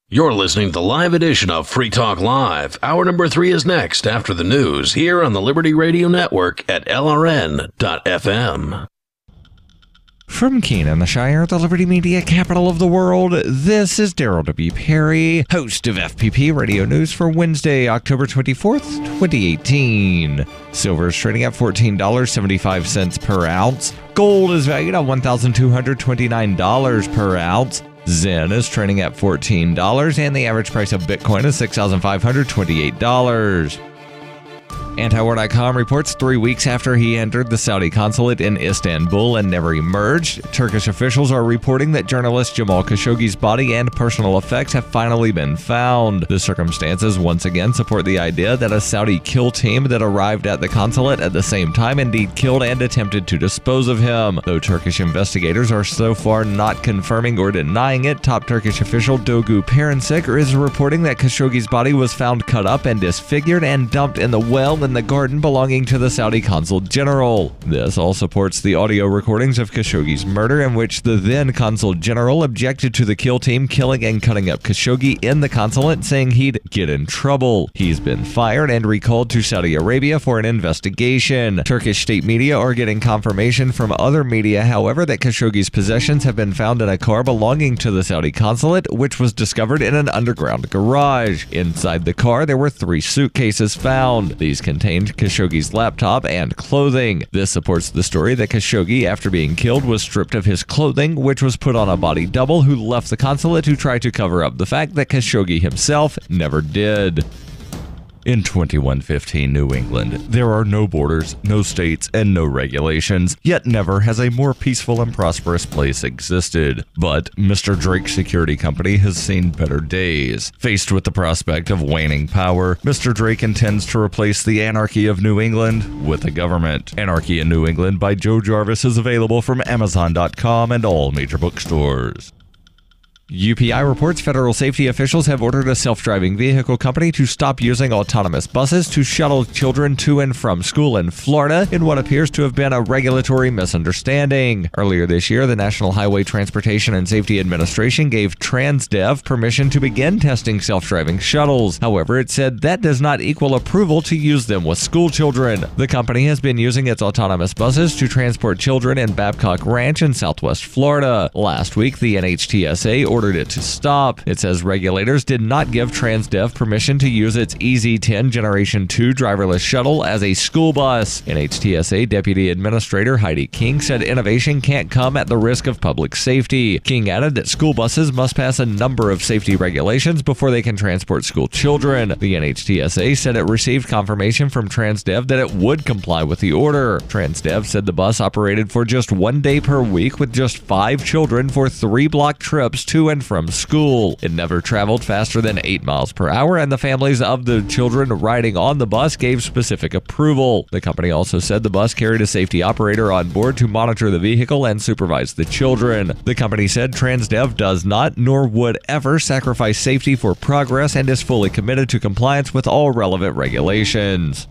You're listening to the live edition of Free Talk Live. Hour number 3 is next after the news here on the Liberty Radio Network at LRN.FM. From Conan, the Shire, the Liberty Media capital of the world, this is Darryl W. Perry, host of FPP Radio News for Wednesday, October 24th, 2018. Silver is trading at $14.75 per ounce. Gold is valued at $1,229 per ounce. Zen is trading at $14, and the average price of Bitcoin is $6,528. Antiwar.com reports 3 weeks after he entered the Saudi consulate in Istanbul and never emerged, Turkish officials are reporting that journalist Jamal Khashoggi's body and personal effects have finally been found. The circumstances once again support the idea that a Saudi kill team that arrived at the consulate at the same time indeed killed and attempted to dispose of him. Though Turkish investigators are so far not confirming or denying it, top Turkish official Dogu Perinçek is reporting that Khashoggi's body was found cut up and disfigured and dumped in the well in the garden belonging to the Saudi Consul General. This all supports the audio recordings of Khashoggi's murder, in which the then Consul General objected to the kill team killing and cutting up Khashoggi in the consulate, saying he'd get in trouble. He's been fired and recalled to Saudi Arabia for an investigation. Turkish state media are getting confirmation from other media, however, that Khashoggi's possessions have been found in a car belonging to the Saudi consulate, which was discovered in an underground garage. Inside the car, there were 3 suitcases found. These contained Khashoggi's laptop and clothing. This supports the story that Khashoggi, after being killed, was stripped of his clothing, which was put on a body double who left the consulate to try to cover up the fact that Khashoggi himself never did. In 2115 New England, there are no borders, no states, and no regulations, yet never has a more peaceful and prosperous place existed. But Mr. Drake's security company has seen better days. Faced with the prospect of waning power, Mr. Drake intends to replace the anarchy of New England with a government. Anarchy in New England by Joe Jarvis is available from Amazon.com and all major bookstores. UPI reports federal safety officials have ordered a self-driving vehicle company to stop using autonomous buses to shuttle children to and from school in Florida in what appears to have been a regulatory misunderstanding. Earlier this year, the National Highway Transportation and Safety Administration gave TransDev permission to begin testing self-driving shuttles. However, it said that does not equal approval to use them with school children. The company has been using its autonomous buses to transport children in Babcock Ranch in southwest Florida. Last week, the NHTSA ordered it to stop. It says regulators did not give TransDev permission to use its EZ10 Generation 2 driverless shuttle as a school bus. NHTSA Deputy Administrator Heidi King said innovation can't come at the risk of public safety. King added that school buses must pass a number of safety regulations before they can transport school children. The NHTSA said it received confirmation from TransDev that it would comply with the order. TransDev said the bus operated for just 1 day per week with just 5 children for 3-block trips to and from school. It never traveled faster than 8 miles per hour, and the families of the children riding on the bus gave specific approval. The company also said the bus carried a safety operator on board to monitor the vehicle and supervise the children. The company said TransDev does not, nor would ever, sacrifice safety for progress and is fully committed to compliance with all relevant regulations.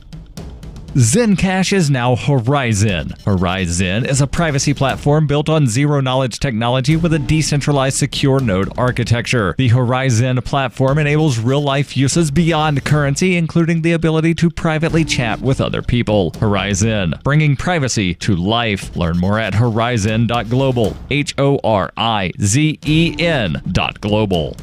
Zencash is now Horizon. Horizon is a privacy platform built on zero-knowledge technology with a decentralized secure node architecture. The Horizon platform enables real-life uses beyond currency, including the ability to privately chat with other people. Horizon, bringing privacy to life. Learn more at horizon.global. HORIZEN.global.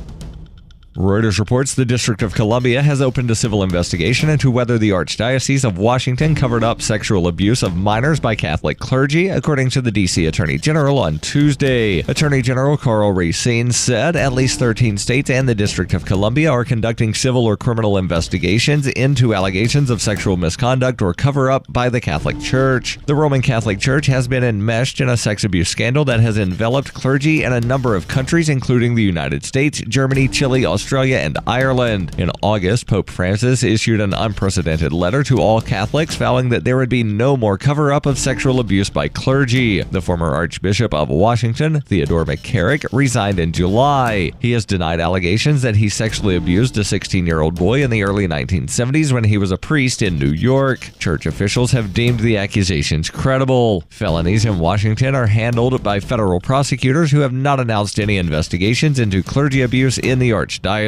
Reuters reports the District of Columbia has opened a civil investigation into whether the Archdiocese of Washington covered up sexual abuse of minors by Catholic clergy, according to the D.C. Attorney General on Tuesday. Attorney General Karl Racine said at least 13 states and the District of Columbia are conducting civil or criminal investigations into allegations of sexual misconduct or cover-up by the Catholic Church. The Roman Catholic Church has been enmeshed in a sex abuse scandal that has enveloped clergy in a number of countries, including the United States, Germany, Chile, Australia, and Ireland. In August, Pope Francis issued an unprecedented letter to all Catholics vowing that there would be no more cover-up of sexual abuse by clergy. The former Archbishop of Washington, Theodore McCarrick, resigned in July. He has denied allegations that he sexually abused a 16-year-old boy in the early 1970s when he was a priest in New York. Church officials have deemed the accusations credible. Felonies in Washington are handled by federal prosecutors who have not announced any investigations into clergy abuse in the Archdiocese.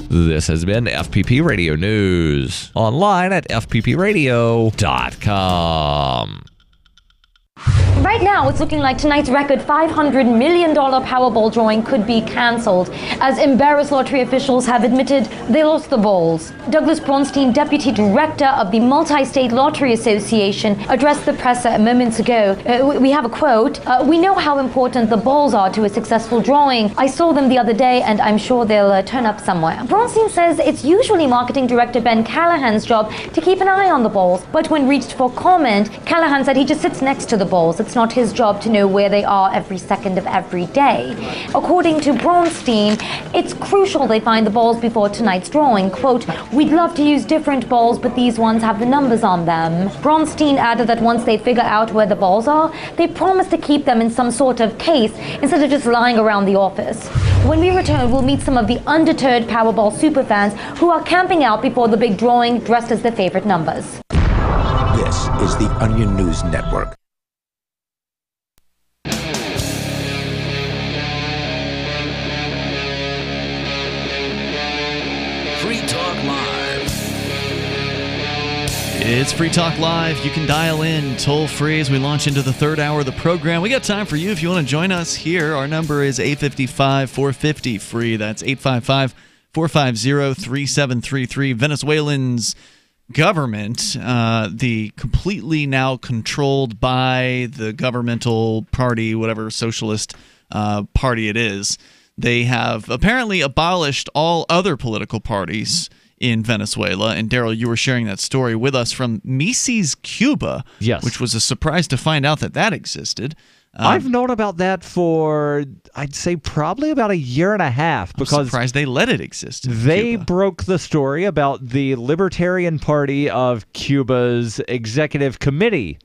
This has been FPP Radio News. Online at fppradio.com. Right now, it's looking like tonight's record $500 million Powerball drawing could be cancelled, as embarrassed lottery officials have admitted they lost the balls. Douglas Bronstein, deputy director of the Multi-State Lottery Association, addressed the press moments ago. We have a quote. "We know how important the balls are to a successful drawing. I saw them the other day, and I'm sure they'll turn up somewhere." Bronstein says it's usually marketing director Ben Callahan's job to keep an eye on the balls, but when reached for comment, Callahan said he just sits next to the balls. It's not his job to know where they are every second of every day. According to Bronstein, it's crucial they find the balls before tonight's drawing. Quote, "We'd love to use different balls, but these ones have the numbers on them." Bronstein added that once they figure out where the balls are, they promise to keep them in some sort of case instead of just lying around the office. When we return, we'll meet some of the undeterred Powerball superfans who are camping out before the big drawing dressed as their favorite numbers. This is the Onion News Network. Free Talk Live. It's Free Talk Live. You can dial in toll free as we launch into the third hour of the program. We got time for you if you want to join us here. Our number is 855-450-FREE. That's 855-450-3733. Venezuelans government, the completely now controlled by the governmental party, whatever socialist party it is, they have apparently abolished all other political parties in Venezuela. And Darryl, you were sharing that story with us from Mises, Cuba, yes, which was a surprise to find out that that existed. I've known about that for, I'd say, probably about a year and a half. I'm surprised they let it exist. They broke the story about the Libertarian Party of Cuba's executive committee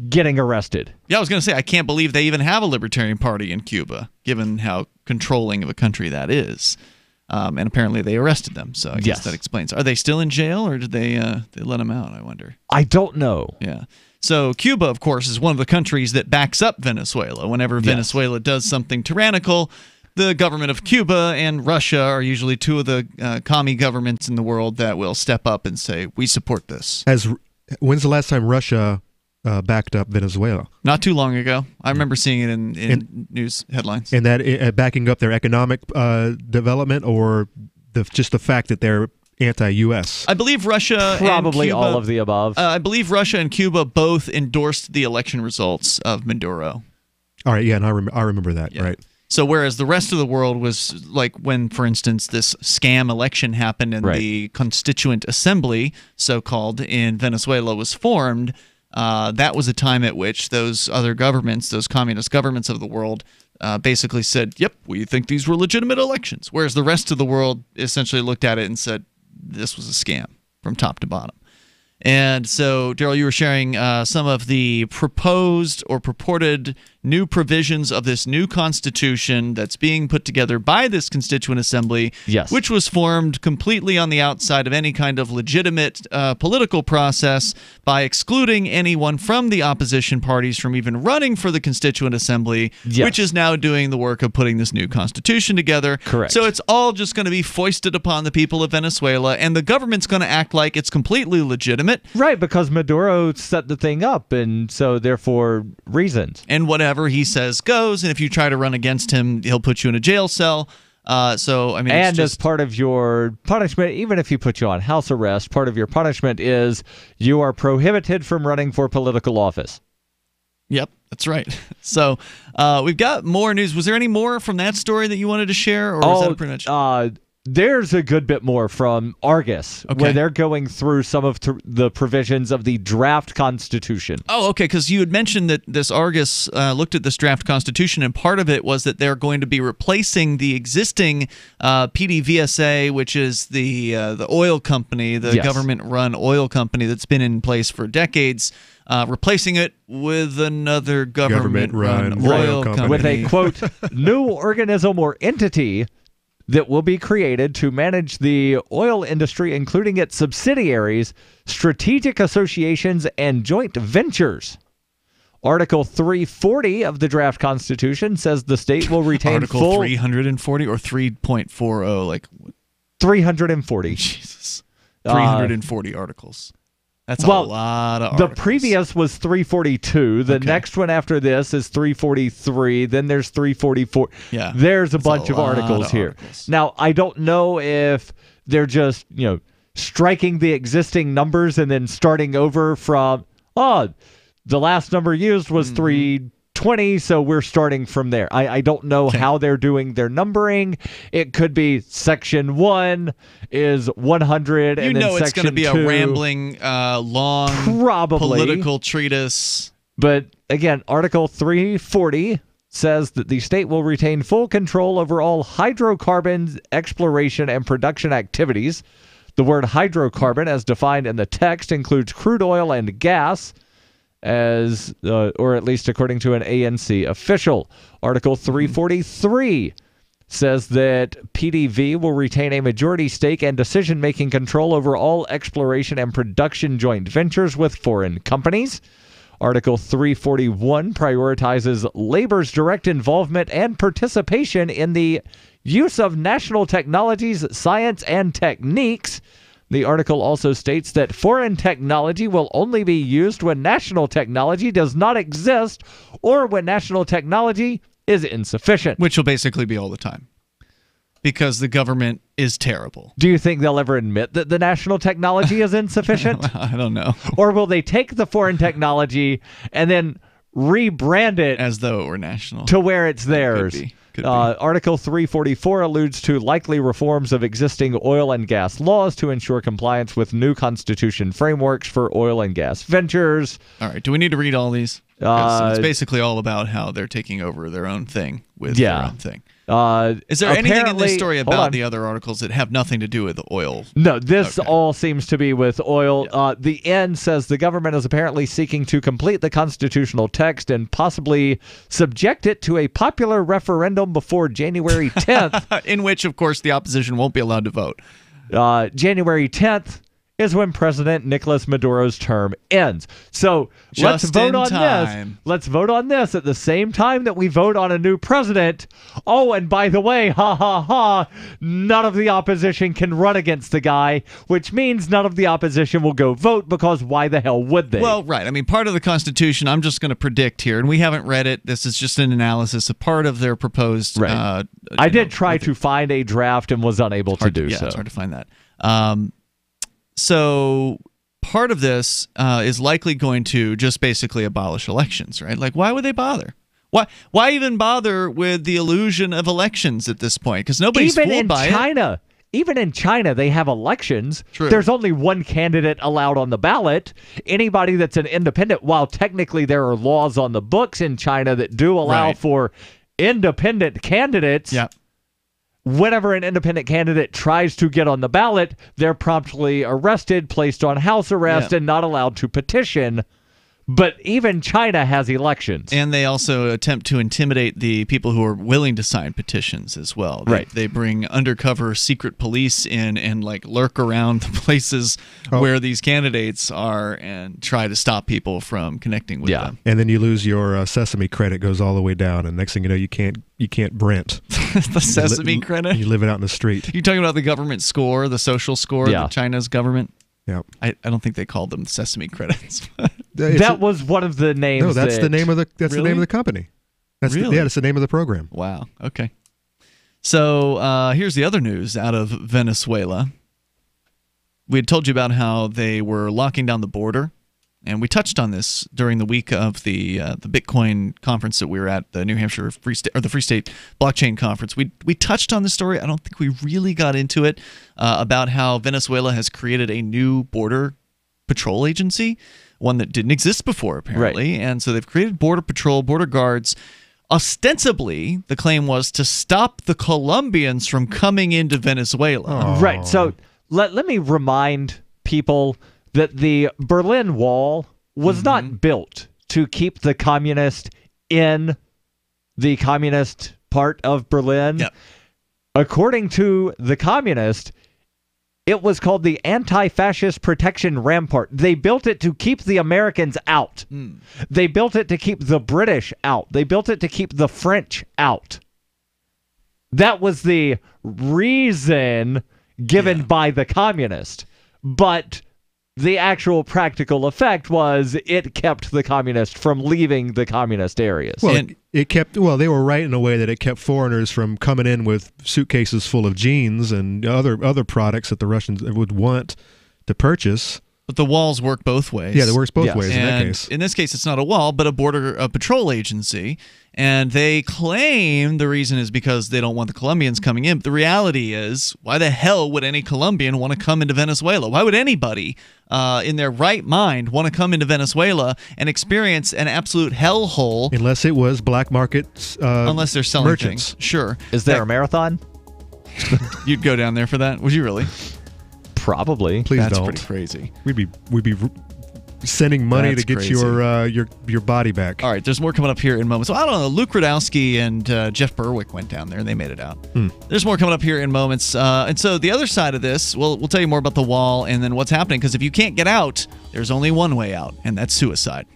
getting arrested. Yeah, I was going to say, I can't believe they even have a Libertarian Party in Cuba, given how controlling of a country that is. And apparently they arrested them, so I guess that explains. Are they still in jail, or did they let them out, I wonder? I don't know. Yeah. So Cuba, of course, is one of the countries that backs up Venezuela. Whenever Venezuela does something tyrannical, the government of Cuba and Russia are usually two of the commie governments in the world that will step up and say, we support this. When's the last time Russia backed up Venezuela? Not too long ago. I remember seeing it in news headlines. And that backing up their economic development, or just the fact that they're anti-U.S.? I believe Russia probably and Cuba, all of the above. I believe Russia and Cuba both endorsed the election results of Maduro. All right, yeah, and I remember that, right. So whereas the rest of the world was like when, for instance, this scam election happened and the Constituent Assembly, so-called, in Venezuela was formed, that was a time at which those other governments, those communist governments of the world, basically said, yep, we think these were legitimate elections. Whereas the rest of the world essentially looked at it and said, this was a scam from top to bottom. And so, Darryl, you were sharing some of the proposed or purported new provisions of this new constitution that's being put together by this Constituent Assembly, which was formed completely on the outside of any kind of legitimate political process by excluding anyone from the opposition parties from even running for the Constituent Assembly, which is now doing the work of putting this new constitution together. Correct. So it's all just going to be foisted upon the people of Venezuela, and the government's going to act like it's completely legitimate. Right, because Maduro set the thing up, and so therefore reasons. And whatever he says goes, and if you try to run against him, he'll put you in a jail cell. So I mean, and it's just, as part of your punishment, even if you put you on house arrest, part of your punishment is you are prohibited from running for political office. Yep, that's right. So we've got more news. Was there any more from that story that you wanted to share, or was that pretty much? There's a good bit more from Argus, where they're going through some of the provisions of the draft constitution. Oh, okay, because you had mentioned that this Argus looked at this draft constitution, and part of it was that they're going to be replacing the existing PDVSA, which is the oil company, the government-run oil company that's been in place for decades, replacing it with another government-run oil company. With a, quote, new organism or entity that will be created to manage the oil industry, including its subsidiaries, strategic associations, and joint ventures. Article 340 of the draft constitution says the state will retain Article 340 or 3.40, like 340. Jesus. 340 articles. That's a lot of articles. The previous was 342. The next one after this is 343. Then there's 344. Yeah. There's a bunch of articles here. Now, I don't know if they're just, striking the existing numbers and then starting over from, the last number used was 320, so we're starting from there. I don't know how they're doing their numbering. It could be section 1 is 100, and then section 2. It's going to be a rambling, long political treatise. But again, Article 340 says that the state will retain full control over all hydrocarbons exploration and production activities. The word hydrocarbon, as defined in the text, includes crude oil and gas, or at least according to an ANC official. Article 343 says that PDV will retain a majority stake and decision-making control over all exploration and production joint ventures with foreign companies. Article 341 prioritizes labor's direct involvement and participation in the use of national technologies, science, and techniques. The article also states that foreign technology will only be used when national technology does not exist or when national technology is insufficient. Which will basically be all the time, because the government is terrible. Do you think they'll ever admit that the national technology is insufficient? I don't know. Or will they take the foreign technology and then rebrand it as though it were national to where it's theirs? Could be. Article 344 alludes to likely reforms of existing oil and gas laws to ensure compliance with new constitution frameworks for oil and gas ventures. All right. Do we need to read all these? It's basically all about how they're taking over their own thing with their own thing. Is there anything in this story about the other articles that have nothing to do with oil? No, this all seems to be with oil. Yeah. The end says the government is apparently seeking to complete the constitutional text and possibly subject it to a popular referendum before January 10th. In which, of course, the opposition won't be allowed to vote. January 10th is when President Nicolas Maduro's term ends. So let's vote on this. Let's vote on this at the same time that we vote on a new president. Oh, and by the way, none of the opposition can run against the guy, which means none of the opposition will go vote, because why the hell would they? Well, right. I mean, part of the Constitution, I'm just going to predict here, and we haven't read it. This is just an analysis of part of their proposed... Right. I did try to find a draft and was unable to do so. Yeah, it's hard to find that. So part of this is likely going to just basically abolish elections, right? Like, why would they bother? Why even bother with the illusion of elections at this point? Because nobody's fooled by it. Even in China, they have elections. True. There's only one candidate allowed on the ballot. Anybody that's an independent, while technically there are laws on the books in China that do allow for independent candidates. Yeah. Whenever an independent candidate tries to get on the ballot, they're promptly arrested, placed on house arrest, and not allowed to petition. But even China has elections. And they also attempt to intimidate the people who are willing to sign petitions as well. They bring undercover secret police in and lurk around the places where these candidates are and try to stop people from connecting with them. And then you lose your Sesame credit, goes all the way down, and next thing you know, you can't Brent. The Sesame credit? You live it out in the street. You're talking about the government score, the social score, the China's government? Yeah. I don't think they called them Sesame credits. That was one of the names. No, that's the name of the the name of the company. That's really? that's the name of the program. Wow. Okay. So here's the other news out of Venezuela. We had told you about how they were locking down the border, and we touched on this during the week of the Bitcoin conference that we were at, the New Hampshire Free State or the Free State Blockchain Conference. We touched on the story. I don't think we really got into it about how Venezuela has created a new border patrol agency, one that didn't exist before apparently, right. And so they've created border patrol, border guards. Ostensibly, the claim was to stop the Colombians from coming into Venezuela. Oh. Right. So let me remind people that the Berlin Wall was not built to keep the communists in the communist part of Berlin. Yep. According to the communists, it was called the Anti-Fascist Protection Rampart. They built it to keep the Americans out. They built it to keep the British out. They built it to keep the French out. That was the reason given by the communist. But the actual practical effect was it kept the communists from leaving the communist areas. Well, they were right in a way that it kept foreigners from coming in with suitcases full of jeans and other products that the Russians would want to purchase. But the walls work both ways. Yeah, they work both ways in that case. In this case, it's not a wall, but a border patrol agency. And they claim the reason is because they don't want the Colombians coming in. But the reality is, why the hell would any Colombian want to come into Venezuela? Why would anybody in their right mind want to come into Venezuela and experience an absolute hellhole? Unless it was black market unless they're selling merchants. Things. Sure. Is there a marathon? You'd go down there for that? Would you really? Probably. Please That's don't. Pretty crazy. We'd be sending money to get your body back. All right, there's more coming up here in moments. So I don't know. Luke Radowski and Jeff Berwick went down there and they made it out. There's more coming up here in moments. And so the other side of this, we'll tell you more about the wall and then what's happening. Because if you can't get out, there's only one way out, and that's suicide.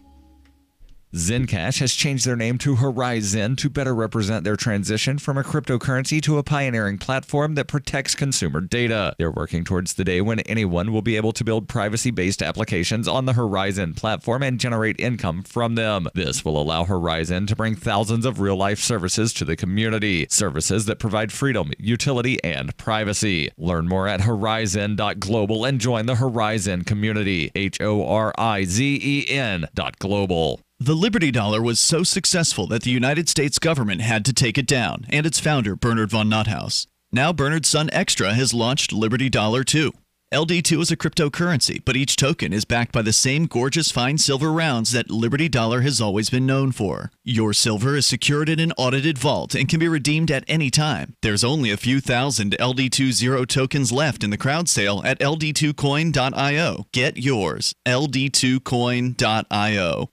Zencash has changed their name to Horizon to better represent their transition from a cryptocurrency to a pioneering platform that protects consumer data. They're working towards the day when anyone will be able to build privacy-based applications on the Horizon platform and generate income from them. This will allow Horizon to bring thousands of real-life services to the community, services that provide freedom, utility, and privacy. Learn more at horizon.global and join the Horizon community, HORIZEN.global. The Liberty Dollar was so successful that the United States government had to take it down, and its founder, Bernard von Nothaus. Now Bernard's son Extra has launched Liberty Dollar 2. LD2 is a cryptocurrency, but each token is backed by the same gorgeous fine silver rounds that Liberty Dollar has always been known for. Your silver is secured in an audited vault and can be redeemed at any time. There's only a few thousand LD2 Zero tokens left in the crowd sale at ld2coin.io. Get yours, ld2coin.io.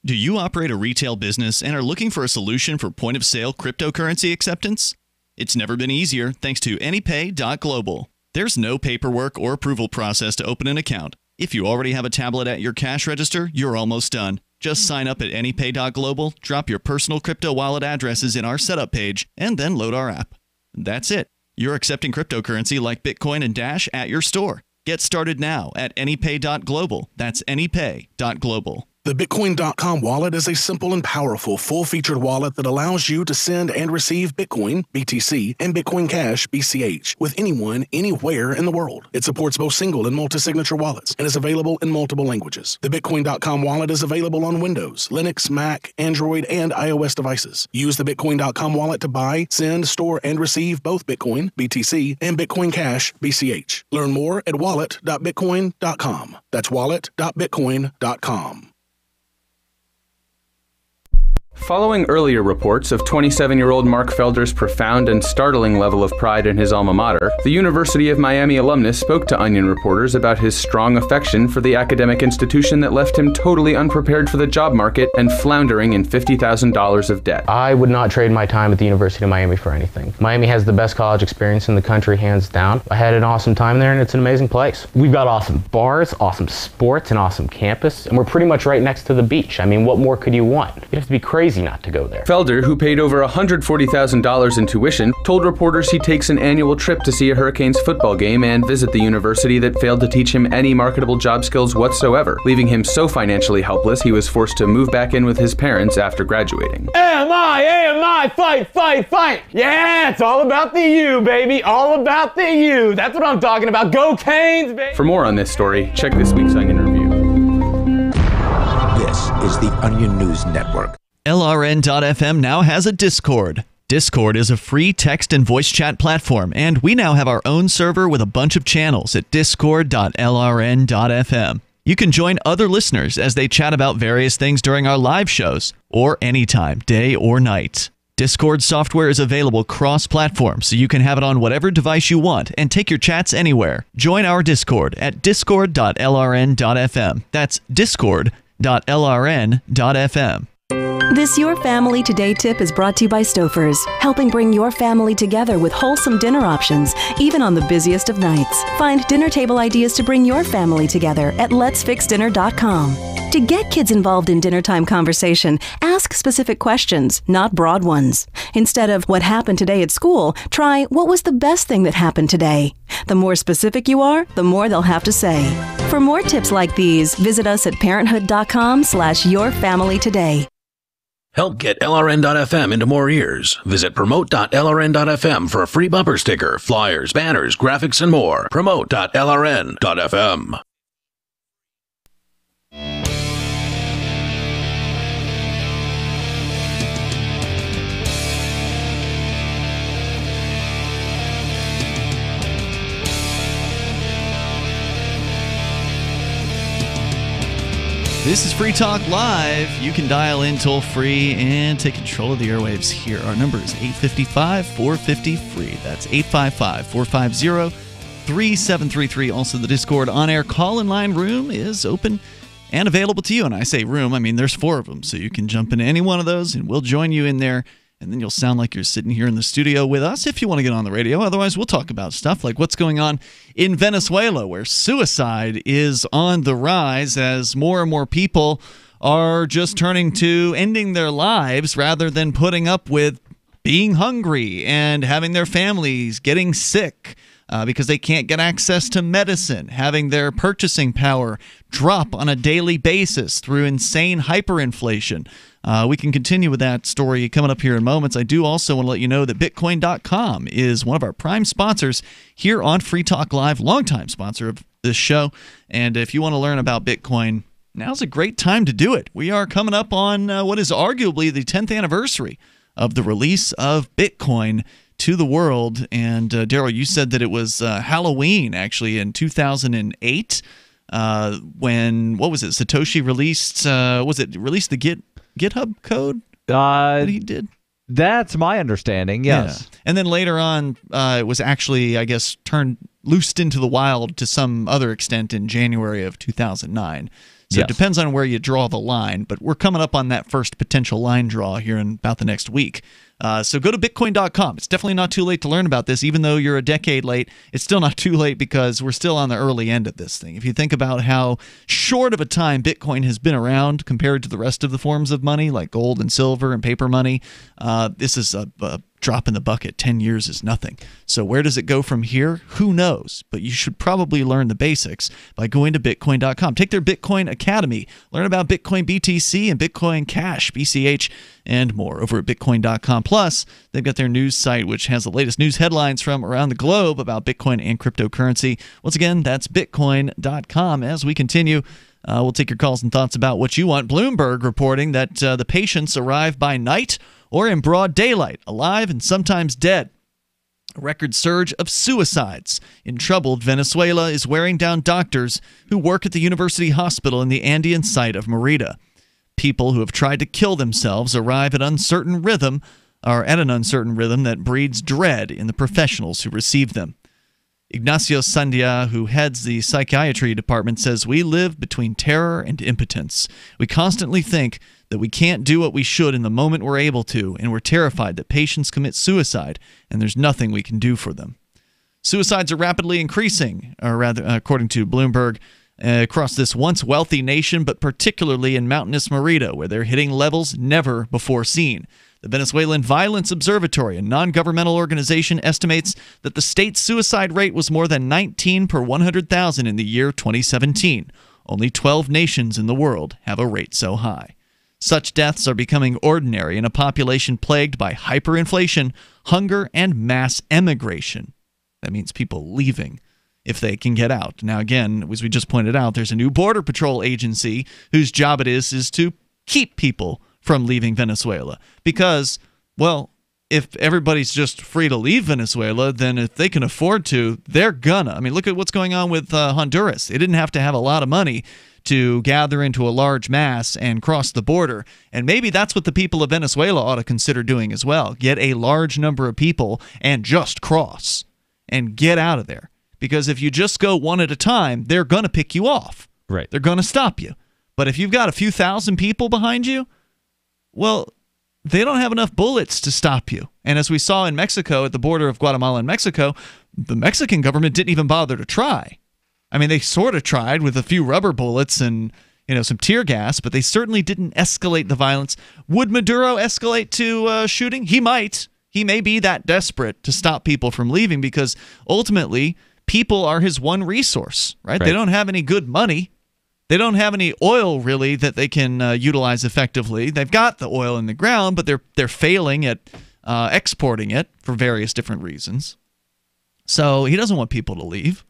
Do you operate a retail business and are looking for a solution for point-of-sale cryptocurrency acceptance? It's never been easier thanks to AnyPay.global. There's no paperwork or approval process to open an account. If you already have a tablet at your cash register, you're almost done. Just sign up at AnyPay.global, drop your personal crypto wallet addresses in our setup page, and then load our app. That's it. You're accepting cryptocurrency like Bitcoin and Dash at your store. Get started now at AnyPay.global. That's AnyPay.global. The Bitcoin.com wallet is a simple and powerful full-featured wallet that allows you to send and receive Bitcoin, BTC, and Bitcoin Cash, BCH, with anyone, anywhere in the world. It supports both single and multi-signature wallets and is available in multiple languages. The Bitcoin.com wallet is available on Windows, Linux, Mac, Android, and iOS devices. Use the Bitcoin.com wallet to buy, send, store, and receive both Bitcoin, BTC, and Bitcoin Cash, BCH. Learn more at wallet.bitcoin.com. That's wallet.bitcoin.com. Following earlier reports of 27-year-old Mark Felder's profound and startling level of pride in his alma mater, the University of Miami alumnus spoke to Onion reporters about his strong affection for the academic institution that left him totally unprepared for the job market and floundering in $50,000 of debt. I would not trade my time at the University of Miami for anything. Miami has the best college experience in the country, hands down. I had an awesome time there, and it's an amazing place. We've got awesome bars, awesome sports, an awesome campus, and we're pretty much right next to the beach. I mean, what more could you want? You'd have to be crazy crazy not to go there. Felder, who paid over $140,000 in tuition, told reporters he takes an annual trip to see a Hurricanes football game and visit the university that failed to teach him any marketable job skills whatsoever, leaving him so financially helpless he was forced to move back in with his parents after graduating. AMI, fight, fight, fight. Yeah, it's all about the U, baby. All about the U. That's what I'm talking about. Go Canes, baby. For more on this story, check this week's Onion Review. This is the Onion News Network. LRN.FM now has a Discord. Discord is a free text and voice chat platform, and we now have our own server with a bunch of channels at discord.lrn.fm. You can join other listeners as they chat about various things during our live shows, or anytime, day or night. Discord software is available cross-platform, so you can have it on whatever device you want and take your chats anywhere. Join our Discord at discord.lrn.fm. That's discord.lrn.fm. This Your Family Today tip is brought to you by Stouffer's, helping bring your family together with wholesome dinner options, even on the busiest of nights. Find dinner table ideas to bring your family together at letsfixdinner.com. To get kids involved in dinnertime conversation, ask specific questions, not broad ones. Instead of what happened today at school, try what was the best thing that happened today. The more specific you are, the more they'll have to say. For more tips like these, visit us at parenthood.com/yourfamilytoday. Help get LRN.FM into more ears. Visit promote.lrn.fm for a free bumper sticker, flyers, banners, graphics, and more. Promote.lrn.fm. This is Free Talk Live. You can dial in toll-free and take control of the airwaves here. Our number is 855-450-FREE. That's 855-450-3733. Also, the Discord on-air call-in line room is open and available to you. And I say room, I mean there's 4 of them, so you can jump into any one of those, and we'll join you in there. And then you'll sound like you're sitting here in the studio with us if you want to get on the radio. Otherwise, we'll talk about stuff like what's going on in Venezuela, where suicide is on the rise as more and more people are just turning to ending their lives rather than putting up with being hungry and having their families getting sick because they can't get access to medicine, having their purchasing power drop on a daily basis through insane hyperinflation. We can continue with that story coming up here in moments. I do also want to let you know that Bitcoin.com is one of our prime sponsors here on Free Talk Live, longtime sponsor of this show. And if you want to learn about Bitcoin, now's a great time to do it. We are coming up on what is arguably the 10th anniversary of the release of Bitcoin to the world. And Darryl, you said that it was Halloween, actually, in 2008 when, what was it, Satoshi released, released the GitHub code that he did? That's my understanding, yes. Yeah. And then later on, it was actually, I guess, loosed into the wild to some other extent in January of 2009. So It depends on where you draw the line, but we're coming up on that first potential line draw here in about the next week. So go to Bitcoin.com. It's definitely not too late to learn about this. Even though you're a decade late, it's still not too late because we're still on the early end of this thing. If you think about how short of a time Bitcoin has been around compared to the rest of the forms of money, like gold and silver and paper money, this is a drop in the bucket. 10 years is nothing. So where does it go from here? Who knows? But you should probably learn the basics by going to Bitcoin.com. Take their Bitcoin Academy. Learn about Bitcoin BTC and Bitcoin Cash, BCH, and more over at Bitcoin.com. Plus, they've got their news site, which has the latest news headlines from around the globe about Bitcoin and cryptocurrency. Once again, that's Bitcoin.com. As we continue, we'll take your calls and thoughts about what you want. Bloomberg reporting that the patients arrive by night or in broad daylight, alive and sometimes dead. A record surge of suicides in troubled Venezuela is wearing down doctors who work at the university hospital in the Andean site of Merida. People who have tried to kill themselves arrive at an uncertain rhythm that breeds dread in the professionals who receive them. Ignacio Sandia, who heads the psychiatry department, says, "We live between terror and impotence. We constantly think that we can't do what we should in the moment we're able to, and we're terrified that patients commit suicide, and there's nothing we can do for them." Suicides are rapidly increasing, or rather, according to Bloomberg. across this once wealthy nation, but particularly in mountainous Merida, where they're hitting levels never before seen. The Venezuelan Violence Observatory, a non-governmental organization, estimates that the state's suicide rate was more than 19 per 100,000 in the year 2017. Only 12 nations in the world have a rate so high. Such deaths are becoming ordinary in a population plagued by hyperinflation, hunger, and mass emigration. That means people leaving if they can get out. Now, again, as we just pointed out, there's a new Border Patrol agency whose job it is to keep people from leaving Venezuela. Because, well, if everybody's just free to leave Venezuela, then if they can afford to, they're gonna. I mean, look at what's going on with Honduras. They didn't have to have a lot of money to gather into a large mass and cross the border. And maybe that's what the people of Venezuela ought to consider doing as well. Get a large number of people and just cross and get out of there. Because if you just go one at a time, they're going to pick you off. Right. They're going to stop you. But if you've got a few thousand people behind you, well, they don't have enough bullets to stop you. And as we saw in Mexico, at the border of Guatemala and Mexico, the Mexican government didn't even bother to try. I mean, they sort of tried with a few rubber bullets and, some tear gas, but they certainly didn't escalate the violence. Would Maduro escalate to shooting? He might. He may be that desperate to stop people from leaving because ultimately people are his one resource, right? They don't have any good money. They don't have any oil, really, that they can utilize effectively. They've got the oil in the ground, but they're failing at exporting it for various different reasons. So he doesn't want people to leave.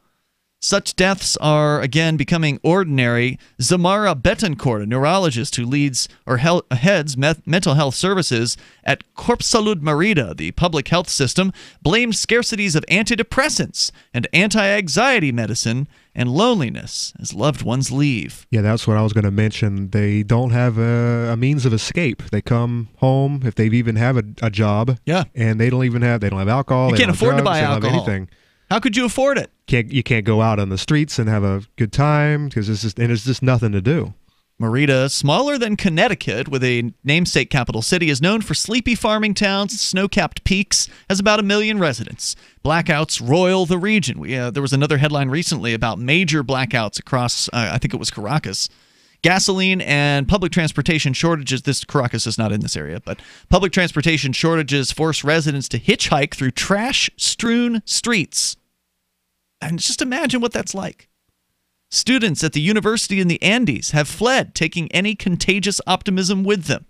Such deaths are, again, becoming ordinary. Zamara Betancourt, a neurologist who leads or heads mental health services at Corpsalud Merida, the public health system, blamed scarcities of antidepressants and anti-anxiety medicine and loneliness as loved ones leave. Yeah, that's what I was going to mention. They don't have a means of escape. They come home, if they even have a job, and they don't have alcohol. You can't afford to buy alcohol. They don't have anything. How could you afford it? You can't go out on the streets and have a good time because there's just nothing to do. Merida, smaller than Connecticut, with a namesake capital city, is known for sleepy farming towns, snow-capped peaks, has about 1 million residents. Blackouts roil the region. There was another headline recently about major blackouts across, I think it was Caracas. Gasoline and public transportation shortages. Caracas is not in this area, but public transportation shortages force residents to hitchhike through trash-strewn streets. And just imagine what that's like. Students at the university in the Andes have fled, taking any contagious optimism with them.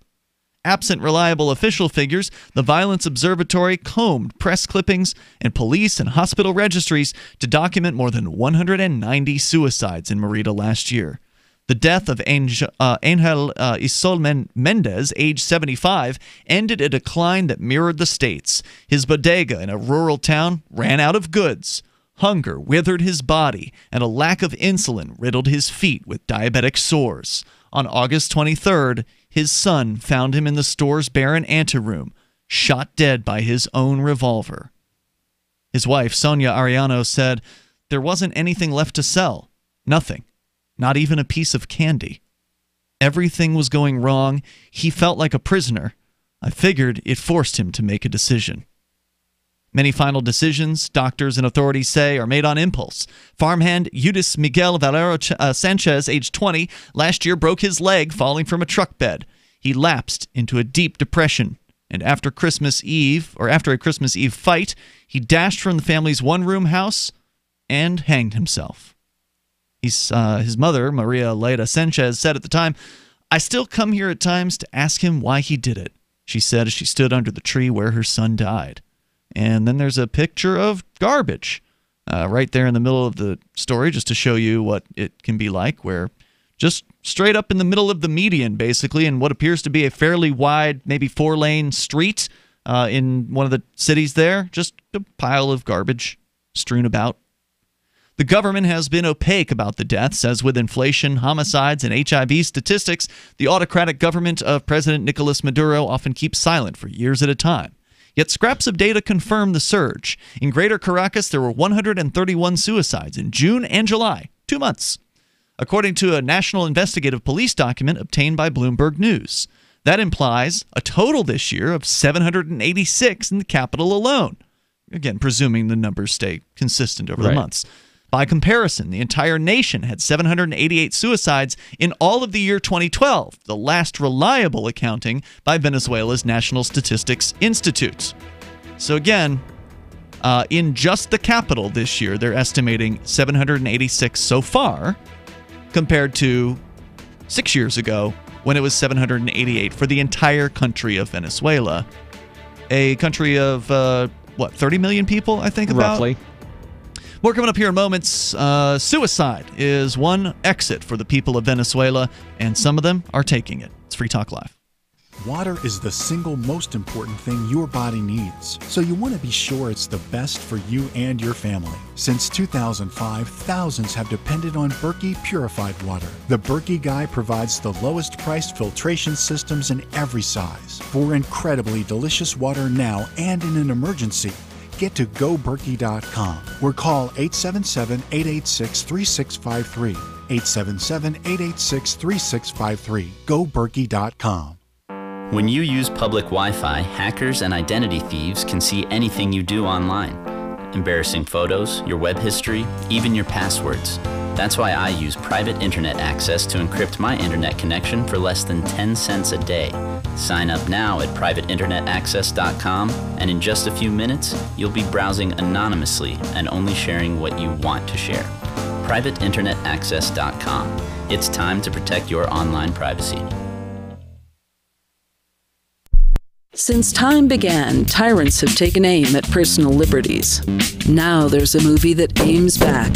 Absent reliable official figures, the Violence Observatory combed press clippings and police and hospital registries to document more than 190 suicides in Merida last year. The death of Angel Isol Mendez, age 75, ended a decline that mirrored the state's. His bodega in a rural town ran out of goods. Hunger withered his body, and a lack of insulin riddled his feet with diabetic sores. On August 23rd, his son found him in the store's barren anteroom, shot dead by his own revolver. His wife, Sonia Ariano, said, "There wasn't anything left to sell. Nothing. Not even a piece of candy. Everything was going wrong. He felt like a prisoner. I figured it forced him to make a decision." Many final decisions, doctors and authorities say, are made on impulse. Farmhand Eudes Miguel Valero Sanchez, age 20, last year broke his leg falling from a truck bed. He lapsed into a deep depression, and after a Christmas Eve fight, he dashed from the family's one-room house and hanged himself. His mother, Maria Leda Sanchez, said at the time, "I still come here at times to ask him why he did it," she said as she stood under the tree where her son died. And then there's a picture of garbage right there in the middle of the story, just to show you what it can be like, where just straight up in the middle of the median, basically, in what appears to be a fairly wide, maybe 4-lane street in one of the cities there, just a pile of garbage strewn about. The government has been opaque about the deaths, as with inflation, homicides, and HIV statistics, the autocratic government of President Nicolas Maduro often keeps silent for years at a time. Yet scraps of data confirm the surge. In Greater Caracas, there were 131 suicides in June and July, 2 months, according to a National Investigative Police document obtained by Bloomberg News. That implies a total this year of 786 in the capital alone. Again, presuming the numbers stay consistent over the months. By comparison, the entire nation had 788 suicides in all of the year 2012, the last reliable accounting by Venezuela's National Statistics Institute. So again, in just the capital this year, they're estimating 786 so far, compared to 6 years ago when it was 788 for the entire country of Venezuela. A country of, 30 million people, I think, about? Roughly. More coming up here in moments. Suicide is one exit for the people of Venezuela, and some of them are taking it. It's Free Talk Live. Water is the single most important thing your body needs, so you want to be sure it's the best for you and your family. Since 2005, thousands have depended on Berkey purified water. The Berkey Guy provides the lowest priced filtration systems in every size. For incredibly delicious water now and in an emergency, get to GoBerkey.com or call 877-886-3653. 877-886-3653. GoBerkey.com. When you use public Wi-Fi, hackers and identity thieves can see anything you do online. Embarrassing photos, your web history, even your passwords. That's why I use private internet access to encrypt my internet connection for less than 10 cents a day. Sign up now at privateinternetaccess.com, and in just a few minutes, you'll be browsing anonymously and only sharing what you want to share. privateinternetaccess.com. It's time to protect your online privacy. Since time began, tyrants have taken aim at personal liberties. Now there's a movie that aims back.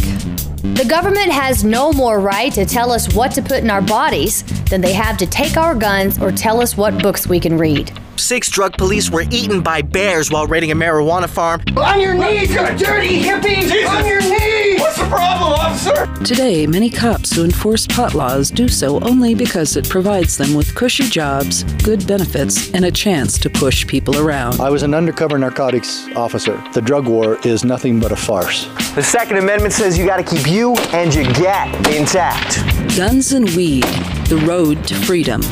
The government has no more right to tell us what to put in our bodies than they have to take our guns or tell us what books we can read. 6 drug police were eaten by bears while raiding a marijuana farm. On your knees, you dirty hippies! Jesus. On your knees! What's the problem, officer? Today, many cops who enforce pot laws do so only because it provides them with cushy jobs, good benefits, and a chance to push people around. I was an undercover narcotics officer. The drug war is nothing but a farce. The Second Amendment says you gotta keep you and your gat intact. Guns and Weed, The Road to Freedom.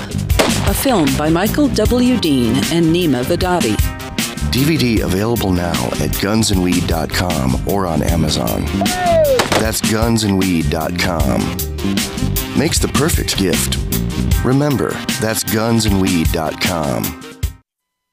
A film by Michael W. Dean and Nima Vadadi. DVD available now at gunsandweed.com or on Amazon. That's gunsandweed.com. Makes the perfect gift. Remember, that's gunsandweed.com.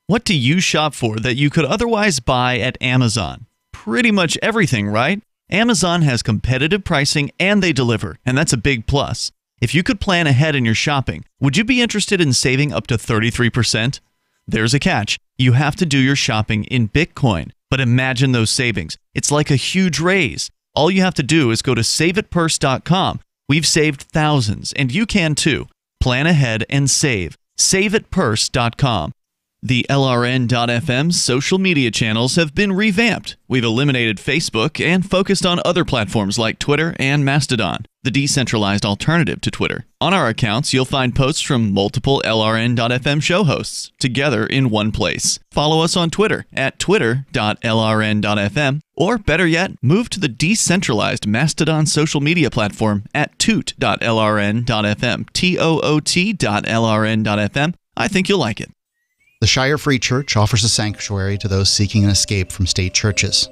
What do you shop for that you could otherwise buy at Amazon? Pretty much everything, right? Amazon has competitive pricing and they deliver, and that's a big plus. If you could plan ahead in your shopping, would you be interested in saving up to 33%? There's a catch. You have to do your shopping in Bitcoin. But imagine those savings. It's like a huge raise. All you have to do is go to saveatpurse.com. We've saved thousands, and you can too. Plan ahead and save. Saveatpurse.com. The LRN.FM social media channels have been revamped. We've eliminated Facebook and focused on other platforms like Twitter and Mastodon, the decentralized alternative to Twitter. On our accounts, you'll find posts from multiple LRN.FM show hosts together in one place. Follow us on Twitter at twitter.lrn.fm, or better yet, move to the decentralized Mastodon social media platform at toot.lrn.fm, toot.lrn.fm. I think you'll like it. The Shire Free Church offers a sanctuary to those seeking an escape from state churches.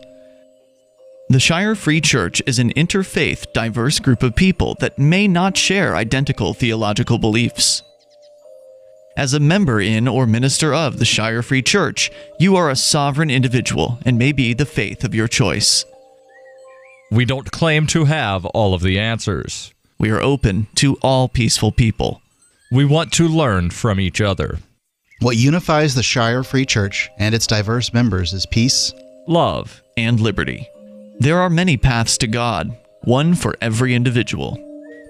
The Shire Free Church is an interfaith, diverse group of people that may not share identical theological beliefs. As a member in or minister of the Shire Free Church, you are a sovereign individual and may be the faith of your choice. We don't claim to have all of the answers. We are open to all peaceful people. We want to learn from each other. What unifies the Shire Free Church and its diverse members is peace, love, and liberty. There are many paths to God, one for every individual.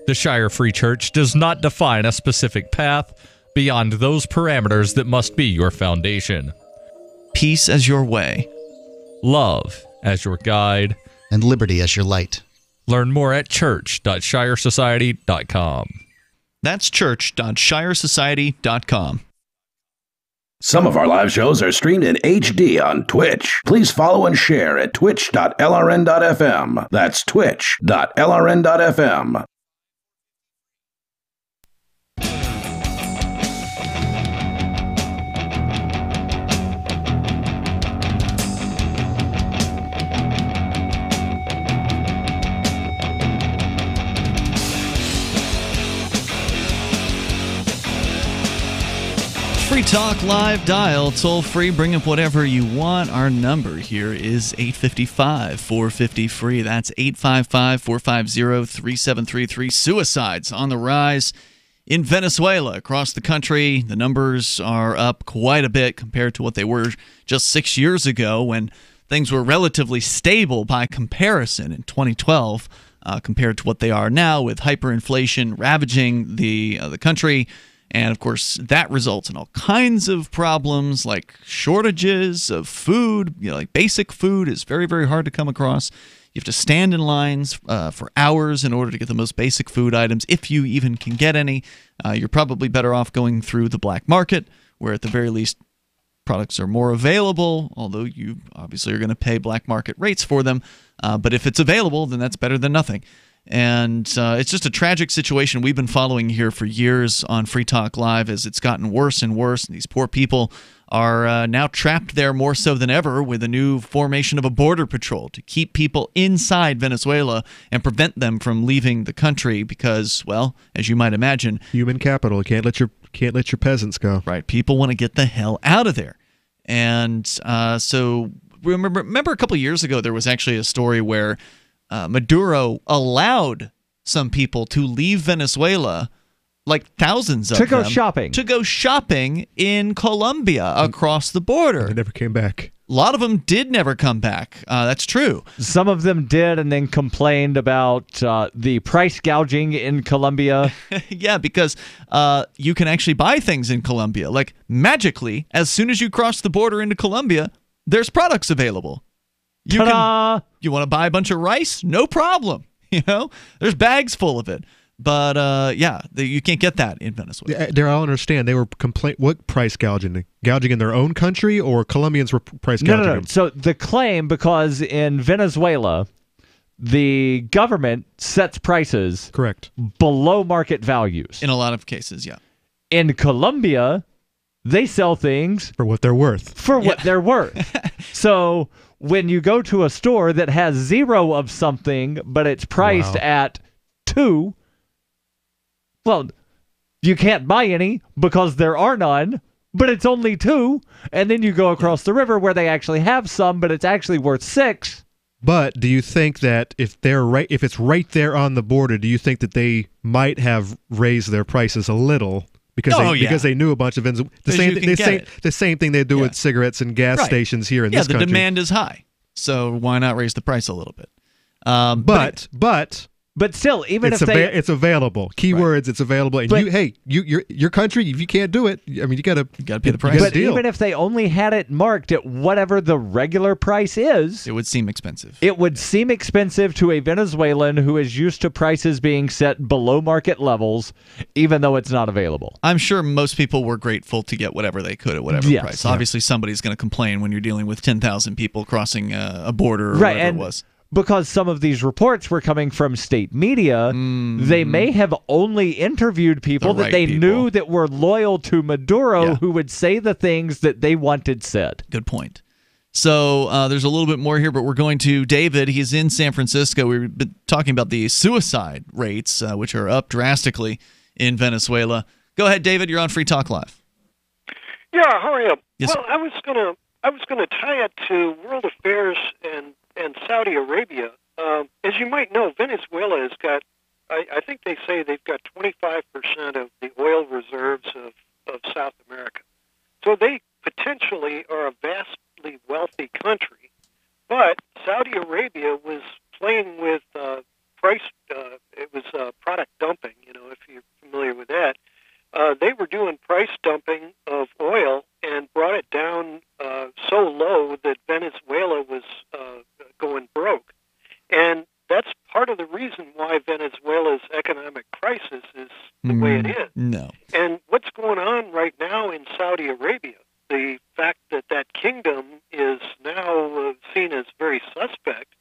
The Shire Free Church does not define a specific path beyond those parameters that must be your foundation. Peace as your way, love as your guide, and liberty as your light. Learn more at church.shiresociety.com. That's church.shiresociety.com. Some of our live shows are streamed in HD on Twitch. Please follow and share at twitch.lrn.fm. That's twitch.lrn.fm. Free Talk Live dial, toll free, bring up whatever you want. Our number here is 855-450-FREE. That's 855-450-3733. Suicides on the rise in Venezuela. Across the country, the numbers are up quite a bit compared to what they were just 6 years ago when things were relatively stable by comparison in 2012 compared to what they are now with hyperinflation ravaging the country. And, of course, that results in all kinds of problems like shortages of food. Like basic food is very, very hard to come across. You have to stand in lines for hours in order to get the most basic food items, if you even can get any. You're probably better off going through the black market, where at the very least products are more available, although you obviously are going to pay black market rates for them. But if it's available, then that's better than nothing. And it's just a tragic situation we've been following here for years on Free Talk Live as it's gotten worse and worse. And these poor people are now trapped there more so than ever with a new formation of a border patrol to keep people inside Venezuela and prevent them from leaving the country because, well, as you might imagine, human capital. Can't let your peasants go. Right. People want to get the hell out of there. And so remember a couple of years ago there was actually a story where Maduro allowed some people to leave Venezuela, like thousands of them, to go shopping in Colombia across the border. They never came back. A lot of them did never come back. That's true. Some of them did and then complained about the price gouging in Colombia. Yeah, because you can actually buy things in Colombia. Like magically, as soon as you cross the border into Colombia, there's products available. You want to buy a bunch of rice? No problem. There's bags full of it. But you can't get that in Venezuela. Darryl, I don't understand. They were what price gouging? Gouging in their own country, or Colombians were price gouging? No. Them? So the claim, because in Venezuela, the government sets prices below market values. In a lot of cases, yeah. In Colombia, they sell things for what they're worth. What they're worth. So when you go to a store that has 0 of something, but it's priced at 2, well, you can't buy any because there are none, but it's only 2. And then you go across the river where they actually have some, but it's actually worth 6. But do you think that if it's right there on the border, do you think that they might have raised their prices a little? Because they knew a bunch of the same thing they do with cigarettes and gas stations here in this country. Yeah, the demand is high, so why not raise the price a little bit? But still, even it's available. Keywords, it's available. And your country, if you can't do it, I mean, you got to pay the price. But even if they only had it marked at whatever the regular price is, it would seem expensive. It would seem expensive to a Venezuelan who is used to prices being set below market levels, even though it's not available. I'm sure most people were grateful to get whatever they could at whatever price. Obviously, somebody's going to complain when you're dealing with 10,000 people crossing a border or whatever it was. Because some of these reports were coming from state media, they may have only interviewed people that they knew that were loyal to Maduro who would say the things that they wanted said. Good point. So there's a little bit more here, but we're going to David. He's in San Francisco. We've been talking about the suicide rates, which are up drastically in Venezuela. Go ahead, David. You're on Free Talk Live. Yeah, how are you? Yes, well, I was gonna tie it to world affairs and Saudi Arabia. As you might know, Venezuela has got, I think they say they've got 25% of the oil reserves of South America. So they potentially are a vastly wealthy country. But Saudi Arabia was playing with product dumping, if you're familiar with that. They were doing price dumping of oil and brought it down so low that Venezuela was going broke. And that's part of the reason why Venezuela's economic crisis is the way it is. No. And what's going on right now in Saudi Arabia, the fact that that kingdom is now seen as very suspect,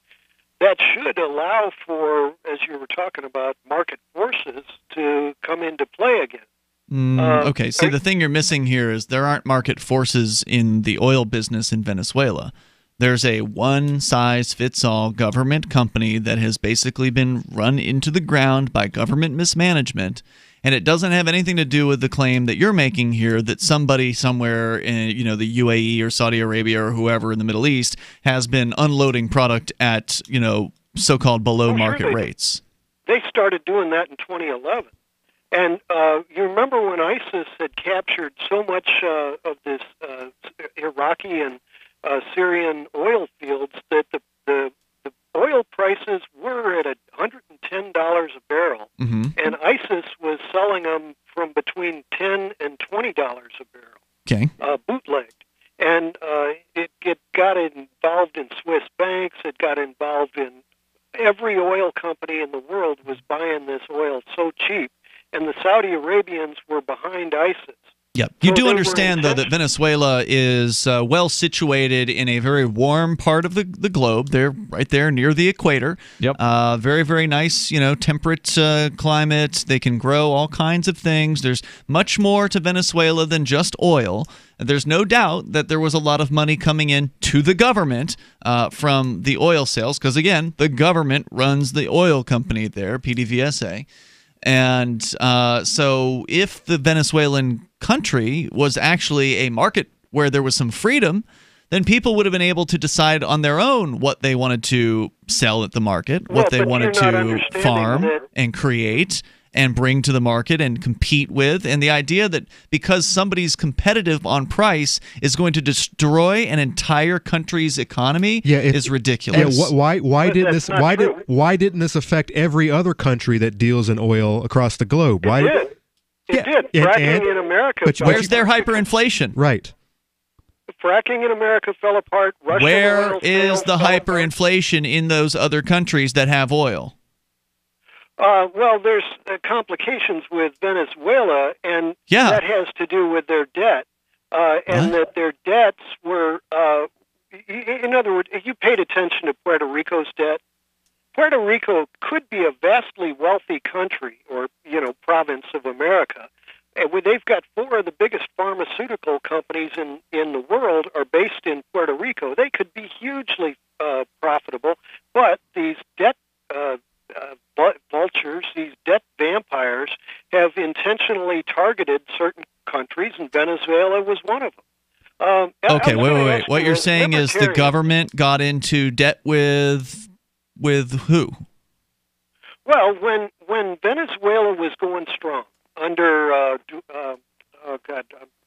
that should allow for, as you were talking about, market forces to come into play again. Okay, see, the thing you're missing here is there aren't market forces in the oil business in Venezuela. There's a one-size-fits-all government company that has basically been run into the ground by government mismanagement, and it doesn't have anything to do with the claim that you're making here that somebody somewhere in the UAE or Saudi Arabia or whoever in the Middle East has been unloading product at so-called below-market rates. They started doing that in 2011. And you remember when ISIS had captured so much of this Iraqi and Syrian oil fields that the oil prices were at $110 a barrel, and ISIS was selling them from between $10 and $20 a barrel, bootlegged. And it got involved in Swiss banks. It got involved in every oil company in the world was buying this oil so cheap, and the Saudi Arabians were behind ISIS. Yep. You do understand, though, that Venezuela is well situated in a very warm part of the globe. They're right there near the equator. Yep. Very, very nice, temperate climate. They can grow all kinds of things. There's much more to Venezuela than just oil. There's no doubt that there was a lot of money coming in to the government from the oil sales, because, again, the government runs the oil company there, PDVSA. And so if the Venezuelan country was actually a market where there was some freedom, then people would have been able to decide on their own what they wanted to sell at the market, what they wanted to farm and create and bring to the market and compete with. And the idea that because somebody's competitive on price is going to destroy an entire country's economy is ridiculous. Yeah, why didn't this affect every other country that deals in oil across the globe? It did. Fracking in America. Where's their hyperinflation? Right. Fracking in America fell apart. Where is the hyperinflation in those other countries that have oil? Well, there's complications with Venezuela, and that has to do with their debt, and that their debts were, in other words, if you paid attention to Puerto Rico's debt, Puerto Rico could be a vastly wealthy country or, province of America. And they've got 4 of the biggest pharmaceutical companies in the world are based in Puerto Rico. They could be hugely profitable, but these debt vultures, these debt vampires, have intentionally targeted certain countries, and Venezuela was one of them. Okay, wait. What you're saying is the government got into debt with who? Well, when Venezuela was going strong under I'm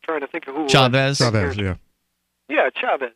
trying to think of who Chavez. Yeah, Chavez.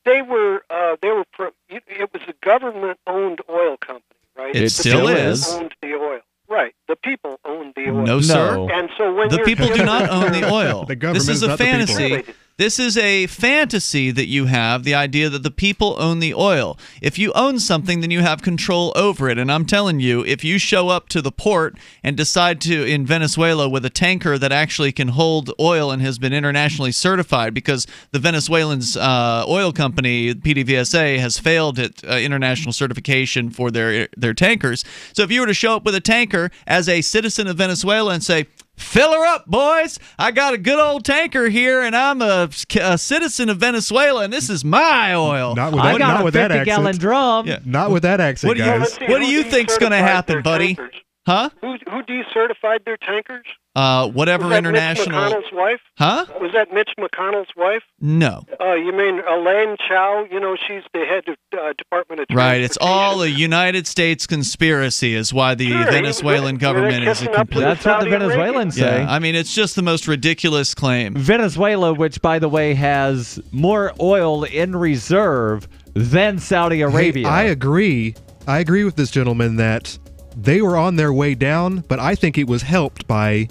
They were it was a government-owned oil company, right? It still is. Owned the oil. Right. The people owned the oil. No, sir. And so when the people do not own the oil. The government this is a fantasy. The This is a fantasy that you have, the idea that the people own the oil. If you own something, then you have control over it. And I'm telling you, if you show up to the port and decide to, in Venezuela, with a tanker that actually can hold oil and has been internationally certified, because the Venezuelan's oil company, PDVSA, has failed at international certification for their tankers. So if you were to show up with a tanker as a citizen of Venezuela and say, "Fill her up, boys. I got a good old tanker here, and I'm a citizen of Venezuela, and this is my oil." Not with that, I got not a with that 50-gallon accent. drum. Yeah. Not with that accent, guys. What do you think's going to happen, buddy? Tankers? Huh? Who decertified their tankers? Whatever Was that international. Mitch McConnell's wife? Huh? Was that Mitch McConnell's wife? No. You mean Elaine Chao? You know, she's the head of Department of Transportation. Right. It's all a United States conspiracy is why the Venezuelan government is a complete... That's what the Venezuelans say. Yeah, I mean, it's just the most ridiculous claim. Venezuela, which, by the way, has more oil in reserve than Saudi Arabia. Hey, I agree. I agree with this gentleman that they were on their way down, but I think it was helped by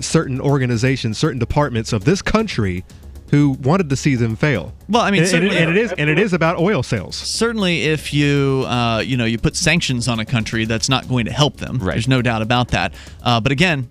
certain organizations, certain departments of this country who wanted to see them fail. Well, I mean, and it is about oil sales. Certainly, if you you put sanctions on a country, that's not going to help them. Right. There's no doubt about that. But again,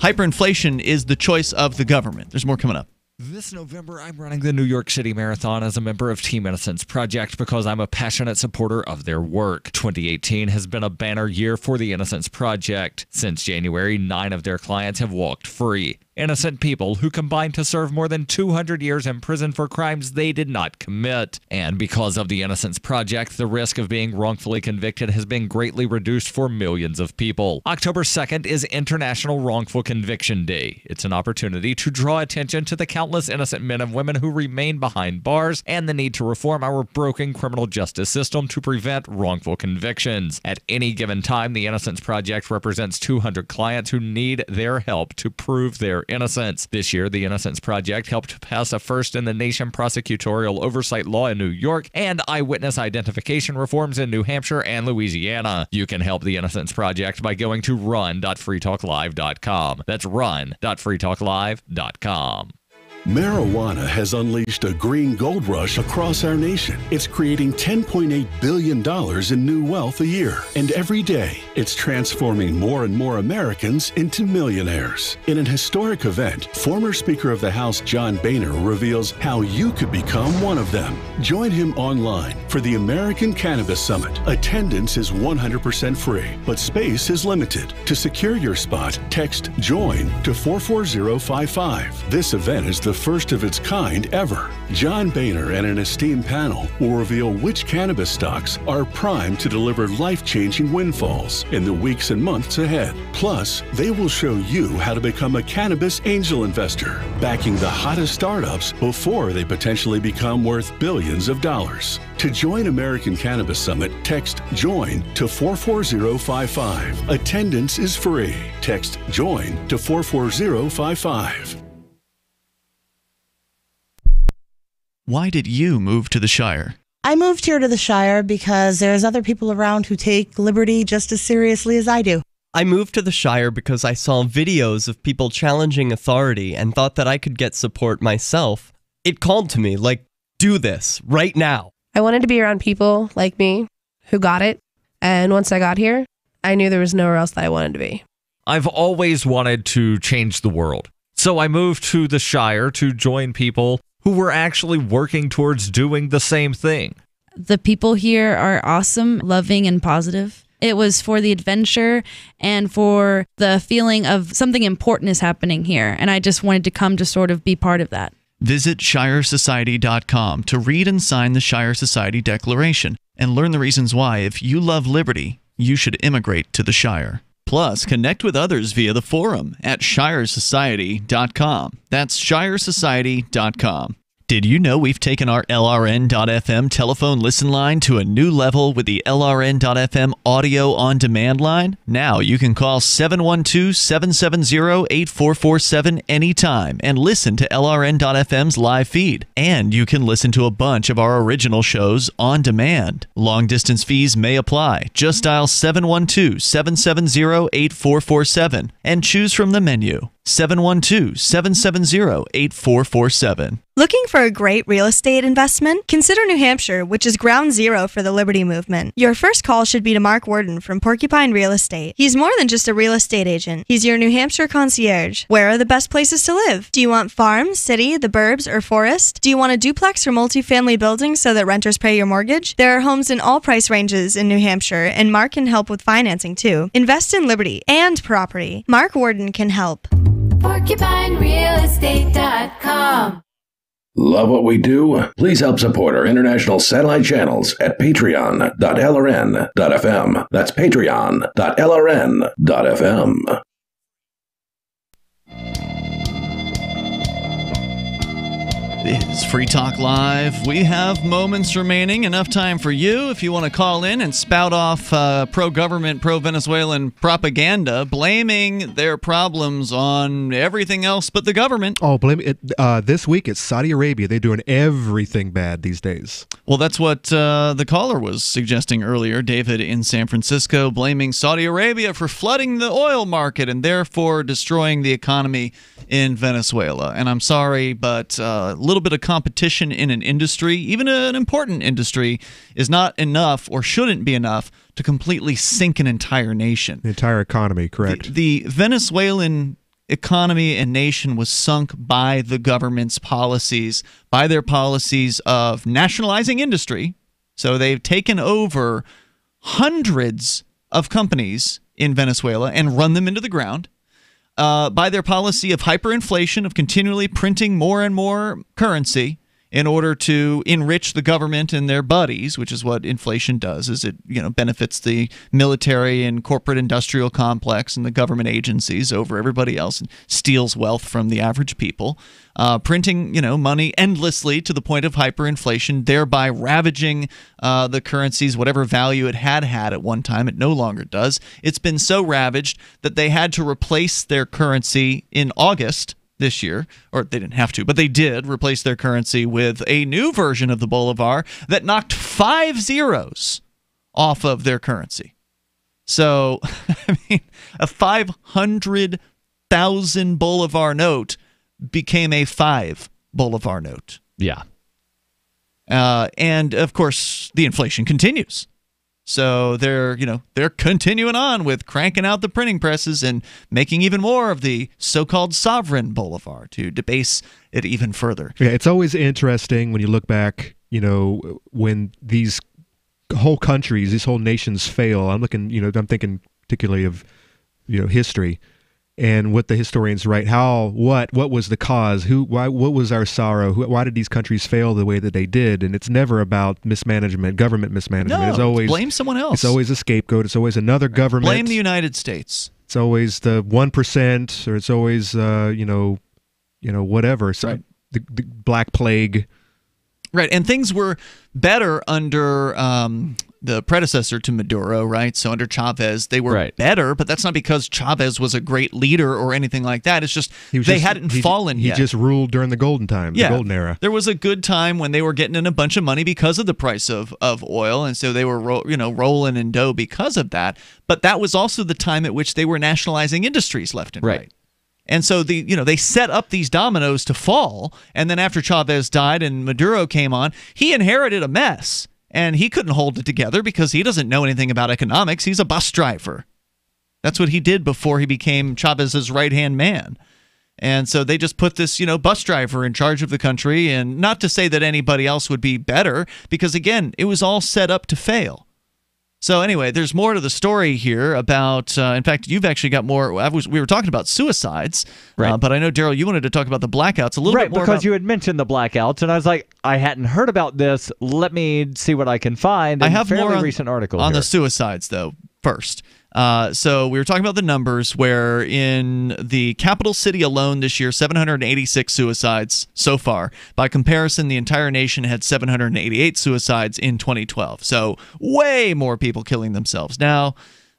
hyperinflation is the choice of the government. There's more coming up. This November, I'm running the New York City Marathon as a member of Team Innocence Project because I'm a passionate supporter of their work. 2018 has been a banner year for the Innocence Project. Since January, 9 of their clients have walked free. innocent people who combined to serve more than 200 years in prison for crimes they did not commit. And because of the Innocence Project, the risk of being wrongfully convicted has been greatly reduced for millions of people. October 2nd is International Wrongful Conviction Day. It's an opportunity to draw attention to the countless innocent men and women who remain behind bars and the need to reform our broken criminal justice system to prevent wrongful convictions. At any given time, the Innocence Project represents 200 clients who need their help to prove their innocence. This year, the Innocence Project helped pass a first-in-the-nation prosecutorial oversight law in New York and eyewitness identification reforms in New Hampshire and Louisiana. You can help the Innocence Project by going to run.freetalklive.com. That's run.freetalklive.com. Marijuana has unleashed a green gold rush across our nation. It's creating $10.8 billion in new wealth a year. And every day, it's transforming more and more Americans into millionaires. In an historic event, former Speaker of the House John Boehner reveals how you could become one of them. Join him online for the American Cannabis Summit. Attendance is 100% free, but space is limited. To secure your spot, text JOIN to 44055. This event is the first of its kind ever. John Boehner and an esteemed panel will reveal which cannabis stocks are primed to deliver life-changing windfalls in the weeks and months ahead. Plus, they will show you how to become a cannabis angel investor, backing the hottest startups before they potentially become worth billions of dollars. To join American Cannabis Summit, text JOIN to 44055. Attendance is free. Text JOIN to 44055. Why did you move to the Shire? I moved here to the Shire because there's other people around who take liberty just as seriously as I do. I moved to the Shire because I saw videos of people challenging authority and thought that I could get support myself. It called to me, like, do this, right now. I wanted to be around people like me who got it, and once I got here, I knew there was nowhere else that I wanted to be. I've always wanted to change the world, so I moved to the Shire to join people who were actually working towards doing the same thing. The people here are awesome, loving, and positive. It was for the adventure and for the feeling of something important is happening here, and I just wanted to come to sort of be part of that. Visit ShireSociety.com to read and sign the Shire Society Declaration and learn the reasons why, if you love liberty, you should immigrate to the Shire. Plus, connect with others via the forum at ShireSociety.com. That's ShireSociety.com. Did you know we've taken our LRN.FM telephone listen line to a new level with the LRN.FM audio on demand line? Now you can call 712-770-8447 anytime and listen to LRN.FM's live feed. And you can listen to a bunch of our original shows on demand. Long distance fees may apply. Just dial 712-770-8447 and choose from the menu. 712-770-8447. Looking for a great real estate investment? Consider New Hampshire, which is ground zero for the Liberty Movement. Your first call should be to Mark Worden from Porcupine Real Estate. He's more than just a real estate agent. He's your New Hampshire concierge. Where are the best places to live? Do you want farm, city, the burbs, or forest? Do you want a duplex or multifamily building so that renters pay your mortgage? There are homes in all price ranges in New Hampshire, and Mark can help with financing too. Invest in liberty and property. Mark Worden can help. PorcupineRealEstate.com. Love what we do? Please help support our international satellite channels at patreon.lrn.fm. That's patreon.lrn.fm. It is Free Talk Live. We have moments remaining, enough time for you if you want to call in and spout off pro-government, pro-Venezuelan propaganda, blaming their problems on everything else but the government. Oh, blame it. This week it's Saudi Arabia. They're doing everything bad these days. Well, that's what the caller was suggesting earlier, David in San Francisco, blaming Saudi Arabia for flooding the oil market and therefore destroying the economy in Venezuela. And I'm sorry, but a little bit of competition in an industry, even an important industry, is not enough or shouldn't be enough to completely sink an entire nation. The entire economy, correct. The Venezuelan economy and nation was sunk by the government's policies, by their policies of nationalizing industry. So they've taken over hundreds of companies in Venezuela and run them into the ground. by their policy of hyperinflation, of continually printing more and more currency in order to enrich the government and their buddies, which is what inflation does, is it benefits the military and corporate industrial complex and the government agencies over everybody else and steals wealth from the average people. Printing money endlessly to the point of hyperinflation, thereby ravaging the currencies, whatever value it had at one time. It no longer does. It's been so ravaged that they had to replace their currency in August this year, or they didn't have to, but they did replace their currency with a new version of the bolivar that knocked 5 zeros off of their currency. So, a 500,000 bolivar note became a 5 bolivar note. Yeah. And of course, the inflation continues. So they're continuing on with cranking out the printing presses and making even more of the so-called sovereign bolivar to debase it even further. Yeah, it's always interesting when you look back, when these whole countries, these whole nations fail. I'm thinking particularly of, history. And what the historians write, what was the cause? What was our sorrow? Why did these countries fail the way that they did? And it's never about mismanagement, government mismanagement. No, it's always blame someone else. It's always a scapegoat. It's always another government. Blame the United States. It's always the 1%, or it's always whatever. So right. the Black Plague. Right, and things were better under the predecessor to Maduro, right? So under Chavez, they were better, but that's not because Chavez was a great leader or anything like that. It's just they hadn't fallen yet. He just ruled during the golden time, the golden era. There was a good time when they were getting in a bunch of money because of the price of oil, and so they were rolling in dough because of that. But that was also the time at which they were nationalizing industries left and right. And so they set up these dominoes to fall, and then after Chavez died and Maduro came on, he inherited a mess, and he couldn't hold it together because he doesn't know anything about economics. He's a bus driver. That's what he did before he became Chavez's right-hand man. And so they just put this, bus driver in charge of the country, and not to say that anybody else would be better, because again, it was all set up to fail. So anyway, there's more to the story here about, in fact, you've actually got more. We were talking about suicides, but I know, Darryl, you wanted to talk about the blackouts a little bit more. Right, because you had mentioned the blackouts, and I was like, I hadn't heard about this. Let me see what I can find. I have more recent article on here. the suicides, though, first. So we were talking about the numbers where in the capital city alone this year, 786 suicides so far. By comparison, the entire nation had 788 suicides in 2012. So way more people killing themselves. Now,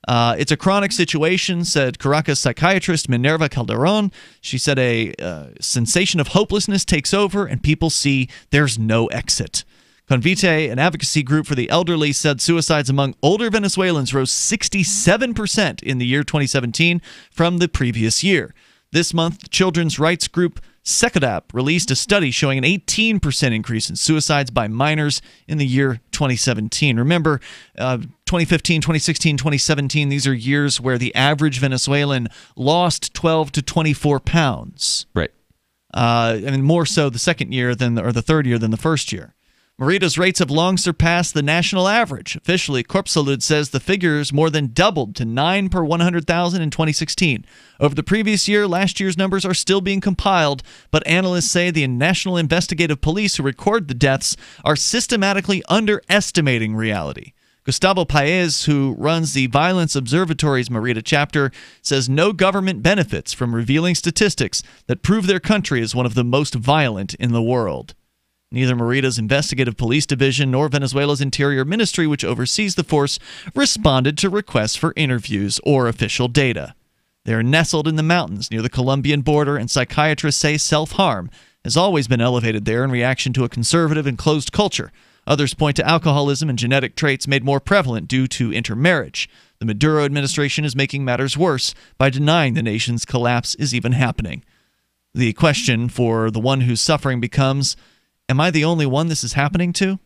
it's a chronic situation, said Caracas psychiatrist Minerva Calderon. She said a sensation of hopelessness takes over and people see there's no exit. Convite, an advocacy group for the elderly, said suicides among older Venezuelans rose 67% in the year 2017 from the previous year. This month, the children's rights group SECADAP released a study showing an 18% increase in suicides by minors in the year 2017. Remember, 2015, 2016, 2017, these are years where the average Venezuelan lost 12 to 24 pounds. Right. More so the second year the third year than the first year. Merita's rates have long surpassed the national average. Officially, Corpsalud says the figures more than doubled to 9 per 100,000 in 2016. Over the previous year, last year's numbers are still being compiled, but analysts say the National Investigative Police who record the deaths are systematically underestimating reality. Gustavo Paez, who runs the Violence Observatory's Merita chapter, says no government benefits from revealing statistics that prove their country is one of the most violent in the world. Neither Merita's Investigative Police Division nor Venezuela's Interior Ministry, which oversees the force, responded to requests for interviews or official data. They are nestled in the mountains near the Colombian border, and psychiatrists say self-harm has always been elevated there in reaction to a conservative and closed culture. Others point to alcoholism and genetic traits made more prevalent due to intermarriage. The Maduro administration is making matters worse by denying the nation's collapse is even happening. The question for the one who's suffering becomes, am I the only one this is happening to?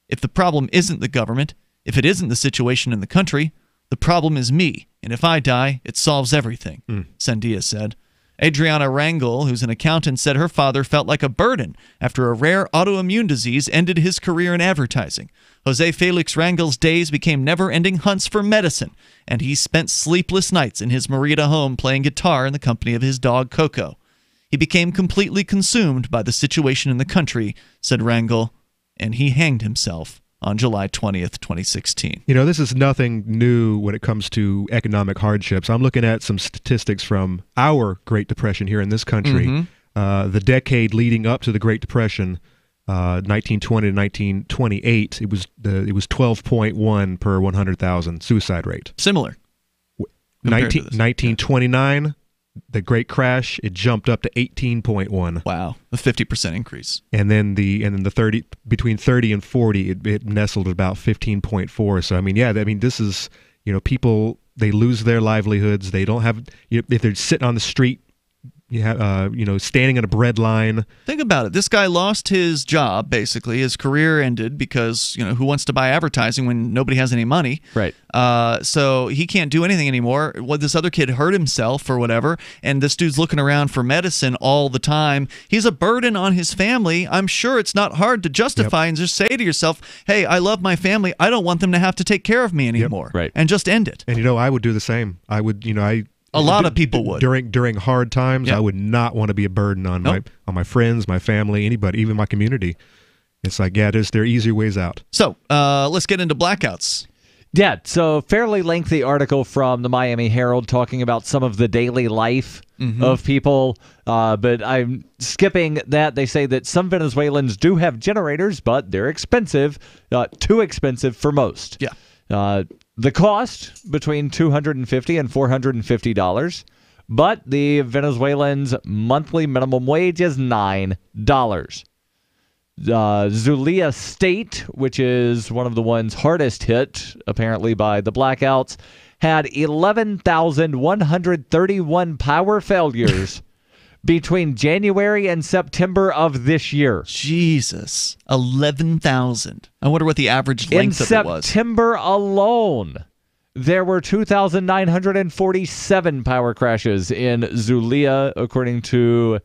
If the problem isn't the government, if it isn't the situation in the country, the problem is me. And if I die, it solves everything, Sandia said. Adriana Rangel, who's an accountant, said her father felt like a burden after a rare autoimmune disease ended his career in advertising. Jose Felix Rangel's days became never-ending hunts for medicine, and he spent sleepless nights in his Merida home playing guitar in the company of his dog Coco. He became completely consumed by the situation in the country, said Rangel, and he hanged himself on July 20th, 2016. You know, this is nothing new when it comes to economic hardships. I'm looking at some statistics from our Great Depression here in this country. The decade leading up to the Great Depression, 1920 to 1928, it was 12.1 per 100,000 suicide rate. Similar. 1929, the Great Crash, it jumped up to 18.1. Wow, a 50% increase. And then the 30 between 30 and 40, it nestled at about 15.4. So I mean, this is, people, they lose their livelihoods. They don't have, if they're sitting on the street, standing in a bread line. Think about it. This guy lost his job, basically. His career ended because, who wants to buy advertising when nobody has any money? Right. So he can't do anything anymore. This other kid hurt himself or whatever, and this dude's looking around for medicine all the time. He's a burden on his family. I'm sure it's not hard to justify and just say to yourself, hey, I love my family. I don't want them to have to take care of me anymore. Right. And just end it. And, I would do the same. I would, a lot of people would. During hard times, I would not want to be a burden on my friends, my family, anybody, even my community. It's like, there are easier ways out. So let's get into blackouts. Yeah, so fairly lengthy article from the Miami Herald talking about some of the daily life of people, but I'm skipping that. They say that some Venezuelans do have generators, but they're expensive, too expensive for most. Yeah. The cost between $250 and $450, but the Venezuelans' monthly minimum wage is $9. Zulia State, which is one of the ones hardest hit, apparently, by the blackouts, had 11,131 power failures between January and September of this year. Jesus. 11,000. I wonder what the average length of it was. In September alone, there were 2,947 power crashes in Zulia, according to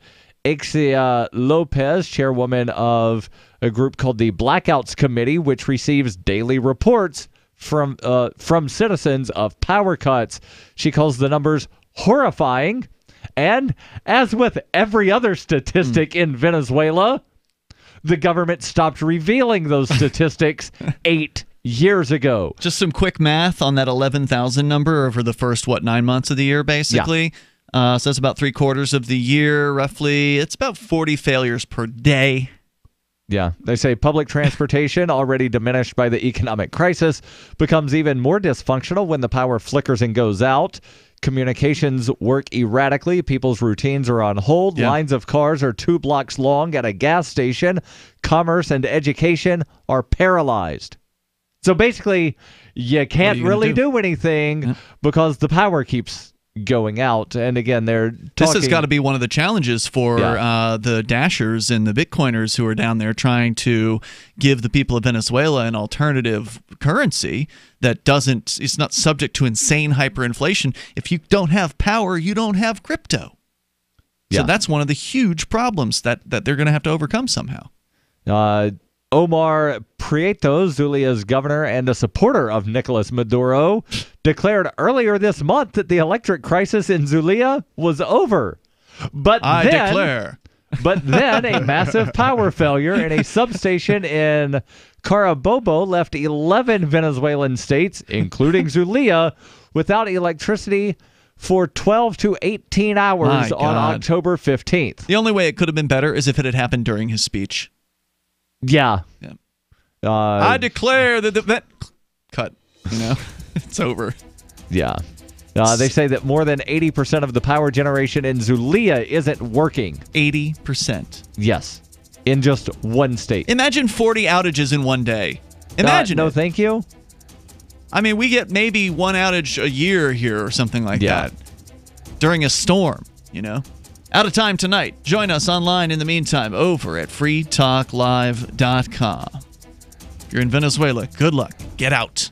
Ixia Lopez, chairwoman of a group called the Blackouts Committee, which receives daily reports from citizens of power cuts. She calls the numbers horrifying. And as with every other statistic in Venezuela, the government stopped revealing those statistics 8 years ago. Just some quick math on that 11,000 number over the first, 9 months of the year, basically. Yeah. So that's about 3/4 of the year, roughly. It's about 40 failures per day. Yeah, they say public transportation, already diminished by the economic crisis, becomes even more dysfunctional when the power flickers and goes out. Communications work erratically. People's routines are on hold. Yeah. Lines of cars are 2 blocks long at a gas station. Commerce and education are paralyzed. So basically, you can't really do anything because the power keeps going out. And again, they're talking... This has got to be one of the challenges for the Dashers and the Bitcoiners who are down there trying to give the people of Venezuela an alternative currency that it's not subject to insane hyperinflation. If you don't have power, you don't have crypto. So that's one of the huge problems that they're going to have to overcome somehow. Omar Prieto, Zulia's governor and a supporter of Nicolas Maduro, declared earlier this month that the electric crisis in Zulia was over. But then a massive power failure in a substation in Carabobo left 11 Venezuelan states, including Zulia, without electricity for 12 to 18 hours on October 15th. The only way it could have been better is if it had happened during his speech. Yeah. I declare that cut. It's over. Yeah. They say that more than 80% of the power generation in Zulia isn't working. 80%. Yes. In just one state. Imagine 40 outages in one day. Imagine No, thank you. I mean, we get maybe one outage a year here or something like that. During a storm, Out of time tonight. Join us online in the meantime over at freetalklive.com. If you're in Venezuela, good luck. Get out.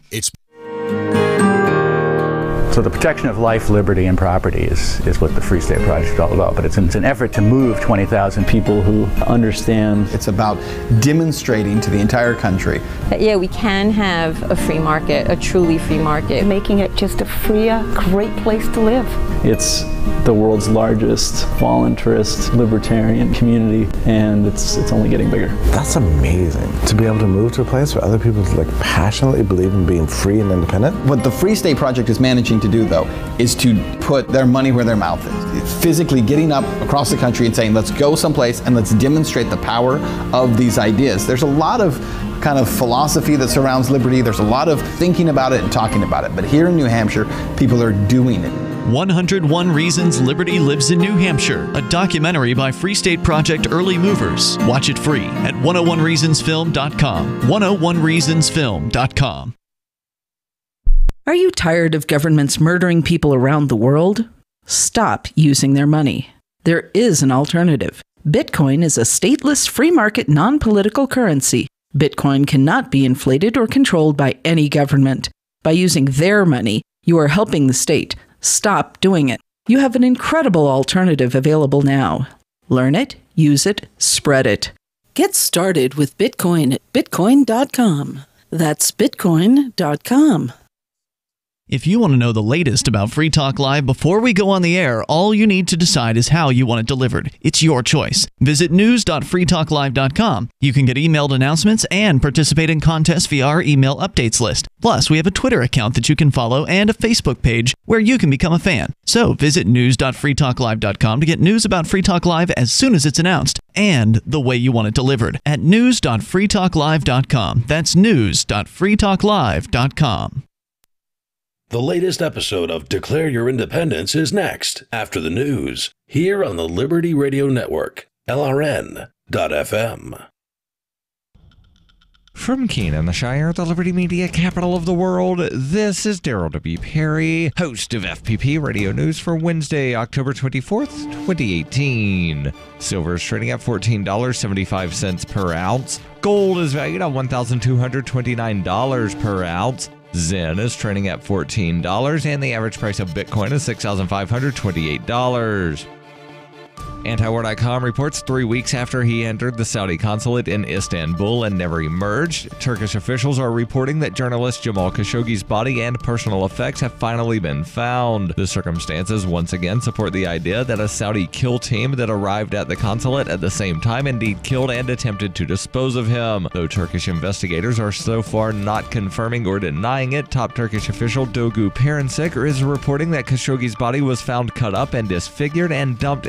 So the protection of life, liberty, and property is what the Free State Project is all about. But it's an effort to move 20,000 people who understand. It's about demonstrating to the entire country that, yeah, we can have a free market, a truly free market. Making it just a freer, great place to live. It's the world's largest voluntarist libertarian community, and it's only getting bigger. That's amazing, to be able to move to a place where other people passionately believe in being free and independent. What the Free State Project is managing to do, though, is to put their money where their mouth is. It's physically getting up across the country and saying, let's go someplace and let's demonstrate the power of these ideas. There's a lot of kind of philosophy that surrounds liberty. There's a lot of thinking about it and talking about it. But here in New Hampshire, people are doing it. 101 Reasons Liberty Lives in New Hampshire, a documentary by Free State Project early movers. Watch it free at 101reasonsfilm.com. 101reasonsfilm.com. Are you tired of governments murdering people around the world? Stop using their money. There is an alternative. Bitcoin is a stateless, free market, non-political currency. Bitcoin cannot be inflated or controlled by any government. By using their money, you are helping the state. Stop doing it. You have an incredible alternative available now. Learn it, use it, spread it. Get started with Bitcoin at bitcoin.com. That's bitcoin.com. If you want to know the latest about Free Talk Live before we go on the air, all you need to decide is how you want it delivered. It's your choice. Visit news.freetalklive.com. You can get emailed announcements and participate in contests via our email updates list. Plus, we have a Twitter account that you can follow and a Facebook page where you can become a fan. So visit news.freetalklive.com to get news about Free Talk Live as soon as it's announced and the way you want it delivered at news.freetalklive.com. That's news.freetalklive.com. The latest episode of Declare Your Independence is next, after the news, here on the Liberty Radio Network, LRN.FM. From Conan, the Shire, the Liberty Media capital of the world, this is Darryl W. Perry, host of FPP Radio News for Wednesday, October 24th, 2018. Silver is trading at $14.75 per ounce. Gold is valued at $1,229 per ounce. Zen is trading at $14, and the average price of Bitcoin is $6,528. Antiwar.com reports 3 weeks after he entered the Saudi consulate in Istanbul and never emerged, Turkish officials are reporting that journalist Jamal Khashoggi's body and personal effects have finally been found. The circumstances once again support the idea that a Saudi kill team that arrived at the consulate at the same time indeed killed and attempted to dispose of him. Though Turkish investigators are so far not confirming or denying it, top Turkish official Dogu Perinçek is reporting that Khashoggi's body was found cut up and disfigured and dumped in